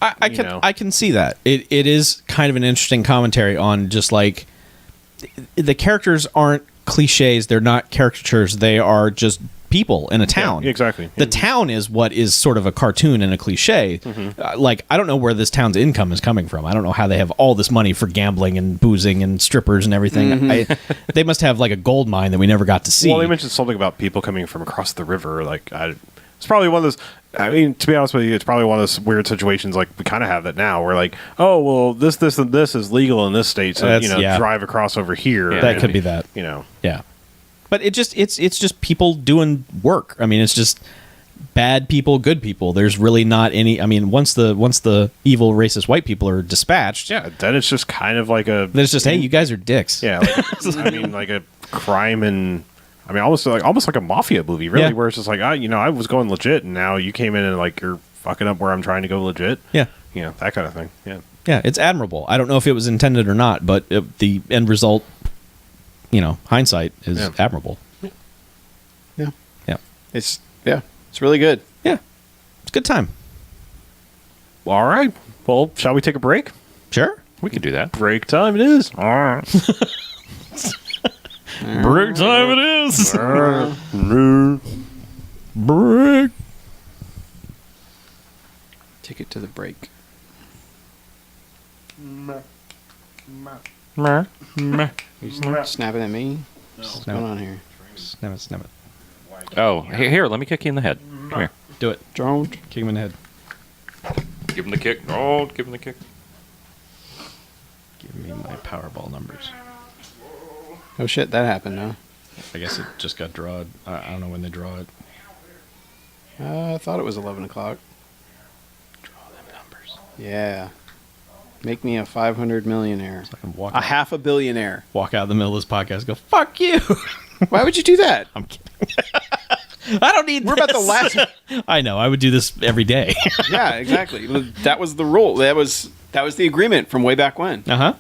[SPEAKER 3] I can see that. It is kind of an interesting commentary on just like the characters aren't cliches. They're not caricatures. They are just people in a town.
[SPEAKER 2] Yeah, exactly.
[SPEAKER 3] The town is what is sort of a cartoon and a cliche. Like, I don't know where this town's income is coming from. I don't know how they have all this money for gambling and boozing and strippers and everything. They must have like a gold mine that we never got to see.
[SPEAKER 2] Well, they mentioned something about people coming from across the river. Like, it's probably one of those. I mean, to be honest with you, it's probably one of those weird situations like we kind of have that now. Where like, oh, well, this, and this is legal in this state, so drive across over here.
[SPEAKER 1] Yeah.
[SPEAKER 3] That could be that. Yeah. But it's just people doing work. I mean, it's just bad people, good people. There's really not any. I mean, once the evil racist white people are dispatched,
[SPEAKER 2] Yeah, then it's just kind of like a.
[SPEAKER 3] then it's just, hey, you guys are dicks.
[SPEAKER 2] Yeah, like, I mean, like a crime and. I mean, almost like a mafia movie, really,
[SPEAKER 3] Yeah.
[SPEAKER 2] where it's just like, I was going legit, and now you came in and like you're fucking up where I'm trying to go legit.
[SPEAKER 3] Yeah.
[SPEAKER 2] That kind of thing. Yeah.
[SPEAKER 3] Yeah, it's admirable. I don't know if it was intended or not, but the end result, hindsight is admirable.
[SPEAKER 4] Yeah.
[SPEAKER 3] Yeah.
[SPEAKER 4] It's really good.
[SPEAKER 3] Yeah. It's a good time.
[SPEAKER 2] All right. Well, shall we take a break?
[SPEAKER 3] Sure.
[SPEAKER 1] We could do that.
[SPEAKER 2] Break time it is. All right.
[SPEAKER 3] Break time it is. Break.
[SPEAKER 4] Take it to the break. Snapping at me? What's going on here?
[SPEAKER 3] Snap it.
[SPEAKER 1] Oh, here, let me kick you in the head. Come here.
[SPEAKER 3] Do it.
[SPEAKER 4] Don't.
[SPEAKER 3] Kick him in the head.
[SPEAKER 1] Give him the kick. Oh, give him the kick.
[SPEAKER 3] Give me my Powerball numbers.
[SPEAKER 4] Oh shit, that happened, huh?
[SPEAKER 3] I guess it just got drawed. I don't know when they draw it.
[SPEAKER 4] I thought it was 11 o'clock.
[SPEAKER 3] Draw them numbers.
[SPEAKER 4] Yeah. Make me a 500 millionaire.
[SPEAKER 3] So I can walk
[SPEAKER 4] A half a billionaire.
[SPEAKER 3] out of the middle of this podcast and go, fuck you.
[SPEAKER 4] Why would you do that?
[SPEAKER 3] I'm kidding. I don't need
[SPEAKER 4] We're about the last.
[SPEAKER 3] I know. I would do this every day.
[SPEAKER 4] Yeah, exactly. That was the rule. That was the agreement from way back when.
[SPEAKER 3] Uh-huh.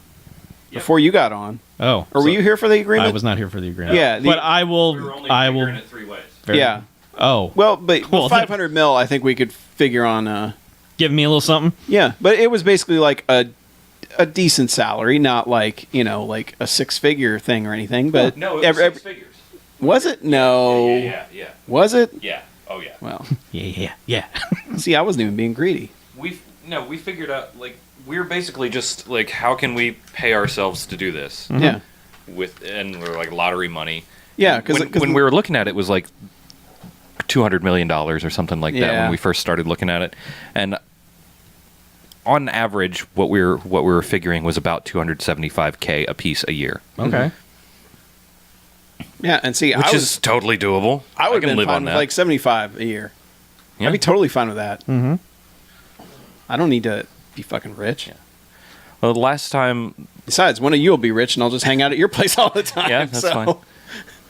[SPEAKER 4] Before you got on.
[SPEAKER 3] Oh.
[SPEAKER 4] Or were you here for the agreement?
[SPEAKER 3] I was not here for the agreement.
[SPEAKER 4] Yeah,
[SPEAKER 3] but I will...
[SPEAKER 1] it 3 ways.
[SPEAKER 4] Yeah.
[SPEAKER 3] Oh.
[SPEAKER 4] Well, but
[SPEAKER 3] Well,
[SPEAKER 4] 500 mil, I think we could figure on.
[SPEAKER 3] Give me a little something.
[SPEAKER 4] Yeah, but it was basically like a decent salary, not like like a 6-figure thing or anything. But
[SPEAKER 1] No, it was 6 figures.
[SPEAKER 4] Was it? No.
[SPEAKER 1] Yeah.
[SPEAKER 4] Was it?
[SPEAKER 1] Yeah. Oh, yeah.
[SPEAKER 4] Well,
[SPEAKER 3] Yeah.
[SPEAKER 4] see, I wasn't even being greedy.
[SPEAKER 1] We figured out, like, we're basically just, like, how can we pay ourselves to do this?
[SPEAKER 4] Yeah.
[SPEAKER 1] And we're, like, lottery money.
[SPEAKER 4] Yeah, because
[SPEAKER 1] when we were looking at it, it was like $200 million or something like that
[SPEAKER 4] Yeah.
[SPEAKER 1] when we first started looking at it. And on average, what we were figuring was about $275K a piece a year,
[SPEAKER 3] Okay.
[SPEAKER 4] yeah, and see,
[SPEAKER 1] which is totally doable.
[SPEAKER 4] I would have
[SPEAKER 1] can
[SPEAKER 4] been
[SPEAKER 1] live
[SPEAKER 4] fine
[SPEAKER 1] on
[SPEAKER 4] with
[SPEAKER 1] that.
[SPEAKER 4] like 75 a year.
[SPEAKER 1] Yeah.
[SPEAKER 4] I'd be totally fine with that.
[SPEAKER 3] Mm-hmm.
[SPEAKER 4] I don't need to be fucking rich.
[SPEAKER 1] Well, the last time,
[SPEAKER 4] Besides, one of you will be rich, and I'll just hang out at your place all the time.
[SPEAKER 1] yeah, that's
[SPEAKER 4] so.
[SPEAKER 1] fine.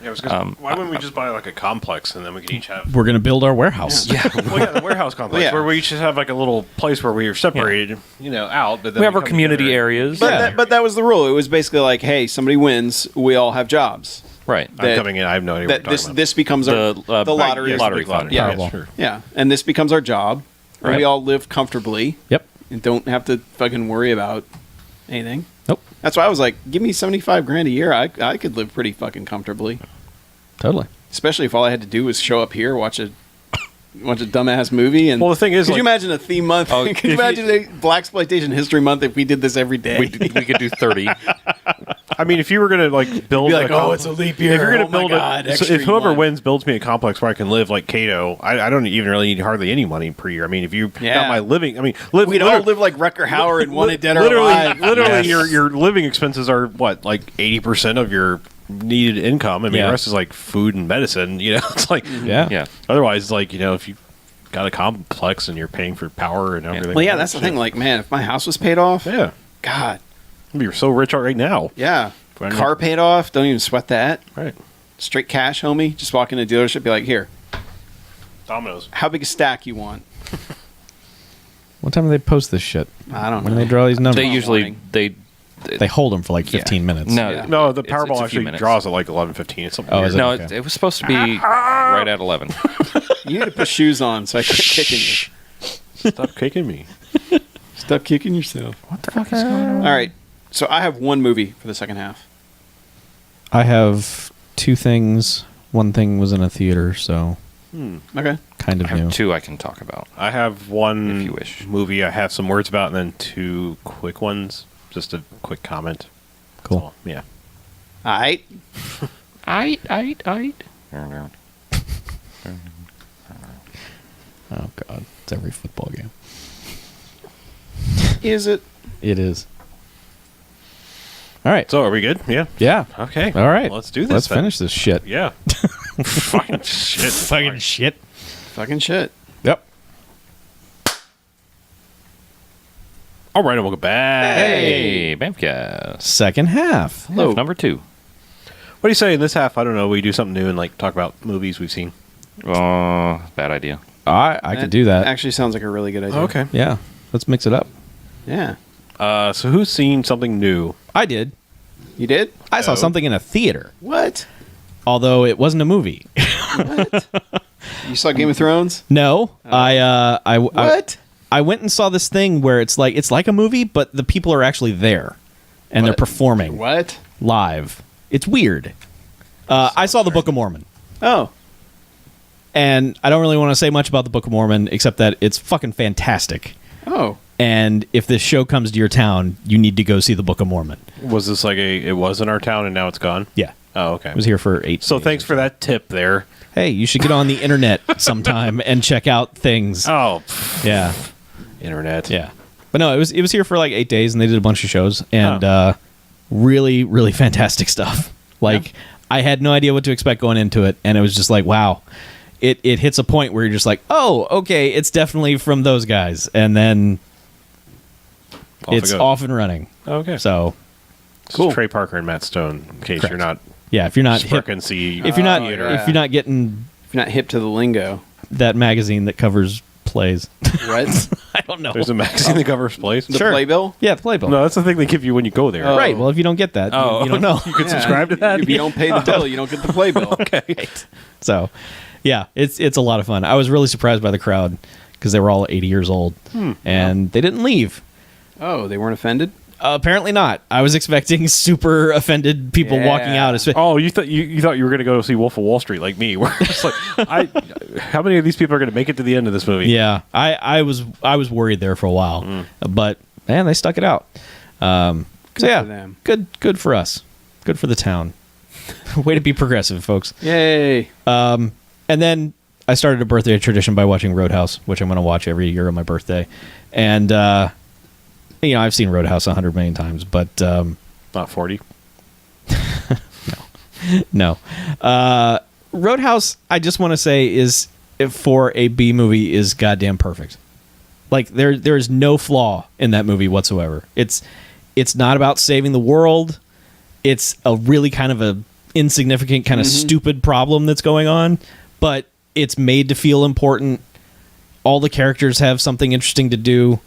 [SPEAKER 2] Yeah, I was gonna, why wouldn't we just buy like a complex and then we could each have
[SPEAKER 3] We're going to build our warehouse.
[SPEAKER 1] Yeah,
[SPEAKER 2] the warehouse complex
[SPEAKER 4] Yeah.
[SPEAKER 2] where we each just have like a little place where we are separated, out. But then
[SPEAKER 1] we have our
[SPEAKER 2] come
[SPEAKER 1] community
[SPEAKER 2] together.
[SPEAKER 1] areas.
[SPEAKER 4] But that was the rule. It was basically like, hey, somebody wins, we all have jobs.
[SPEAKER 1] Right.
[SPEAKER 2] I'm
[SPEAKER 4] that-
[SPEAKER 2] coming in. I have no idea
[SPEAKER 4] That
[SPEAKER 2] what you're talking
[SPEAKER 4] this becomes our
[SPEAKER 1] The,
[SPEAKER 4] the lottery.
[SPEAKER 2] Yes,
[SPEAKER 1] lottery
[SPEAKER 2] the big
[SPEAKER 1] fund.
[SPEAKER 4] Yeah.
[SPEAKER 2] Yeah, sure.
[SPEAKER 4] Yeah, and this becomes our job. And
[SPEAKER 1] Right.
[SPEAKER 4] we all live comfortably
[SPEAKER 3] Yep.
[SPEAKER 4] and don't have to fucking worry about anything.
[SPEAKER 3] Nope.
[SPEAKER 4] That's why I was like, give me 75 grand a year. I could live pretty fucking comfortably.
[SPEAKER 3] Totally.
[SPEAKER 4] Especially if all I had to do was show up here, watch a dumbass movie. And
[SPEAKER 2] Well, the thing is,
[SPEAKER 4] could
[SPEAKER 2] like-
[SPEAKER 4] you imagine a theme month?
[SPEAKER 1] Oh,
[SPEAKER 4] Could you imagine a Blaxploitation History Month if we did this every day?
[SPEAKER 1] We could do 30.
[SPEAKER 2] I mean, if you were gonna like build,
[SPEAKER 4] Be like,
[SPEAKER 2] a
[SPEAKER 4] oh,
[SPEAKER 2] complex-
[SPEAKER 4] it's a leap year.
[SPEAKER 2] If you're gonna
[SPEAKER 4] Oh my
[SPEAKER 2] build
[SPEAKER 4] God,
[SPEAKER 2] it, so
[SPEAKER 4] extra
[SPEAKER 2] if whoever
[SPEAKER 4] one.
[SPEAKER 2] wins builds me a complex where I can live like Cato, I don't even really need hardly any money per year. I mean, if you got
[SPEAKER 4] Yeah.
[SPEAKER 2] my living, I mean,
[SPEAKER 4] We'd all live like Rucker Hauer and Wanted Dead or
[SPEAKER 2] literally,
[SPEAKER 4] Alive.
[SPEAKER 2] literally,
[SPEAKER 1] Yes.
[SPEAKER 2] your living expenses are what, like 80% of your needed income. I mean,
[SPEAKER 3] Yeah.
[SPEAKER 2] the rest is like food and medicine. It's like,
[SPEAKER 3] Yeah.
[SPEAKER 1] Yeah.
[SPEAKER 2] Otherwise, it's like if you got a complex and you're paying for power and everything.
[SPEAKER 4] Well, yeah, that's the thing. Like, man, if my house was paid off,
[SPEAKER 2] Yeah.
[SPEAKER 4] God,
[SPEAKER 2] You're so rich right now.
[SPEAKER 4] yeah.
[SPEAKER 2] Right.
[SPEAKER 4] Car paid off, don't even sweat that.
[SPEAKER 2] Right.
[SPEAKER 4] Straight cash, homie. Just walk in the dealership, be like, here,
[SPEAKER 2] Domino's.
[SPEAKER 4] how big a stack you want?
[SPEAKER 3] What time do they post this shit?
[SPEAKER 4] I don't know.
[SPEAKER 3] When they draw these numbers?
[SPEAKER 1] They usually
[SPEAKER 4] morning.
[SPEAKER 3] They hold them for like 15 minutes.
[SPEAKER 1] No,
[SPEAKER 4] Yeah.
[SPEAKER 2] No, the
[SPEAKER 1] it's
[SPEAKER 2] Powerball
[SPEAKER 1] a few
[SPEAKER 2] actually
[SPEAKER 1] minutes.
[SPEAKER 2] draws at like 11:15. It's something
[SPEAKER 3] Oh,
[SPEAKER 2] weird.
[SPEAKER 3] is it?
[SPEAKER 1] No,
[SPEAKER 3] Okay.
[SPEAKER 1] it was supposed to be right at 11.
[SPEAKER 4] You need to put shoes on so I quit kicking you.
[SPEAKER 2] Stop kicking me.
[SPEAKER 4] Stop kicking yourself.
[SPEAKER 1] What the fuck is going on?
[SPEAKER 4] All right. So I have one movie for the second half.
[SPEAKER 3] I have two things. One thing was in a theater, so
[SPEAKER 4] Okay.
[SPEAKER 3] kind
[SPEAKER 1] I
[SPEAKER 3] of new.
[SPEAKER 1] have two I can talk about.
[SPEAKER 2] I have one
[SPEAKER 1] If you wish.
[SPEAKER 2] movie I have some words about, and then two quick ones. Just a quick comment.
[SPEAKER 3] Cool.
[SPEAKER 2] So, yeah.
[SPEAKER 4] All right.
[SPEAKER 1] Aight.
[SPEAKER 3] Oh, God. It's every football game.
[SPEAKER 4] Is it?
[SPEAKER 3] It is. All right.
[SPEAKER 2] So are we good? Yeah.
[SPEAKER 3] Yeah.
[SPEAKER 2] Okay.
[SPEAKER 3] All right.
[SPEAKER 2] Let's do this.
[SPEAKER 3] Let's
[SPEAKER 2] then.
[SPEAKER 3] finish this shit.
[SPEAKER 2] Yeah. Fucking shit.
[SPEAKER 3] Fucking shit.
[SPEAKER 4] Fucking shit.
[SPEAKER 3] Yep.
[SPEAKER 2] All right, and welcome back.
[SPEAKER 1] Hey, BMFcast.
[SPEAKER 3] Second half.
[SPEAKER 1] Hello. Number 2.
[SPEAKER 2] What do you say in this half? I don't know. We do something new and like talk about movies we've seen.
[SPEAKER 1] Bad idea.
[SPEAKER 3] I could do that.
[SPEAKER 4] Actually sounds like a really good idea.
[SPEAKER 2] Okay.
[SPEAKER 3] Yeah. Let's mix it up.
[SPEAKER 4] Yeah.
[SPEAKER 2] So who's seen something new?
[SPEAKER 3] I did.
[SPEAKER 4] You did?
[SPEAKER 3] I saw
[SPEAKER 2] Oh.
[SPEAKER 3] something in a theater,
[SPEAKER 4] What?
[SPEAKER 3] although it wasn't a movie.
[SPEAKER 4] What? You saw Game of Thrones?
[SPEAKER 3] No. I
[SPEAKER 4] What?
[SPEAKER 3] I went and saw this thing where it's like a movie, but the people are actually there, and they're
[SPEAKER 4] What?
[SPEAKER 3] performing
[SPEAKER 4] What?
[SPEAKER 3] live. It's weird. I saw the Book of Mormon,
[SPEAKER 4] Oh.
[SPEAKER 3] and I don't really want to say much about the Book of Mormon except that it's fucking fantastic.
[SPEAKER 4] Oh.
[SPEAKER 3] And if this show comes to your town, you need to go see the Book of Mormon.
[SPEAKER 2] Was this like it was in our town and now it's gone?
[SPEAKER 3] Yeah,
[SPEAKER 2] Oh, okay.
[SPEAKER 3] I was here for 8
[SPEAKER 2] So
[SPEAKER 3] days.
[SPEAKER 2] thanks for that tip there.
[SPEAKER 3] Hey, you should get on the internet sometime and check out things.
[SPEAKER 2] Oh,
[SPEAKER 3] Yeah,
[SPEAKER 2] internet.
[SPEAKER 3] yeah. But no, it was here for like 8 days, and they did a bunch of shows, and really, really fantastic stuff. Like, I had no idea what to expect going into it, and it was just like, wow. It hits a point where you're just like, oh, okay, it's definitely from those guys, and then it's off and running.
[SPEAKER 2] Okay.
[SPEAKER 3] So,
[SPEAKER 2] Cool. Trey Parker and Matt Stone. In case
[SPEAKER 3] Correct.
[SPEAKER 2] you're not
[SPEAKER 3] yeah, if you're not hip,
[SPEAKER 2] and see.
[SPEAKER 3] if you're not
[SPEAKER 4] yeah.
[SPEAKER 3] if you're not getting
[SPEAKER 4] If you're not hip to the lingo.
[SPEAKER 3] that magazine that covers plays,
[SPEAKER 4] What?
[SPEAKER 3] I don't know.
[SPEAKER 2] There's a magazine that covers plays.
[SPEAKER 4] The
[SPEAKER 3] Sure.
[SPEAKER 4] playbill?
[SPEAKER 3] Yeah, the playbill.
[SPEAKER 2] No, that's the thing they give you when you go there.
[SPEAKER 4] Oh.
[SPEAKER 3] Right. Well, if you don't get that,
[SPEAKER 2] Oh.
[SPEAKER 3] you don't know.
[SPEAKER 2] You could subscribe to that.
[SPEAKER 4] If you don't pay the bill, you don't get the playbill.
[SPEAKER 2] Okay.
[SPEAKER 3] So, yeah, it's a lot of fun. I was really surprised by the crowd because they were all 80 years old, and they didn't leave.
[SPEAKER 4] Oh, they weren't offended?
[SPEAKER 3] Apparently not. I was expecting super offended people
[SPEAKER 4] Yeah.
[SPEAKER 3] walking out.
[SPEAKER 2] Oh, you thought you thought you were going to go see Wolf of Wall Street like me? Where it's like, how many of these people are going to make it to the end of this movie?
[SPEAKER 3] Yeah, I was worried there for a while, but man, they stuck it out. So yeah,
[SPEAKER 4] for them.
[SPEAKER 3] good for us. Good for the town. Way to be progressive, folks.
[SPEAKER 4] Yay.
[SPEAKER 3] And then I started a birthday tradition by watching Roadhouse, which I'm going to watch every year on my birthday. And I've seen Roadhouse 100 million times, but
[SPEAKER 2] Not 40.
[SPEAKER 3] no. Roadhouse, I just want to say, is for a B movie is goddamn perfect. Like there is no flaw in that movie whatsoever. It's not about saving the world. It's a really kind of a insignificant, kind of stupid problem that's going on, but it's made to feel important. All the characters have something interesting to do.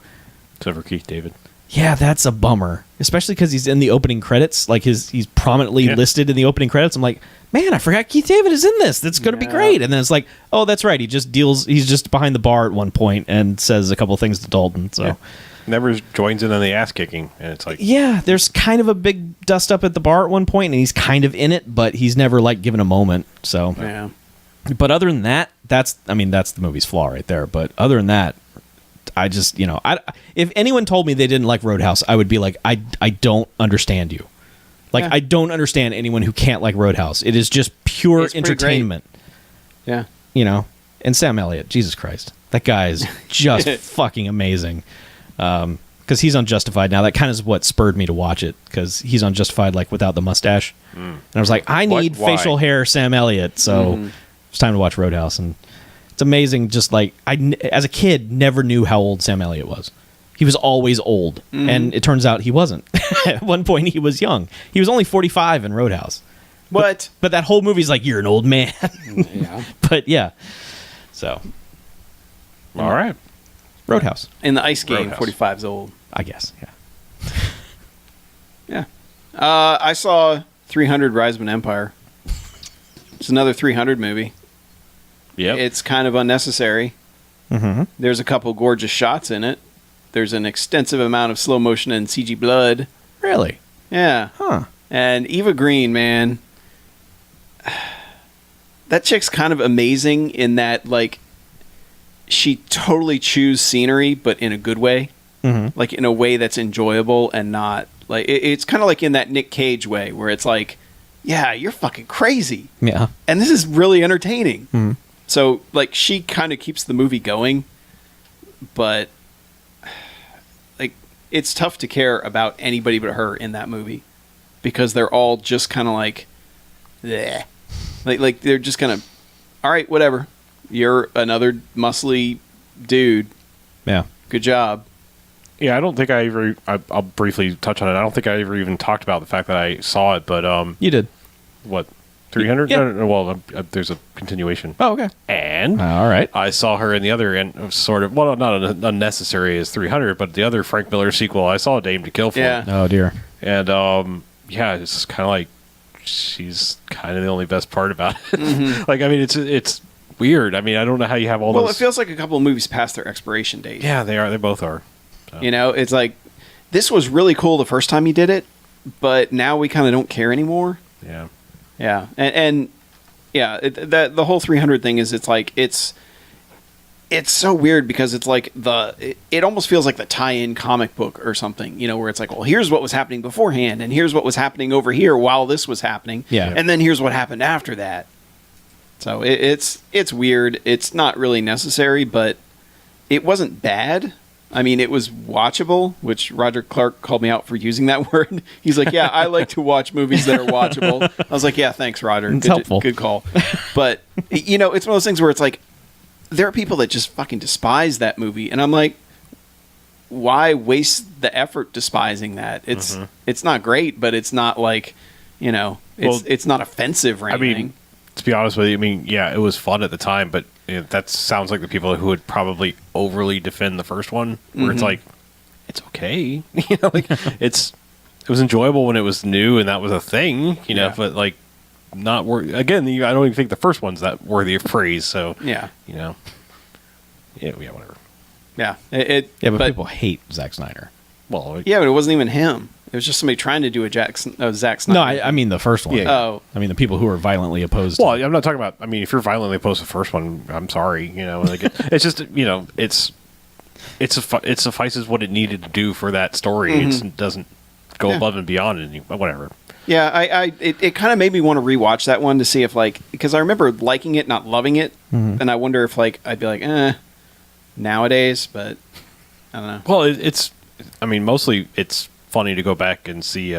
[SPEAKER 2] Except for Keith David.
[SPEAKER 3] Yeah, that's a bummer, especially because he's in the opening credits. Like he's prominently listed in the opening credits. I'm like, man, I forgot Keith David is in this. That's going to be great. And then it's like, oh, that's right. He's just behind the bar at one point and says a couple things to Dalton. So
[SPEAKER 2] Never joins in on the ass kicking, and it's like,
[SPEAKER 3] yeah, there's kind of a big dust up at the bar at one point, and he's kind of in it, but he's never like given a moment. So,
[SPEAKER 4] Yeah.
[SPEAKER 3] but other than that, that's the movie's flaw right there. But other than that, I just, if anyone told me they didn't like Roadhouse, I would be like, I don't understand you. Like,
[SPEAKER 4] Yeah.
[SPEAKER 3] I don't understand anyone who can't like Roadhouse. It is just pure
[SPEAKER 4] It's pretty great.
[SPEAKER 3] entertainment,
[SPEAKER 4] Yeah.
[SPEAKER 3] And Sam Elliott, Jesus Christ, that guy is just fucking amazing. Because he's on Justified now. That kind of is what spurred me to watch it, because he's on Justified like without the mustache, and I was like, I need
[SPEAKER 2] Why?
[SPEAKER 3] facial hair Sam Elliott, so it's time to watch Roadhouse, and It's amazing. Just like as a kid, never knew how old Sam Elliott was. He was always old, and it turns out he wasn't. At one point, he was young. He was only 45 in Roadhouse.
[SPEAKER 4] But
[SPEAKER 3] that whole movie's like, you're an old man.
[SPEAKER 4] yeah.
[SPEAKER 3] But yeah, so
[SPEAKER 2] All right.
[SPEAKER 3] Roadhouse,
[SPEAKER 4] In the ice game,
[SPEAKER 2] Roadhouse.
[SPEAKER 4] 45's old.
[SPEAKER 3] I guess. Yeah.
[SPEAKER 4] Yeah. I saw 300 Rise of an Empire. It's another 300 movie.
[SPEAKER 2] Yep.
[SPEAKER 4] It's kind of unnecessary.
[SPEAKER 3] Mm-hmm.
[SPEAKER 4] There's a couple gorgeous shots in it. There's an extensive amount of slow motion and CG blood.
[SPEAKER 3] Really?
[SPEAKER 4] Yeah.
[SPEAKER 3] Huh.
[SPEAKER 4] And Eva Green, man, that chick's kind of amazing in that, like, she totally chews scenery, but in a good way.
[SPEAKER 3] Mm-hmm.
[SPEAKER 4] Like, in a way that's enjoyable and not, like, it's kind of like in that Nick Cage way, where it's like, yeah, you're fucking crazy.
[SPEAKER 3] Yeah.
[SPEAKER 4] And this is really entertaining.
[SPEAKER 3] Mhm.
[SPEAKER 4] So, like, she kind of keeps the movie going, but, like, it's tough to care about anybody but her in that movie because they're all just kind of like, bleh. Like they're just kind of, all right, whatever. You're another muscly dude.
[SPEAKER 3] Yeah.
[SPEAKER 4] Good job.
[SPEAKER 2] Yeah, I don't think I'll briefly touch on it. I don't think I ever even talked about the fact that I saw it, but
[SPEAKER 3] You did.
[SPEAKER 2] what, 300?
[SPEAKER 3] Yeah.
[SPEAKER 2] No, well, there's a continuation.
[SPEAKER 3] Oh, okay.
[SPEAKER 2] And
[SPEAKER 3] All right.
[SPEAKER 2] I saw her in the other end, sort of, well, not as unnecessary as 300, but the other Frank Miller sequel, I saw Dame to Kill For.
[SPEAKER 4] Yeah.
[SPEAKER 3] Oh dear.
[SPEAKER 2] And, yeah, it's kind of like, she's kind of the only best part about it. Like, I mean, it's weird. I mean, I don't know how you have all
[SPEAKER 4] Well,
[SPEAKER 2] those.
[SPEAKER 4] it feels like a couple of movies past their expiration date.
[SPEAKER 2] Yeah, they are. They both are. So.
[SPEAKER 4] You know, it's like, this was really cool the first time you did it, but now we kind of don't care anymore.
[SPEAKER 2] Yeah.
[SPEAKER 4] Yeah, and yeah, the whole 300 thing is, it's like, it's so weird because it's like it almost feels like the tie-in comic book or something, you know, where it's like, well, here's what was happening beforehand, and here's what was happening over here while this was happening,
[SPEAKER 3] Yeah.
[SPEAKER 4] and then here's what happened after that. So it's weird. It's not really necessary, but it wasn't bad. I mean, it was watchable, which Roger Clark called me out for using that word. He's like, yeah, I like to watch movies that are watchable. I was like, yeah, thanks, Roger.
[SPEAKER 3] It's helpful.
[SPEAKER 4] Good call. But, you know, it's one of those things where it's like, there are people that just fucking despise that movie. And I'm like, why waste the effort despising that? It's not great, but it's not like, you know, it's not offensive or
[SPEAKER 2] I
[SPEAKER 4] anything.
[SPEAKER 2] mean, to be honest with you, I mean, yeah, it was fun at the time, but that sounds like the people who would probably overly defend the first one, where it's like, it's okay, you know, like it was enjoyable when it was new and that was a thing, you know,
[SPEAKER 4] Yeah.
[SPEAKER 2] but like not again. I don't even think the first one's that worthy of praise. So
[SPEAKER 4] Yeah.
[SPEAKER 2] you know, yeah, whatever.
[SPEAKER 4] Yeah.
[SPEAKER 3] Yeah, but people hate Zack Snyder.
[SPEAKER 2] Well,
[SPEAKER 4] Yeah, but it wasn't even him. It was just somebody trying to do a Zack Snyder.
[SPEAKER 3] No, I mean the first one.
[SPEAKER 2] Yeah.
[SPEAKER 4] Oh.
[SPEAKER 3] I mean the people who are violently opposed.
[SPEAKER 2] well,
[SPEAKER 3] to it.
[SPEAKER 2] I'm not talking about. I mean, if you're violently opposed to the first one, I'm sorry. You know, like it's just, you know, it suffices what it needed to do for that story. It doesn't go
[SPEAKER 4] Yeah.
[SPEAKER 2] above and beyond it. Whatever.
[SPEAKER 4] Yeah, it kind of made me want to rewatch that one to see if, like, because I remember liking it, not loving it, and I wonder if, like, I'd be like, nowadays, but I don't know.
[SPEAKER 2] Well, it's. I mean, mostly it's funny to go back and see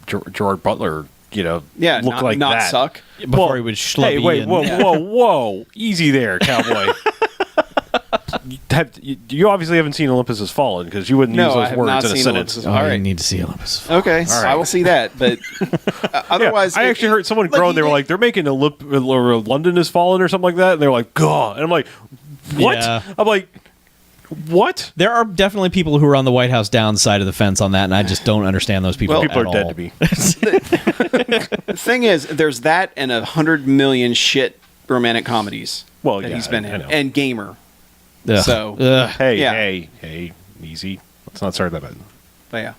[SPEAKER 2] Gerard Butler. You know,
[SPEAKER 4] Yeah,
[SPEAKER 2] look
[SPEAKER 4] not,
[SPEAKER 2] like
[SPEAKER 4] not
[SPEAKER 2] that
[SPEAKER 4] suck.
[SPEAKER 3] before he was schlubby.
[SPEAKER 2] Hey, wait,
[SPEAKER 3] and-
[SPEAKER 2] whoa, easy there, cowboy. You obviously haven't seen Olympus Has Fallen because you wouldn't
[SPEAKER 4] No,
[SPEAKER 2] use
[SPEAKER 4] I
[SPEAKER 2] those
[SPEAKER 4] have
[SPEAKER 2] words
[SPEAKER 4] not
[SPEAKER 2] in a
[SPEAKER 4] seen
[SPEAKER 2] sentence.
[SPEAKER 4] Olympus.
[SPEAKER 3] Oh,
[SPEAKER 4] All
[SPEAKER 3] you
[SPEAKER 4] right.
[SPEAKER 3] need to see Olympus.
[SPEAKER 4] Okay,
[SPEAKER 2] All right.
[SPEAKER 4] I will see that, but otherwise,
[SPEAKER 2] I actually heard someone
[SPEAKER 4] like,
[SPEAKER 2] groan. They were like, they're making London Has Fallen or something like that. And they're like, God. And I'm like, what?
[SPEAKER 3] Yeah.
[SPEAKER 2] I'm like, what?
[SPEAKER 3] There are definitely people who are on the White House downside of the fence on that, and I just don't understand those people.
[SPEAKER 4] Well,
[SPEAKER 2] People
[SPEAKER 3] at
[SPEAKER 2] are dead
[SPEAKER 3] all.
[SPEAKER 2] to me.
[SPEAKER 4] the thing is, there's that and 100 million shit romantic comedies.
[SPEAKER 2] Well,
[SPEAKER 4] that
[SPEAKER 2] yeah,
[SPEAKER 4] he's been
[SPEAKER 2] I
[SPEAKER 4] in,
[SPEAKER 2] know.
[SPEAKER 4] and Gamer.
[SPEAKER 3] Ugh.
[SPEAKER 4] So-
[SPEAKER 3] Ugh.
[SPEAKER 2] Hey,
[SPEAKER 4] Yeah.
[SPEAKER 2] hey, easy. Let's not start that button.
[SPEAKER 4] But yeah,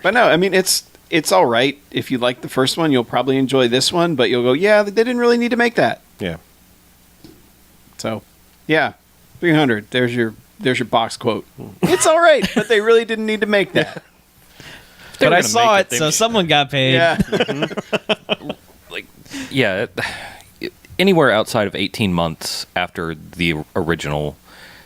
[SPEAKER 4] but no, I mean it's all right. If you like the first one, you'll probably enjoy this one. But you'll go, yeah, they didn't really need to make that.
[SPEAKER 2] Yeah.
[SPEAKER 4] So, yeah, 300. There's your box quote. It's all right, but they really didn't need to make that.
[SPEAKER 3] But I
[SPEAKER 1] gonna
[SPEAKER 3] saw
[SPEAKER 1] make
[SPEAKER 3] it,
[SPEAKER 1] it,
[SPEAKER 3] so
[SPEAKER 1] they-
[SPEAKER 3] someone got paid.
[SPEAKER 4] Yeah,
[SPEAKER 1] Yeah, anywhere outside of 18 months after the original,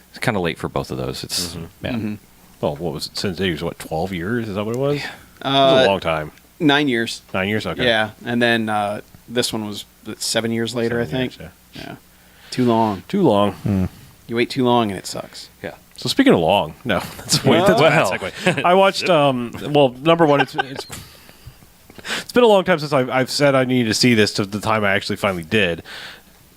[SPEAKER 1] it's kind of late for both of those. It's
[SPEAKER 3] Yeah.
[SPEAKER 2] Well, what was it? Since it was, what, 12 years? Is that what it was? It was a long time.
[SPEAKER 4] 9 years.
[SPEAKER 2] 9 years? Okay.
[SPEAKER 4] Yeah, and then this one was 7 years later,
[SPEAKER 2] 7
[SPEAKER 4] I think.
[SPEAKER 2] years,
[SPEAKER 4] Yeah. Too long.
[SPEAKER 2] Too long.
[SPEAKER 4] You wait too long and it sucks.
[SPEAKER 1] Yeah.
[SPEAKER 2] So speaking of long, no, that's a bad segue. I watched. Well, number one, it's been a long time since I've said I needed to see this to the time I actually finally did,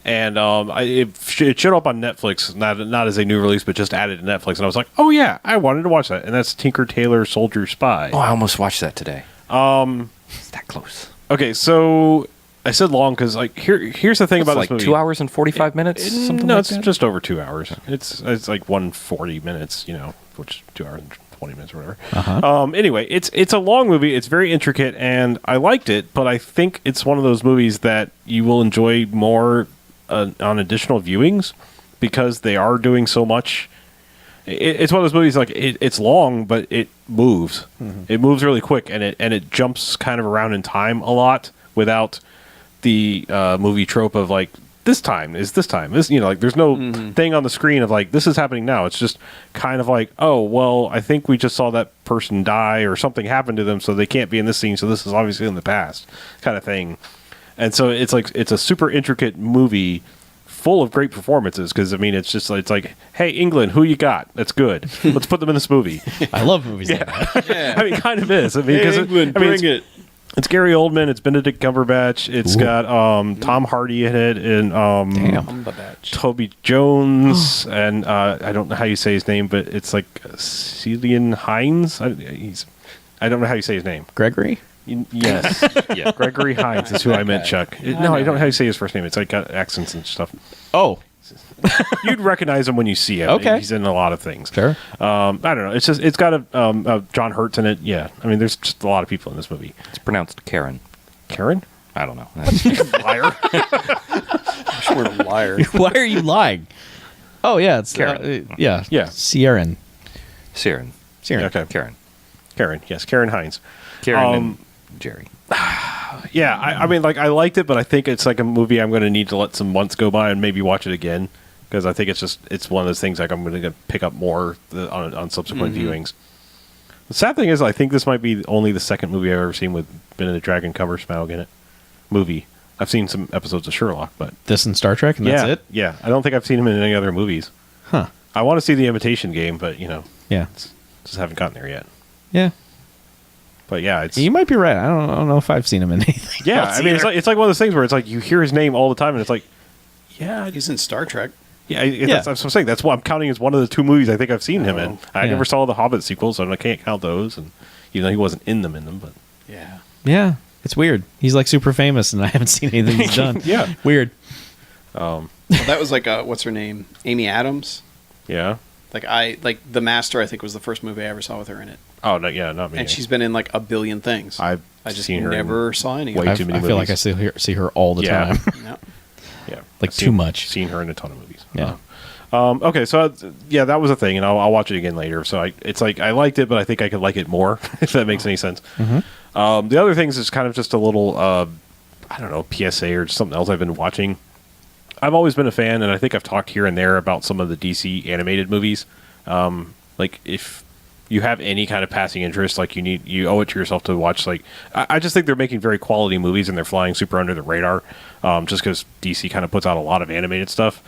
[SPEAKER 2] and it showed up on Netflix, not as a new release, but just added to Netflix, and I was like, oh yeah, I wanted to watch that, and that's Tinker Tailor Soldier Spy.
[SPEAKER 1] Oh, I almost watched that today. It's that close.
[SPEAKER 2] Okay, so I said long because like here's the thing about
[SPEAKER 1] like
[SPEAKER 2] this movie.
[SPEAKER 1] 2 hours and 45 minutes. Something
[SPEAKER 2] No,
[SPEAKER 1] like
[SPEAKER 2] it's
[SPEAKER 1] that?
[SPEAKER 2] just over 2 hours. It's like 140 minutes, which 2 hours and 20 minutes or whatever. Anyway, it's a long movie. It's very intricate, and I liked it. But I think it's one of those movies that you will enjoy more on additional viewings because they are doing so much. It's one of those movies like it's long, but it moves. It moves really quick, and it jumps kind of around in time a lot without the movie trope of like this time is this time. This like there's no thing on the screen of like this is happening now. It's just kind of like, oh well, I think we just saw that person die or something happened to them, so they can't be in this scene. So this is obviously in the past, kind of thing. And so it's like it's a super intricate movie full of great performances because I mean it's like, hey England, who you got? That's good. Let's put them in this movie.
[SPEAKER 3] I love movies like that.
[SPEAKER 4] Yeah.
[SPEAKER 2] I mean, kind of is. I mean, because
[SPEAKER 4] England, bring it.
[SPEAKER 2] It's Gary Oldman. It's Benedict Cumberbatch. It's got Tom Hardy in it, and Toby Jones, and I don't know how you say his name, but it's like Cillian Hines. I don't know how you say his name.
[SPEAKER 3] Gregory?
[SPEAKER 2] Yes, yeah. Gregory Hines is who I meant, Chuck. No, I don't know how you say his first name. It's like got accents and stuff.
[SPEAKER 3] Oh.
[SPEAKER 2] You'd recognize him when you see him.
[SPEAKER 3] Okay.
[SPEAKER 2] He's in a lot of things.
[SPEAKER 3] Sure.
[SPEAKER 2] I don't know. It's got a John Hurt's in it. Yeah. I mean, there's just a lot of people in this movie.
[SPEAKER 1] It's pronounced Karen.
[SPEAKER 2] Karen?
[SPEAKER 1] I don't know.
[SPEAKER 2] Liar.
[SPEAKER 4] We're a liar.
[SPEAKER 3] Why are you lying? Oh, yeah. It's
[SPEAKER 1] Karen.
[SPEAKER 3] Yeah.
[SPEAKER 2] Yeah.
[SPEAKER 3] Sieran.
[SPEAKER 1] Siren.
[SPEAKER 2] Okay.
[SPEAKER 1] Karen.
[SPEAKER 2] Karen. Yes, Karen Hines.
[SPEAKER 1] Karen and Jerry.
[SPEAKER 2] Yeah, I mean, like, I liked it, but I think it's like a movie I'm going to need to let some months go by and maybe watch it again because I think it's one of those things like I'm going to pick up more on subsequent viewings. The sad thing is, I think this might be only the second movie I've ever seen with Benedict Cumberbatch in it. Movie. I've seen some episodes of Sherlock, but
[SPEAKER 3] This and Star Trek, and that's it?
[SPEAKER 2] Yeah, I don't think I've seen him in any other movies.
[SPEAKER 3] Huh.
[SPEAKER 2] I want to see The Imitation Game, but
[SPEAKER 3] Yeah.
[SPEAKER 2] just haven't gotten there yet.
[SPEAKER 3] Yeah.
[SPEAKER 2] But yeah, it's
[SPEAKER 3] You might be right. I don't know if I've seen him in anything.
[SPEAKER 2] yeah.
[SPEAKER 3] else
[SPEAKER 2] I mean,
[SPEAKER 3] either.
[SPEAKER 2] it's like one of those things where it's like you hear his name all the time, and it's like, yeah,
[SPEAKER 4] He's in Star Trek.
[SPEAKER 2] yeah. That's what I'm saying. That's what I'm counting as one of the two movies I think I've seen him in. I
[SPEAKER 3] Yeah.
[SPEAKER 2] never saw the Hobbit sequels, so I can't count those. And even though he wasn't in them, but
[SPEAKER 4] Yeah.
[SPEAKER 3] Yeah. It's weird. He's like super famous, and I haven't seen anything he's done.
[SPEAKER 2] Yeah.
[SPEAKER 3] Weird.
[SPEAKER 4] Well, that was like what's her name? Amy Adams.
[SPEAKER 2] yeah.
[SPEAKER 4] Like The Master, I think was the first movie I ever saw with her in it.
[SPEAKER 2] Oh no, yeah, not me.
[SPEAKER 4] And she's been in like a billion things. I just
[SPEAKER 2] seen her in
[SPEAKER 4] never saw any.
[SPEAKER 2] way
[SPEAKER 4] of
[SPEAKER 2] too
[SPEAKER 4] it.
[SPEAKER 2] many
[SPEAKER 3] I feel like I
[SPEAKER 2] movies.
[SPEAKER 3] see her all the
[SPEAKER 2] Yeah.
[SPEAKER 3] time.
[SPEAKER 4] No.
[SPEAKER 2] Yeah,
[SPEAKER 3] Like
[SPEAKER 2] I've
[SPEAKER 3] too
[SPEAKER 2] seen-
[SPEAKER 3] much.
[SPEAKER 2] Seen her in a ton of movies.
[SPEAKER 3] Yeah.
[SPEAKER 2] Okay, so yeah, that was a thing, and I'll watch it again later. So it's like I liked it, but I think I could like it more if that makes any sense. The other things is kind of just a little, I don't know, PSA or something else I've been watching. I've always been a fan, and I think I've talked here and there about some of the DC animated movies. Like if you have any kind of passing interest, like you owe it to yourself to watch. Like I just think they're making very quality movies, and they're flying super under the radar. Just because DC kind of puts out a lot of animated stuff,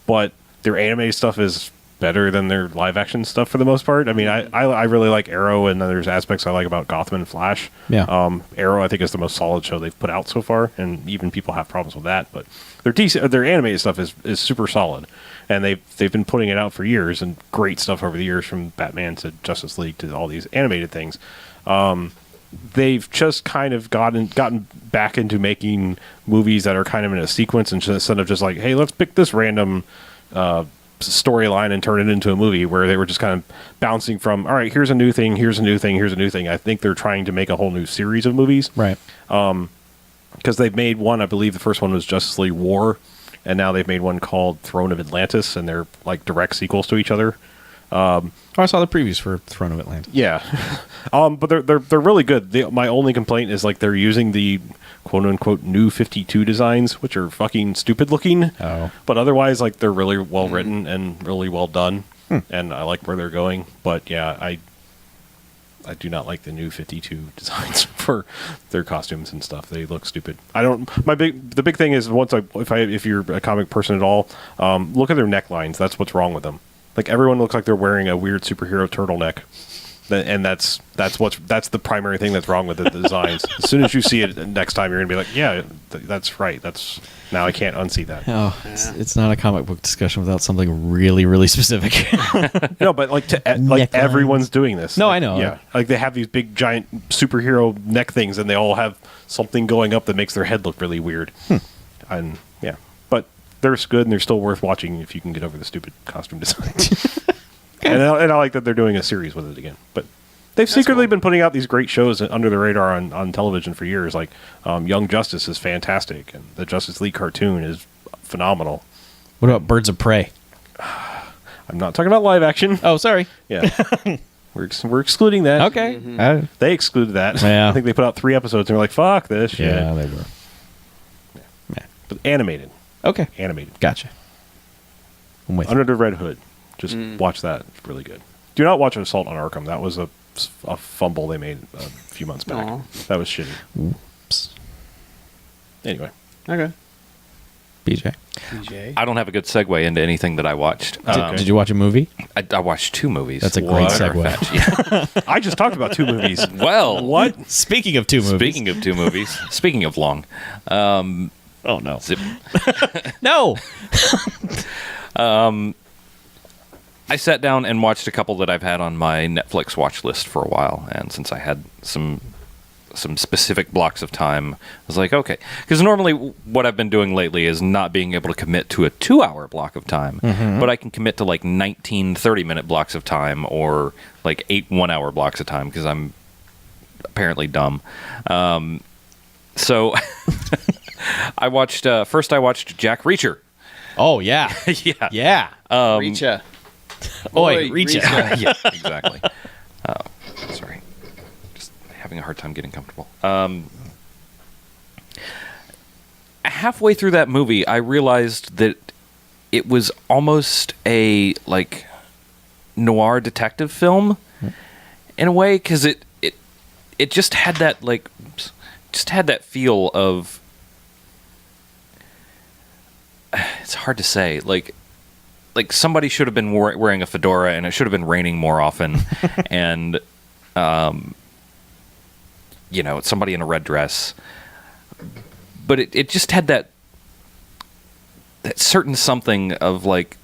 [SPEAKER 2] but their animated stuff is better than their live action stuff for the most part. I mean, I really like Arrow, and there's aspects I like about Gotham and Flash.
[SPEAKER 3] Yeah.
[SPEAKER 2] Arrow I think is the most solid show they've put out so far, and even people have problems with that. But their animated stuff is super solid, and they've been putting it out for years, and great stuff over the years, from Batman to Justice League to all these animated things. They've just kind of gotten back into making movies that are kind of in a sequence, instead of just like, hey, let's pick this random storyline and turn it into a movie, where they were just kind of bouncing from, all right, here's a new thing, here's a new thing, here's a new thing. I think they're trying to make a whole new series of movies.
[SPEAKER 3] Right.
[SPEAKER 2] Because they've made one, I believe the first one was Justice League War, and now they've made one called Throne of Atlantis, and they're like direct sequels to each other.
[SPEAKER 3] I saw the previews for Throne of Atlantis.
[SPEAKER 2] Yeah. But they're really good. My only complaint is like they're using the quote unquote new 52 designs, which are fucking stupid looking.
[SPEAKER 3] Oh.
[SPEAKER 2] But otherwise, like, they're really well written and really well done, and I like where they're going. But yeah, I do not like the new 52 designs for their costumes and stuff. They look stupid. The big thing is if you're a comic person at all, look at their necklines. That's what's wrong with them. Like everyone looks like they're wearing a weird superhero turtleneck. And that's the primary thing that's wrong with the designs. As soon as you see it next time, you're gonna be like, yeah, that's right. Now I can't unsee that.
[SPEAKER 3] Oh, it's not a comic book discussion without something really, really specific.
[SPEAKER 2] No, but everyone's doing this.
[SPEAKER 3] No,
[SPEAKER 2] like,
[SPEAKER 3] I know.
[SPEAKER 2] Yeah, like they have these big giant superhero neck things, and they all have something going up that makes their head look really weird. And yeah, but they're good and they're still worth watching if you can get over the stupid costume design. And I like that they're doing a series with it again. But they've secretly been putting out these great shows under the radar on television for years. Like Young Justice is fantastic, and the Justice League cartoon is phenomenal.
[SPEAKER 3] What about Birds of Prey?
[SPEAKER 2] I'm not talking about live action.
[SPEAKER 3] Oh, sorry.
[SPEAKER 2] Yeah. We're excluding that.
[SPEAKER 3] Okay.
[SPEAKER 2] They excluded that.
[SPEAKER 3] Yeah.
[SPEAKER 2] I think they put out 3 episodes and they're like, fuck this shit.
[SPEAKER 3] Yeah, they were.
[SPEAKER 2] Yeah. But animated.
[SPEAKER 3] Okay.
[SPEAKER 2] Animated.
[SPEAKER 3] Gotcha. I'm with
[SPEAKER 2] Under the Red Hood. Just watch that. It's really good. Do not watch Assault on Arkham. That was a fumble they made a few months back.
[SPEAKER 4] Aw.
[SPEAKER 2] That was shitty.
[SPEAKER 3] Oops.
[SPEAKER 2] Anyway.
[SPEAKER 4] Okay.
[SPEAKER 3] BJ.
[SPEAKER 4] DJ.
[SPEAKER 1] I don't have a good segue into anything that I watched.
[SPEAKER 3] Did you watch a movie?
[SPEAKER 1] I watched 2 movies.
[SPEAKER 3] That's a great
[SPEAKER 1] Matter of
[SPEAKER 3] segue.
[SPEAKER 1] fact, yeah.
[SPEAKER 2] I just talked about 2 movies.
[SPEAKER 1] Well,
[SPEAKER 2] What?
[SPEAKER 3] Speaking of 2 movies.
[SPEAKER 1] Speaking of 2 movies, speaking of long,
[SPEAKER 3] Oh, no.
[SPEAKER 1] zip.
[SPEAKER 3] No!
[SPEAKER 1] I sat down and watched a couple that I've had on my Netflix watch list for a while, and since I had some specific blocks of time, I was like, okay. Because normally what I've been doing lately is not being able to commit to a 2-hour block of time, but I can commit to like 19 30-minute blocks of time or like 8 1-hour blocks of time because I'm apparently dumb. So I watched Jack Reacher.
[SPEAKER 3] Oh, yeah.
[SPEAKER 1] Yeah.
[SPEAKER 3] Yeah.
[SPEAKER 4] Reacha.
[SPEAKER 3] Oi, Reacher.
[SPEAKER 1] Yeah, exactly. Sorry. Just having a hard time getting comfortable. Halfway through that movie, I realized that it was almost a, like, noir detective film in a way, because it just had that, like, just had that feel of... It's hard to say. Like somebody should have been wearing a fedora, and it should have been raining more often, and somebody in a red dress. But it just had that certain something of like,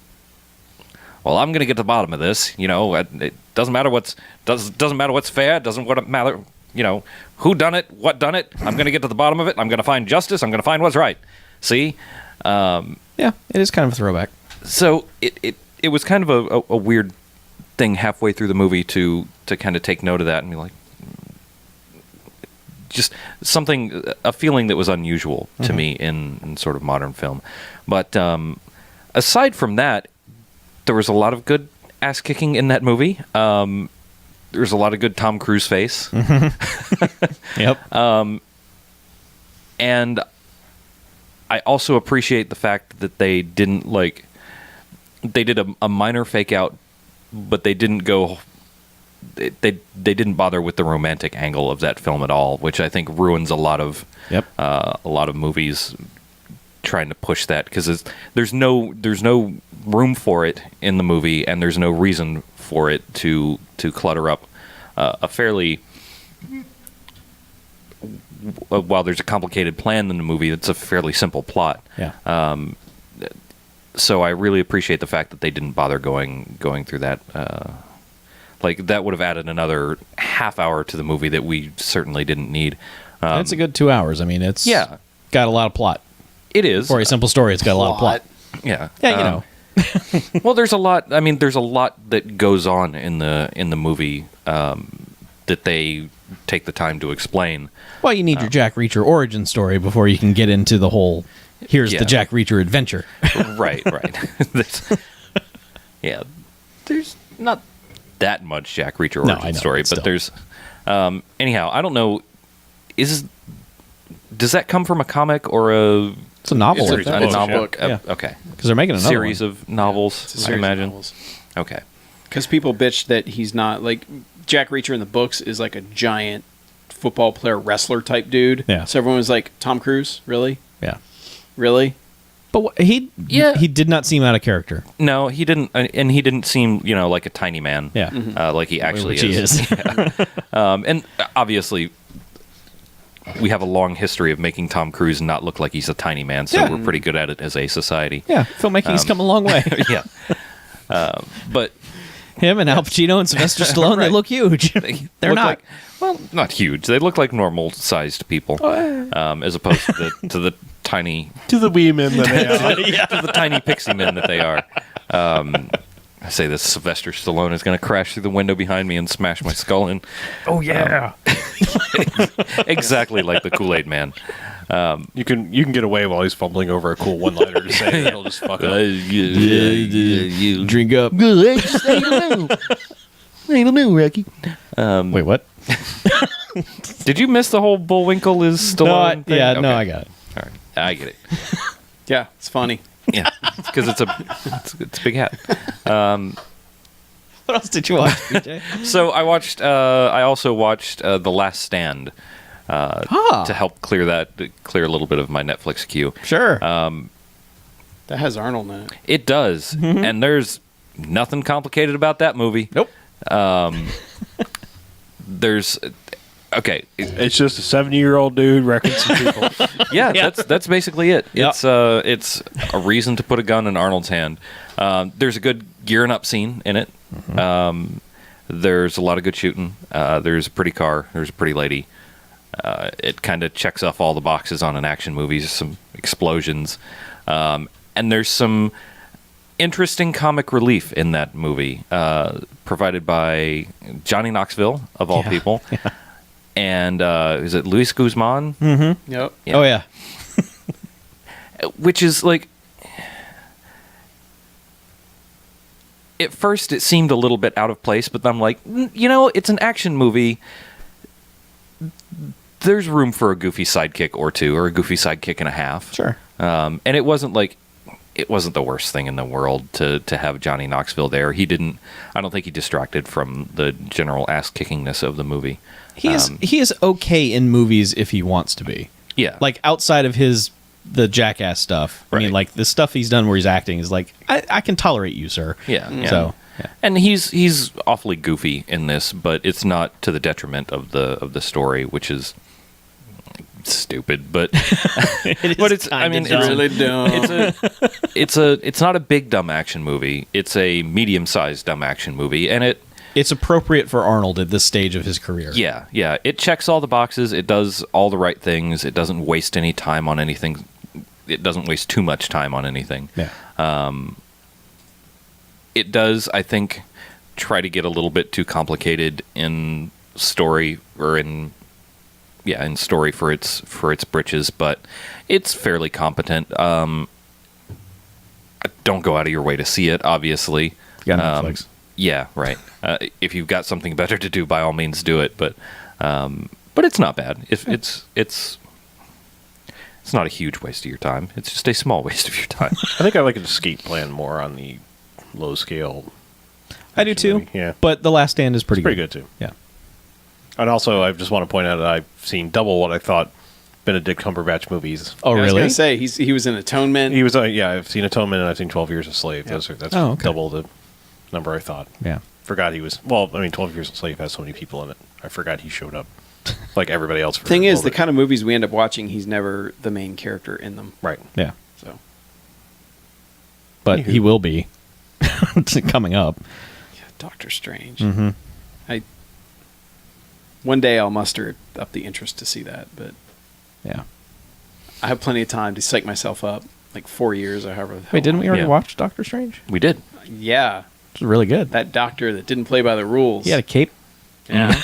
[SPEAKER 1] well, I'm going to get to the bottom of this. It doesn't matter doesn't matter what's fair. Doesn't matter. Who done it? What done it? I'm going to get to the bottom of it. I'm going to find justice. I'm going to find what's right. See.
[SPEAKER 3] Yeah, it is kind of a throwback.
[SPEAKER 1] So it was kind of a weird thing halfway through the movie to kind of take note of that and be like, just a feeling that was unusual to me in sort of modern film. But aside from that, there was a lot of good ass kicking in that movie. There's a lot of good Tom Cruise face.
[SPEAKER 3] Yep.
[SPEAKER 1] And I also appreciate the fact that they didn't they did a minor fake out, but they didn't go. They didn't bother with the romantic angle of that film at all, which I think ruins a lot of movies trying to push that, because there's no room for it in the movie, and there's no reason for it to clutter up a fairly. While there's a complicated plan in the movie, it's a fairly simple plot.
[SPEAKER 3] Yeah.
[SPEAKER 1] So I really appreciate the fact that they didn't bother going through that. That would have added another half hour to the movie that we certainly didn't need.
[SPEAKER 3] It's a good 2 hours. I mean, it's
[SPEAKER 1] Yeah.
[SPEAKER 3] got a lot of plot.
[SPEAKER 1] It is.
[SPEAKER 3] For a simple story, it's got a lot of plot.
[SPEAKER 1] Yeah.
[SPEAKER 3] Yeah,
[SPEAKER 1] Well, there's a lot. I mean, there's a lot that goes on in the movie that they take the time to explain.
[SPEAKER 3] Well, you need your Jack Reacher origin story before you can get into the whole, here's
[SPEAKER 1] Yeah.
[SPEAKER 3] the Jack Reacher adventure.
[SPEAKER 1] Right. There's not that much Jack Reacher
[SPEAKER 3] No,
[SPEAKER 1] origin
[SPEAKER 3] I know,
[SPEAKER 1] story,
[SPEAKER 3] but
[SPEAKER 1] but
[SPEAKER 3] still.
[SPEAKER 1] there's anyhow. I don't know. Does that come from a comic or a
[SPEAKER 3] It's a novel.
[SPEAKER 4] It's
[SPEAKER 1] a
[SPEAKER 4] a
[SPEAKER 1] novel?
[SPEAKER 4] book,
[SPEAKER 3] yeah.
[SPEAKER 1] Okay.
[SPEAKER 3] Because they're making another
[SPEAKER 1] Series
[SPEAKER 3] one.
[SPEAKER 1] of novels,
[SPEAKER 4] It's a
[SPEAKER 1] I
[SPEAKER 4] series of
[SPEAKER 1] imagine.
[SPEAKER 4] novels.
[SPEAKER 1] Okay.
[SPEAKER 4] Because people bitch that he's not like Jack Reacher in the books is like a giant football player wrestler type dude.
[SPEAKER 3] Yeah.
[SPEAKER 4] So everyone was like, Tom Cruise, really,
[SPEAKER 3] Yeah.
[SPEAKER 4] really?
[SPEAKER 3] But he did not seem out of character.
[SPEAKER 1] No, he didn't, and he didn't seem, like a tiny man.
[SPEAKER 3] Yeah.
[SPEAKER 1] Like he actually
[SPEAKER 3] Which
[SPEAKER 1] is.
[SPEAKER 3] he is.
[SPEAKER 1] Yeah. And obviously, we have a long history of making Tom Cruise not look like he's a tiny man, so we're pretty good at it as a society.
[SPEAKER 3] Yeah, filmmaking's come a long way.
[SPEAKER 1] Yeah. But
[SPEAKER 3] Him and Al Pacino and Sylvester Stallone, they
[SPEAKER 1] Right.
[SPEAKER 3] look huge. They're
[SPEAKER 1] look
[SPEAKER 3] not.
[SPEAKER 1] like, well, not huge. They look like normal-sized people, as opposed to the tiny
[SPEAKER 2] To the wee men that they are.
[SPEAKER 1] to the tiny pixie men that they are. I say this Sylvester Stallone is going to crash through the window behind me and smash my skull in.
[SPEAKER 2] Oh yeah.
[SPEAKER 1] Exactly like the Kool-Aid Man.
[SPEAKER 2] You can get away while he's fumbling over a cool one-liner to say it. He'll just fuck up.
[SPEAKER 1] You
[SPEAKER 3] Drink up.
[SPEAKER 1] Rocky.
[SPEAKER 3] Wait, what?
[SPEAKER 1] Did you miss the whole Bullwinkle is Stallone thing?
[SPEAKER 3] No,
[SPEAKER 1] Okay.
[SPEAKER 3] I got it.
[SPEAKER 1] All right. I get it.
[SPEAKER 4] Yeah, it's funny.
[SPEAKER 1] Yeah, because it's a big hat.
[SPEAKER 3] What else did you watch, BJ?
[SPEAKER 1] So I also watched The Last Stand to help clear a little bit of my Netflix queue.
[SPEAKER 3] Sure.
[SPEAKER 4] That has Arnold in it.
[SPEAKER 1] It does, and there's nothing complicated about that movie.
[SPEAKER 3] Nope.
[SPEAKER 1] There's okay,
[SPEAKER 2] It's just a 70-year-old dude wrecking some people.
[SPEAKER 1] yeah, that's basically it.
[SPEAKER 3] Yep.
[SPEAKER 1] It's a reason to put a gun in Arnold's hand. There's a good gearing up scene in it. There's a lot of good shooting. There's a pretty car. There's a pretty lady. It kind of checks off all the boxes on an action movie. There's some explosions, and there's some interesting comic relief in that movie, provided by Johnny Knoxville of all people. Yeah. And is it Luis Guzman?
[SPEAKER 3] Mm-hmm.
[SPEAKER 4] Yep.
[SPEAKER 1] Yeah.
[SPEAKER 3] Oh, yeah.
[SPEAKER 1] Which is like, at first it seemed a little bit out of place, but I'm like, it's an action movie. There's room for a goofy sidekick or two, or a goofy sidekick and a half.
[SPEAKER 3] Sure.
[SPEAKER 1] And it wasn't the worst thing in the world to have Johnny Knoxville there. I don't think he distracted from the general ass-kickingness of the movie.
[SPEAKER 3] He is okay in movies if he wants to be.
[SPEAKER 1] Yeah.
[SPEAKER 3] Like, outside of the Jackass stuff. I mean,
[SPEAKER 1] Right.
[SPEAKER 3] like, the stuff he's done where he's acting is like, I can tolerate you, sir.
[SPEAKER 1] Yeah.
[SPEAKER 3] So, yeah.
[SPEAKER 1] And he's awfully goofy in this, but it's not to the detriment of the story, which is stupid. But but it's
[SPEAKER 4] Really dumb.
[SPEAKER 1] it's not a big dumb action movie. It's a medium-sized dumb action movie, and
[SPEAKER 3] It's appropriate for Arnold at this stage of his career.
[SPEAKER 1] yeah, it checks all the boxes. It does all the right things. It doesn't waste any time on anything. It doesn't waste too much time on anything.
[SPEAKER 3] Yeah.
[SPEAKER 1] It does, I think, try to get a little bit too complicated in story in story for its britches, but it's fairly competent. Don't go out of your way to see it, obviously.
[SPEAKER 3] You got Netflix.
[SPEAKER 1] Yeah, right. If you've got something better to do, by all means do it. But it's not bad. It's not a huge waste of your time. It's just a small waste of your time.
[SPEAKER 2] I think I like an escape plan more on the low scale.
[SPEAKER 3] I do too.
[SPEAKER 2] Yeah.
[SPEAKER 3] But The Last Stand is pretty
[SPEAKER 2] Pretty good too.
[SPEAKER 3] Yeah.
[SPEAKER 2] And also, I just want to point out that I've seen double what I thought Benedict Cumberbatch movies.
[SPEAKER 3] Oh,
[SPEAKER 4] I was
[SPEAKER 3] really?
[SPEAKER 4] gonna say he was in Atonement.
[SPEAKER 2] He was, I've seen Atonement and I've seen 12 Years a Slave.
[SPEAKER 4] Yeah.
[SPEAKER 2] That's
[SPEAKER 3] Oh, okay.
[SPEAKER 2] double the number I thought.
[SPEAKER 3] Yeah.
[SPEAKER 2] Forgot he was, 12 Years a Slave has so many people in it. I forgot he showed up. Like everybody else. For
[SPEAKER 4] Thing
[SPEAKER 2] a
[SPEAKER 4] is,
[SPEAKER 2] little
[SPEAKER 4] the
[SPEAKER 2] bit.
[SPEAKER 4] kind of movies we end up watching, he's never the main character in them.
[SPEAKER 2] Right.
[SPEAKER 3] Yeah.
[SPEAKER 4] So
[SPEAKER 3] But
[SPEAKER 2] Anywho.
[SPEAKER 3] he will be coming up.
[SPEAKER 4] yeah, Doctor Strange.
[SPEAKER 3] Mm-hmm.
[SPEAKER 4] One day I'll muster up the interest to see that, but
[SPEAKER 3] Yeah.
[SPEAKER 4] I have plenty of time to psych myself up. Like 4 years or however. the hell
[SPEAKER 3] Wait, didn't we already
[SPEAKER 1] Yeah.
[SPEAKER 3] watch Doctor Strange?
[SPEAKER 1] We did.
[SPEAKER 4] Yeah,
[SPEAKER 3] It was really good.
[SPEAKER 4] that doctor that didn't play by the rules.
[SPEAKER 3] He had a cape.
[SPEAKER 4] Yeah.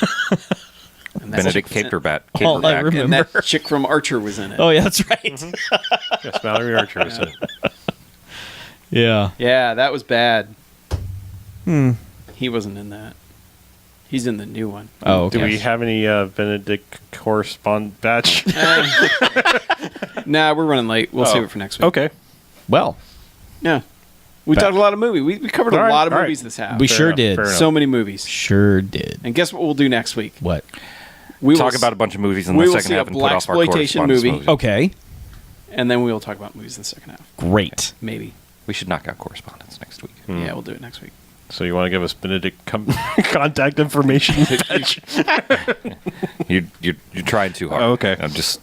[SPEAKER 4] And that
[SPEAKER 1] Benedict
[SPEAKER 4] chick-
[SPEAKER 1] Caperback.
[SPEAKER 3] All I
[SPEAKER 1] Caperback.
[SPEAKER 4] And that chick from Archer was in it.
[SPEAKER 3] Oh, yeah, that's right.
[SPEAKER 2] Yes, Mallory Archer was in it.
[SPEAKER 3] Yeah.
[SPEAKER 4] Yeah, that was bad.
[SPEAKER 3] Hmm.
[SPEAKER 4] He wasn't in that. He's in the new one.
[SPEAKER 3] Oh, okay.
[SPEAKER 2] Do we have any Benedict correspond batch?
[SPEAKER 4] Nah, we're running late. We'll
[SPEAKER 2] Oh,
[SPEAKER 4] save it for next week.
[SPEAKER 2] Okay.
[SPEAKER 3] Well,
[SPEAKER 4] Yeah. We talked a lot of movies. We covered a
[SPEAKER 2] All right,
[SPEAKER 4] lot of
[SPEAKER 2] all right.
[SPEAKER 4] movies this half.
[SPEAKER 3] We
[SPEAKER 2] Fair
[SPEAKER 3] sure
[SPEAKER 2] enough,
[SPEAKER 3] did.
[SPEAKER 2] fair enough.
[SPEAKER 4] So many movies.
[SPEAKER 3] Sure did.
[SPEAKER 4] And guess what we'll do next week?
[SPEAKER 3] What?
[SPEAKER 4] We
[SPEAKER 1] Talk
[SPEAKER 4] will
[SPEAKER 1] about a bunch of movies in
[SPEAKER 4] we
[SPEAKER 1] the
[SPEAKER 4] will
[SPEAKER 1] second
[SPEAKER 4] see a
[SPEAKER 1] half and put off our
[SPEAKER 4] blaxploitation
[SPEAKER 1] correspondence
[SPEAKER 4] movie.
[SPEAKER 1] movies.
[SPEAKER 3] Okay.
[SPEAKER 4] and then we will talk about movies in the second half.
[SPEAKER 3] Great.
[SPEAKER 4] Maybe.
[SPEAKER 1] We should knock out correspondence next week.
[SPEAKER 4] Yeah, we'll do it next week.
[SPEAKER 2] So you want to give us Benedict contact information?
[SPEAKER 1] You're trying too hard.
[SPEAKER 2] Oh, okay.
[SPEAKER 1] Just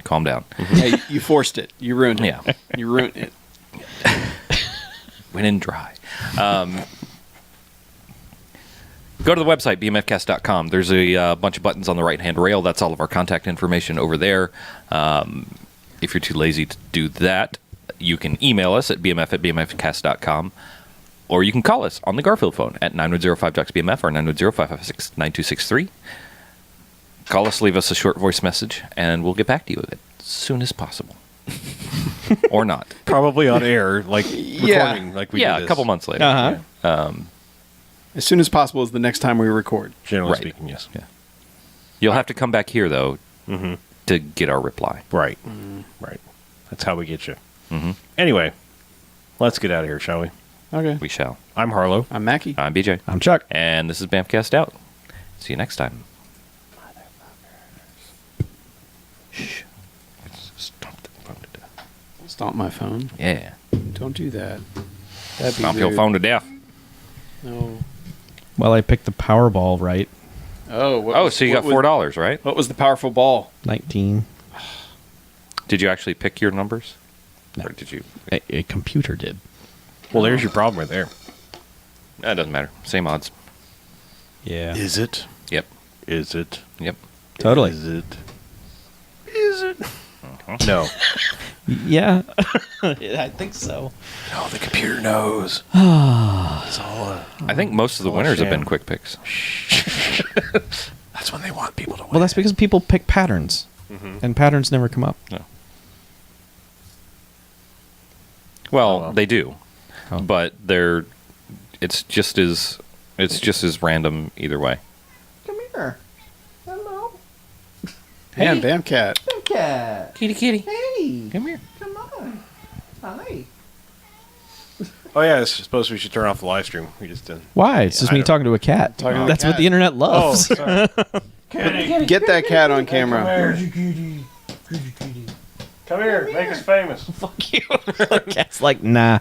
[SPEAKER 1] calm down.
[SPEAKER 4] Yeah, you forced it. You ruined it.
[SPEAKER 1] Yeah.
[SPEAKER 4] You ruined it.
[SPEAKER 1] Went in dry. Go to the website, BMFcast.com. There's a bunch of buttons on the right-hand rail. That's all of our contact information over there. If you're too lazy to do that, you can email us at bmf@bmfcast.com, or you can call us on the Garfield phone at 910-5-JOCKS-BMF or 910-556-9263. Call us, leave us a short voice message, and we'll get back to you as soon as possible. Or not.
[SPEAKER 2] Probably on air, like
[SPEAKER 4] Yeah.
[SPEAKER 2] recording, like we
[SPEAKER 1] Yeah,
[SPEAKER 2] did
[SPEAKER 1] a couple
[SPEAKER 2] this.
[SPEAKER 1] months later.
[SPEAKER 3] Uh-huh.
[SPEAKER 4] As soon as possible is the next time we record.
[SPEAKER 2] Generally
[SPEAKER 1] Right.
[SPEAKER 2] speaking, yes.
[SPEAKER 1] Yeah. You'll have to come back here, though, to get our reply.
[SPEAKER 2] Right. Right. That's how we get you.
[SPEAKER 1] Mhm.
[SPEAKER 2] Anyway, let's get out of here, shall we?
[SPEAKER 4] Okay.
[SPEAKER 1] We shall.
[SPEAKER 2] I'm Harlow.
[SPEAKER 4] I'm Mackie.
[SPEAKER 1] I'm BJ.
[SPEAKER 3] I'm Chuck.
[SPEAKER 1] And this is BAMFcast out. See you next time. Shh. Stomp the phone to death.
[SPEAKER 4] Stomp my phone.
[SPEAKER 1] Yeah.
[SPEAKER 4] Don't do that. That'd be
[SPEAKER 1] Stomp your
[SPEAKER 4] rude.
[SPEAKER 1] phone to death.
[SPEAKER 4] No.
[SPEAKER 3] Well, I picked the Powerball right.
[SPEAKER 4] Oh. What
[SPEAKER 1] Oh,
[SPEAKER 4] was-
[SPEAKER 1] so you
[SPEAKER 4] what
[SPEAKER 1] got
[SPEAKER 4] was-
[SPEAKER 1] $4, right?
[SPEAKER 4] What was the powerful ball?
[SPEAKER 3] 19.
[SPEAKER 1] Did you actually pick your numbers?
[SPEAKER 3] No.
[SPEAKER 1] Or did you?
[SPEAKER 3] A computer did.
[SPEAKER 2] Well, there's your problem right there.
[SPEAKER 1] That doesn't matter. Same odds.
[SPEAKER 3] Yeah.
[SPEAKER 2] Is it?
[SPEAKER 1] Yep.
[SPEAKER 2] Is it?
[SPEAKER 1] Yep.
[SPEAKER 3] Totally.
[SPEAKER 2] Is it? Is it? No.
[SPEAKER 3] Yeah. I think so.
[SPEAKER 2] No, the computer knows. It's all
[SPEAKER 1] I think most of the
[SPEAKER 2] Oh,
[SPEAKER 1] winners have
[SPEAKER 2] sham.
[SPEAKER 1] been quick picks.
[SPEAKER 2] that's when they want people to win.
[SPEAKER 3] Well, that's because people pick patterns, and patterns never come up.
[SPEAKER 1] No. Well,
[SPEAKER 2] well.
[SPEAKER 1] they do,
[SPEAKER 3] Oh.
[SPEAKER 1] but it's just as random either way.
[SPEAKER 3] Come here. Hello.
[SPEAKER 4] And Bamcat.
[SPEAKER 3] Cat.
[SPEAKER 1] Kitty, kitty,
[SPEAKER 3] Hey.
[SPEAKER 1] come here.
[SPEAKER 3] Come on. Hi.
[SPEAKER 2] Oh yeah, I suppose we should turn off the live stream. We just didn't.
[SPEAKER 3] Why? It's just
[SPEAKER 2] I
[SPEAKER 3] me
[SPEAKER 2] don't-
[SPEAKER 3] talking to a cat.
[SPEAKER 4] Talking to a
[SPEAKER 3] That's what
[SPEAKER 4] cat.
[SPEAKER 3] the internet loves.
[SPEAKER 2] sorry.
[SPEAKER 4] Get that cat on camera.
[SPEAKER 2] Come here, make us famous.
[SPEAKER 3] Fuck you. The cat's like, nah.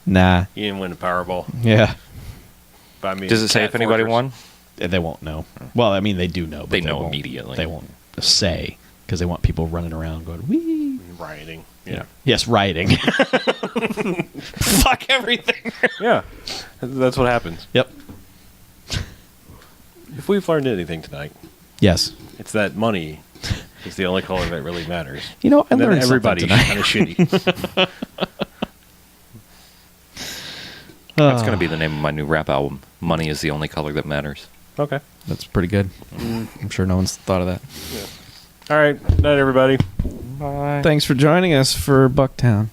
[SPEAKER 2] Nah, you didn't win the Powerball.
[SPEAKER 3] Yeah.
[SPEAKER 2] By me.
[SPEAKER 1] Does it say
[SPEAKER 2] Cat
[SPEAKER 1] if anybody
[SPEAKER 2] Fortress.
[SPEAKER 1] won?
[SPEAKER 3] They won't know. Well, I mean, they do know. But
[SPEAKER 1] They know
[SPEAKER 3] won't-
[SPEAKER 1] immediately.
[SPEAKER 3] They won't say because they want people running around going, wee.
[SPEAKER 2] Rioting. Yeah.
[SPEAKER 3] Yes, rioting. Fuck everything.
[SPEAKER 2] Yeah. That's what happens.
[SPEAKER 3] Yep.
[SPEAKER 2] If we've learned anything tonight,
[SPEAKER 3] Yes.
[SPEAKER 2] it's that money is the only color that really matters.
[SPEAKER 3] You know, I
[SPEAKER 2] And then
[SPEAKER 3] learned
[SPEAKER 2] everybody's
[SPEAKER 3] something
[SPEAKER 2] kind of shitty.
[SPEAKER 1] That's going to be the name of my new rap album. Money is the only color that matters.
[SPEAKER 2] Okay.
[SPEAKER 3] That's pretty good. I'm sure no one's thought of that.
[SPEAKER 2] All right. Night, everybody.
[SPEAKER 1] Bye.
[SPEAKER 3] Thanks for joining us for Bucktown.